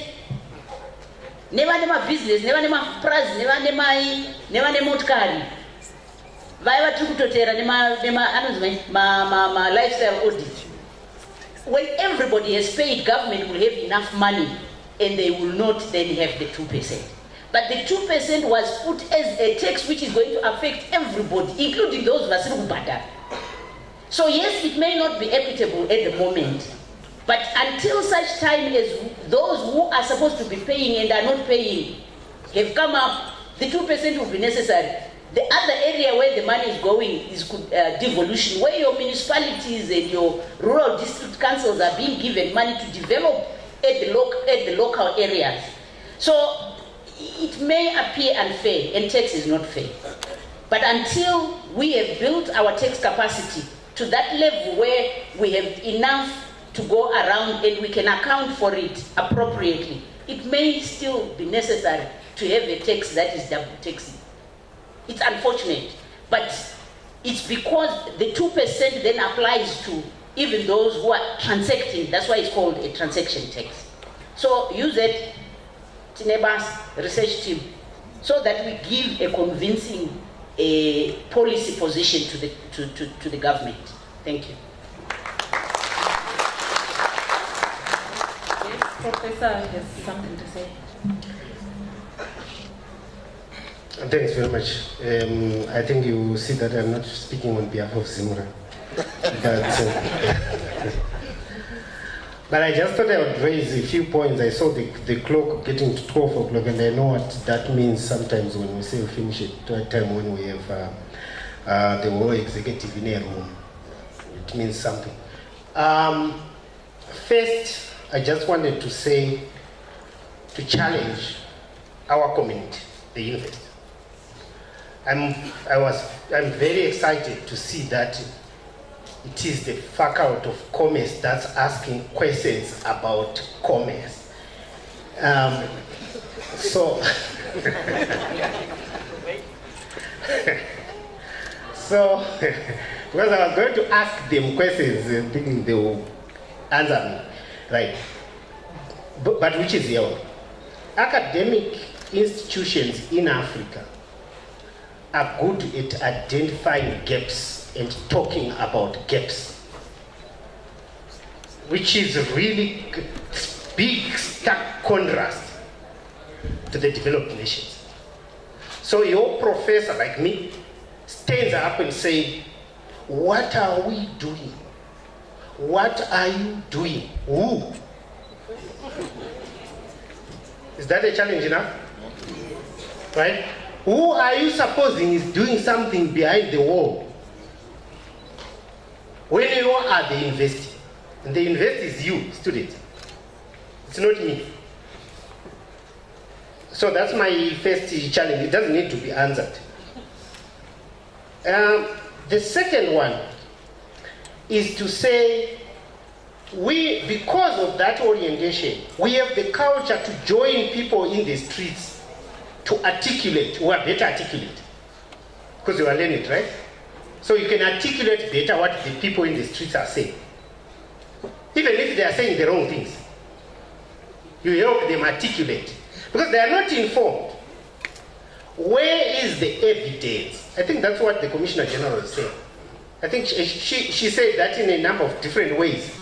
never nema business, never nema price, never nema motkari. Vaiva tukutotera nema lifestyle audit. When everybody has paid, government will have enough money and they will not then have the 2%. But the 2% was put as a tax which is going to affect everybody, including those who are. So yes, it may not be equitable at the moment, but until such time as those who are supposed to be paying and are not paying have come up, the 2% will be necessary. The other area where the money is going is devolution, where your municipalities and your rural district councils are being given money to develop at the local areas. So it may appear unfair, and tax is not fair. But until we have built our tax capacity to that level where we have enough to go around and we can account for it appropriately, it may still be necessary to have a tax that is double taxing. It's unfortunate, but it's because the 2% then applies to even those who are transacting. That's why it's called a transaction tax. So use it, Tinebas research team, so that we give a convincing policy position to the government. Thank you. Yes, Professor has something to say. Thanks very much. I think you see that I'm not speaking on behalf of ZIMRA. But I just thought I would raise a few points. I saw the clock getting to 12 o'clock, and I know what that means sometimes when we say we finish at a time when we have the whole executive in a room. It means something. First, I just wanted to say, to challenge our community, the university. I'm very excited to see that it is the Faculty of Commerce that's asking questions about commerce. So because I was going to ask them questions, thinking they will answer me, right? But which is your academic institutions in Africa are good at identifying gaps and talking about gaps, which is really big, stark contrast to the developed nations. So your professor, like me, stands up and says, what are we doing? What are you doing? Who? Is that a challenge enough? Right? Who are you supposing is doing something behind the wall? When you are the investor, and the investor is you, student. It's not me. So that's my first challenge. It doesn't need to be answered. The second one is to say, because of that orientation, we have the culture to join people in the streets to articulate, who are better articulate. Because you are learning, right? So you can articulate better what the people in the streets are saying. Even if they are saying the wrong things. You help them articulate. Because they are not informed. Where is the evidence? I think that's what the Commissioner General is saying. I think she said that in a number of different ways.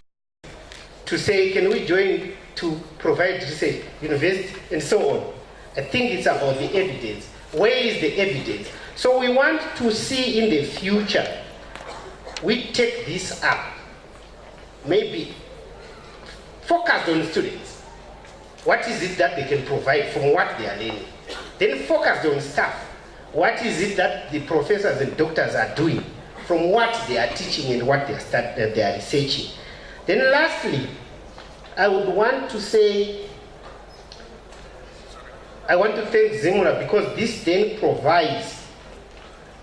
To say, can we join to provide research, university, and so on. I think it's about the evidence. Where is the evidence? So we want to see in the future, we take this up, maybe focus on students. What is it that they can provide from what they are learning? Then focus on staff. What is it that the professors and doctors are doing from what they are teaching and what they are researching? Then lastly, I would want to say, I want to thank ZIMRA because this then provides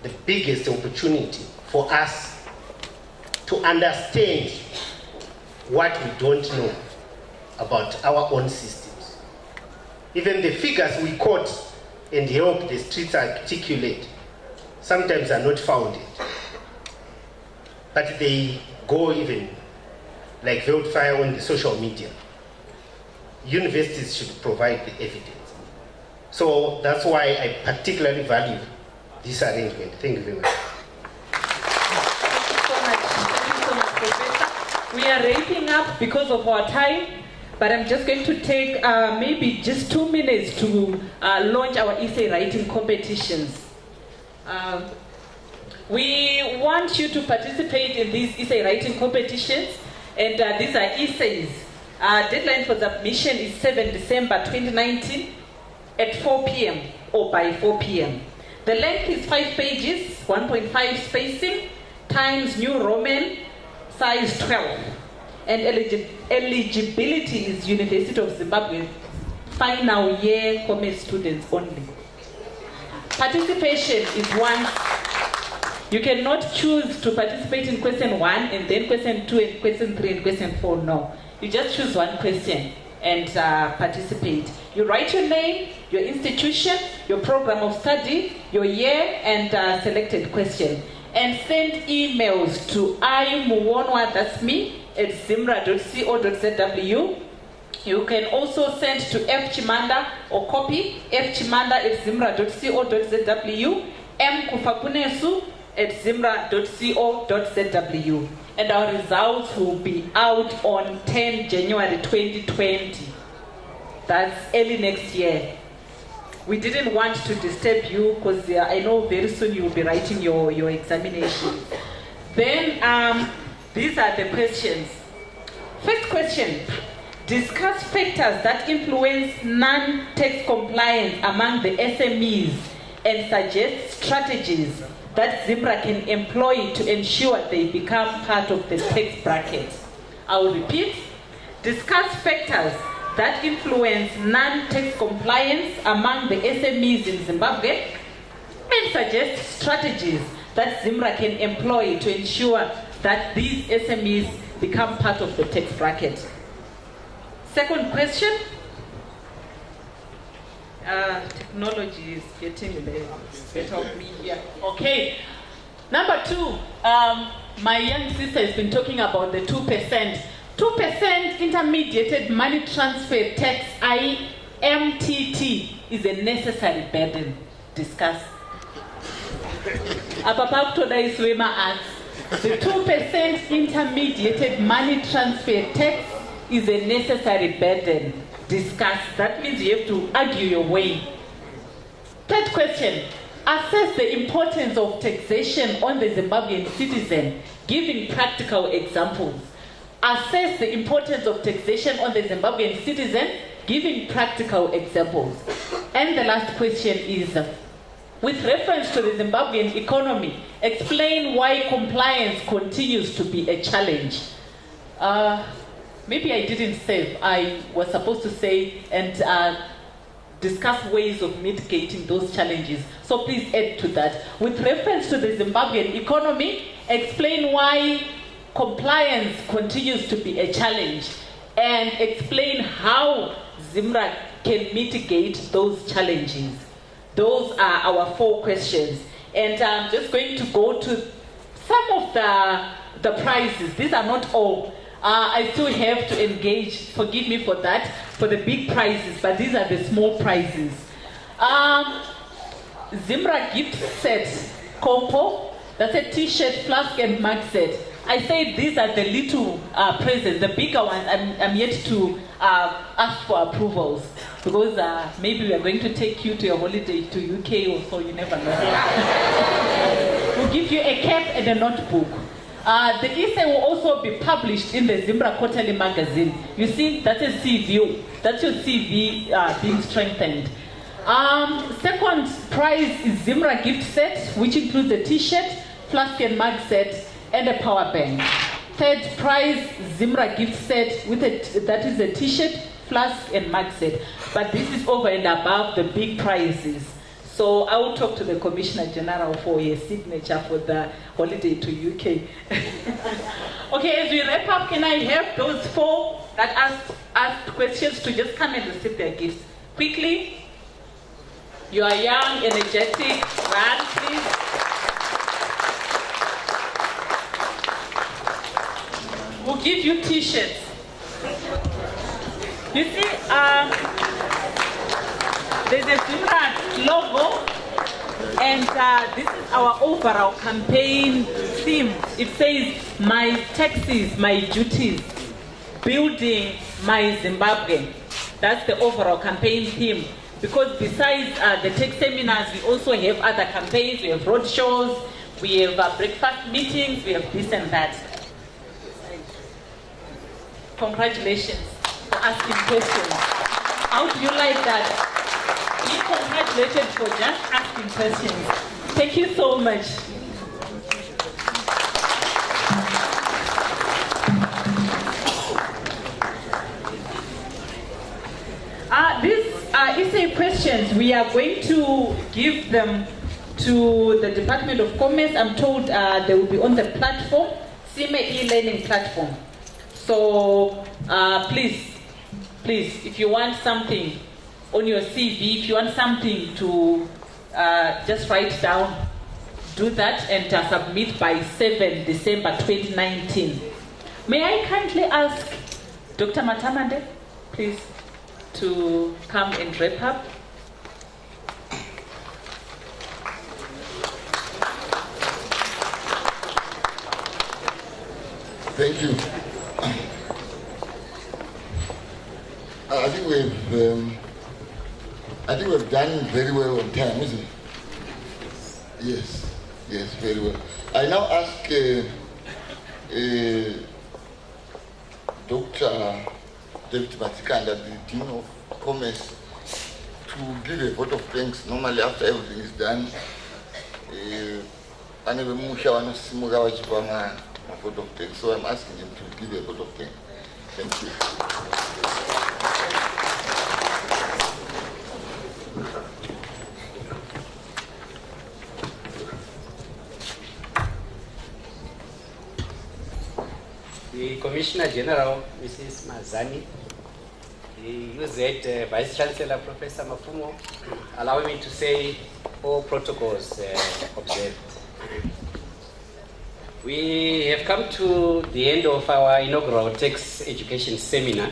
the biggest opportunity for us to understand what we don't know about our own systems. Even the figures we quote and help the streets articulate sometimes are not founded. But they go even like wildfire on the social media. Universities should provide the evidence. So that's why I particularly value this arrangement. Thank you very much. Thank you so much. Thank you so much, Professor. We are wrapping up because of our time, but I'm just going to take maybe just 2 minutes to launch our essay writing competitions. We want you to participate in these essay writing competitions, and these are essays. Deadline for submission is 7 December 2019 at 4 p.m. or by 4 p.m. The length is 5 pages, 1.5 spacing, times New Roman, size 12. And eligibility is University of Zimbabwe, final year commerce students only. Participation is once. You cannot choose to participate in question 1 and then question 2 and question 3 and question 4. No. You just choose one question and participate. You write your name, your institution, your program of study, your year, and selected question. And send emails to imuwonwa, that's me, at zimra.co.zw, You can also send to fchimanda or copy fchimanda@zimra.co.zw, mkufakunesu@zimra.co.zw. And our results will be out on 10 January 2020. That's early next year. We didn't want to disturb you because I know very soon you will be writing your examination. Then these are the questions. First question, discuss factors that influence non-tax compliance among the SMEs and suggest strategies that ZIMRA can employ to ensure they become part of the tax bracket. I will repeat, discuss factors that influence non-tax compliance among the SMEs in Zimbabwe and suggest strategies that ZIMRA can employ to ensure that these SMEs become part of the tax bracket. Second question. Technology is getting the better of me here. Okay. Number 2, my young sister has been talking about the 2%. 2% intermediated money transfer tax, IMTT, is a necessary burden. Discuss. The 2% intermediated money transfer tax is a necessary burden. Discuss. That means you have to argue your way. Third question. Assess the importance of taxation on the Zimbabwean citizen, giving practical examples. Assess the importance of taxation on the Zimbabwean citizen, giving practical examples. And the last question is, with reference to the Zimbabwean economy, explain why compliance continues to be a challenge. Maybe I didn't say, I was supposed to say, and discuss ways of mitigating those challenges. So please add to that. With reference to the Zimbabwean economy, explain why compliance continues to be a challenge, and explain how ZIMRA can mitigate those challenges. Those are our 4 questions. And I'm just going to go to some of the prizes. These are not all. I still have to engage, forgive me for that, for the big prizes, but these are the small prizes. ZIMRA gift set, Compo, that's a t-shirt, flask and mug set. I say these are the little presents. The bigger ones, I'm yet to ask for approvals, because maybe we are going to take you to a holiday to UK or so, you never know. We'll give you a cap and a notebook. The essay will also be published in the ZIMRA quarterly magazine. You see, that's a CV. That's your CV being strengthened. Second prize is ZIMRA gift set, which includes a t-shirt, flask and mug set, and a power bank. Third prize, ZIMRA gift set, that is a t-shirt, flask and mug set. But this is over and above the big prizes. So I will talk to the Commissioner General for a signature for the holiday to UK. Okay, as we wrap up, can I have those 4 that asked questions to just come and receive their gifts? Quickly. You are young, energetic. Run, please. We'll give you t-shirts. You see, there's a ZIMRA logo, and this is our overall campaign theme. It says, my taxes, my duties, building my Zimbabwe. That's the overall campaign theme. Because besides the tax seminars, we also have other campaigns. We have road shows, we have breakfast meetings, we have this and that. Congratulations for asking questions. How do you like that? Be congratulated for just asking questions. Thank you so much. These essay questions, we are going to give them to the Department of Commerce. I'm told they will be on the platform, ZIMRA e-learning platform. So please, if you want something on your CV, if you want something to just write down, do that and submit by 7 December 2019. May I kindly ask Dr. Matamande please, to come and wrap up. Thank you. I think we've done very well on time, isn't it? Yes, yes, very well. I now ask Dr. David Mazikanda, the Dean of Commerce, to give a vote of thanks. Normally, after everything is done, a vote of thanks. So I'm asking him to give a vote of thanks. Thank you. The Commissioner General, Mrs. Mazani, the UZ Vice Chancellor, Professor Mafumo, allow me to say all protocols observed. We have come to the end of our inaugural tax education seminar,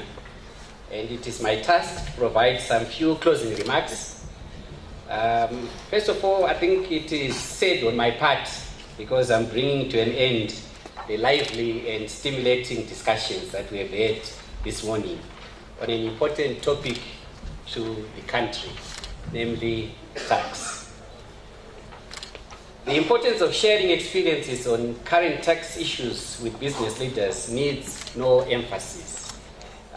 and it is my task to provide some few closing remarks. First of all, I think it is said on my part, because I'm bringing to an end the lively and stimulating discussions that we have had this morning on an important topic to the country, namely tax. The importance of sharing experiences on current tax issues with business leaders needs no emphasis.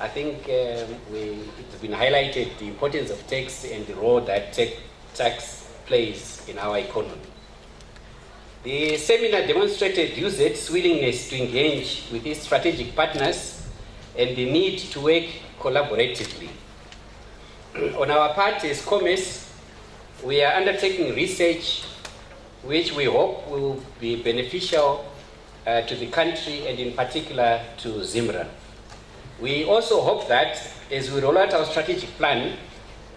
I think it's been highlighted the importance of tax and the role that tax plays in our economy. The seminar demonstrated UZ's willingness to engage with its strategic partners and the need to work collaboratively. On our part as Commerce, we are undertaking research which we hope will be beneficial to the country and in particular to ZIMRA. We also hope that as we roll out our strategic plan,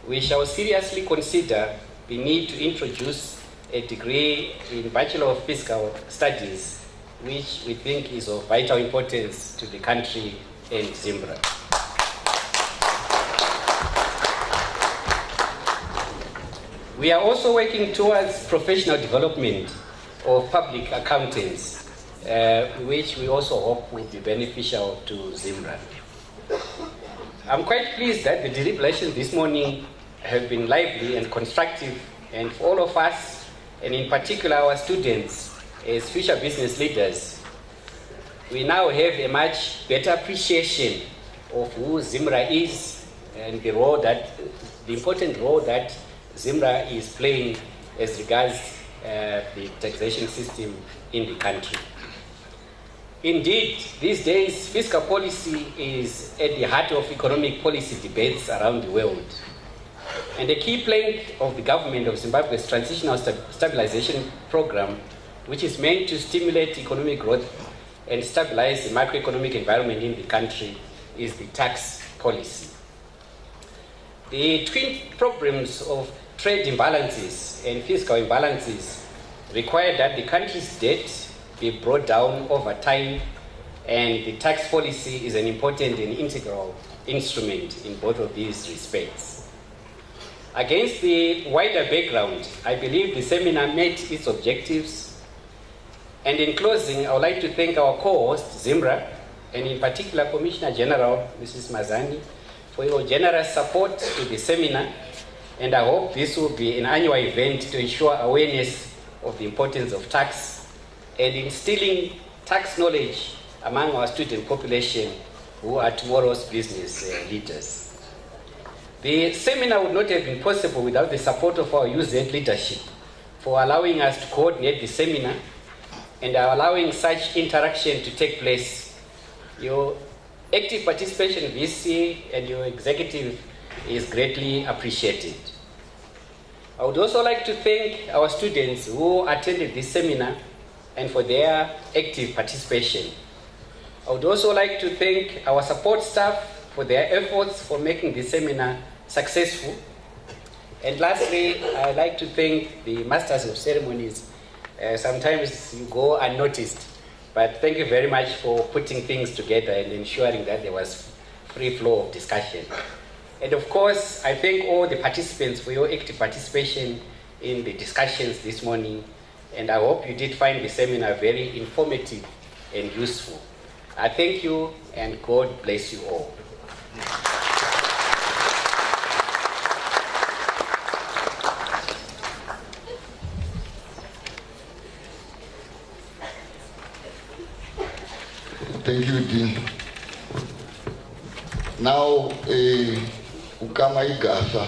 we shall seriously consider the need to introduce a degree in Bachelor of Fiscal Studies, which we think is of vital importance to the country and ZIMRA. We are also working towards professional development of public accountants, which we also hope will be beneficial to ZIMRA. I'm quite pleased that the deliberations this morning have been lively and constructive, and for all of us, and in particular our students as future business leaders, we now have a much better appreciation of who ZIMRA is and the important role that ZIMRA is playing as regards the taxation system in the country. Indeed, these days, fiscal policy is at the heart of economic policy debates around the world. And a key plank of the government of Zimbabwe's Transitional Stabilization Program, which is meant to stimulate economic growth and stabilize the macroeconomic environment in the country, is the tax policy. The twin problems of trade imbalances and fiscal imbalances require that the country's debt be brought down over time, and the tax policy is an important and integral instrument in both of these respects. Against the wider background, I believe the seminar met its objectives, and in closing, I would like to thank our co-host, ZIMRA, and in particular Commissioner General, Mrs. Mazani, for your generous support to the seminar, and I hope this will be an annual event to ensure awareness of the importance of tax and instilling tax knowledge among our student population who are tomorrow's business leaders. The seminar would not have been possible without the support of our UZ leadership for allowing us to coordinate the seminar and allowing such interaction to take place. Your active participation, VC, and your executive is greatly appreciated. I would also like to thank our students who attended this seminar and for their active participation. I would also like to thank our support staff for their efforts for making this seminar successful. And lastly, I'd like to thank the Masters of Ceremonies. Sometimes you go unnoticed, but thank you very much for putting things together and ensuring that there was free flow of discussion. And of course, I thank all the participants for your active participation in the discussions this morning, and I hope you did find the seminar very informative and useful. I thank you, and God bless you all. Thank you, Dean. Now, Ukama Igasa.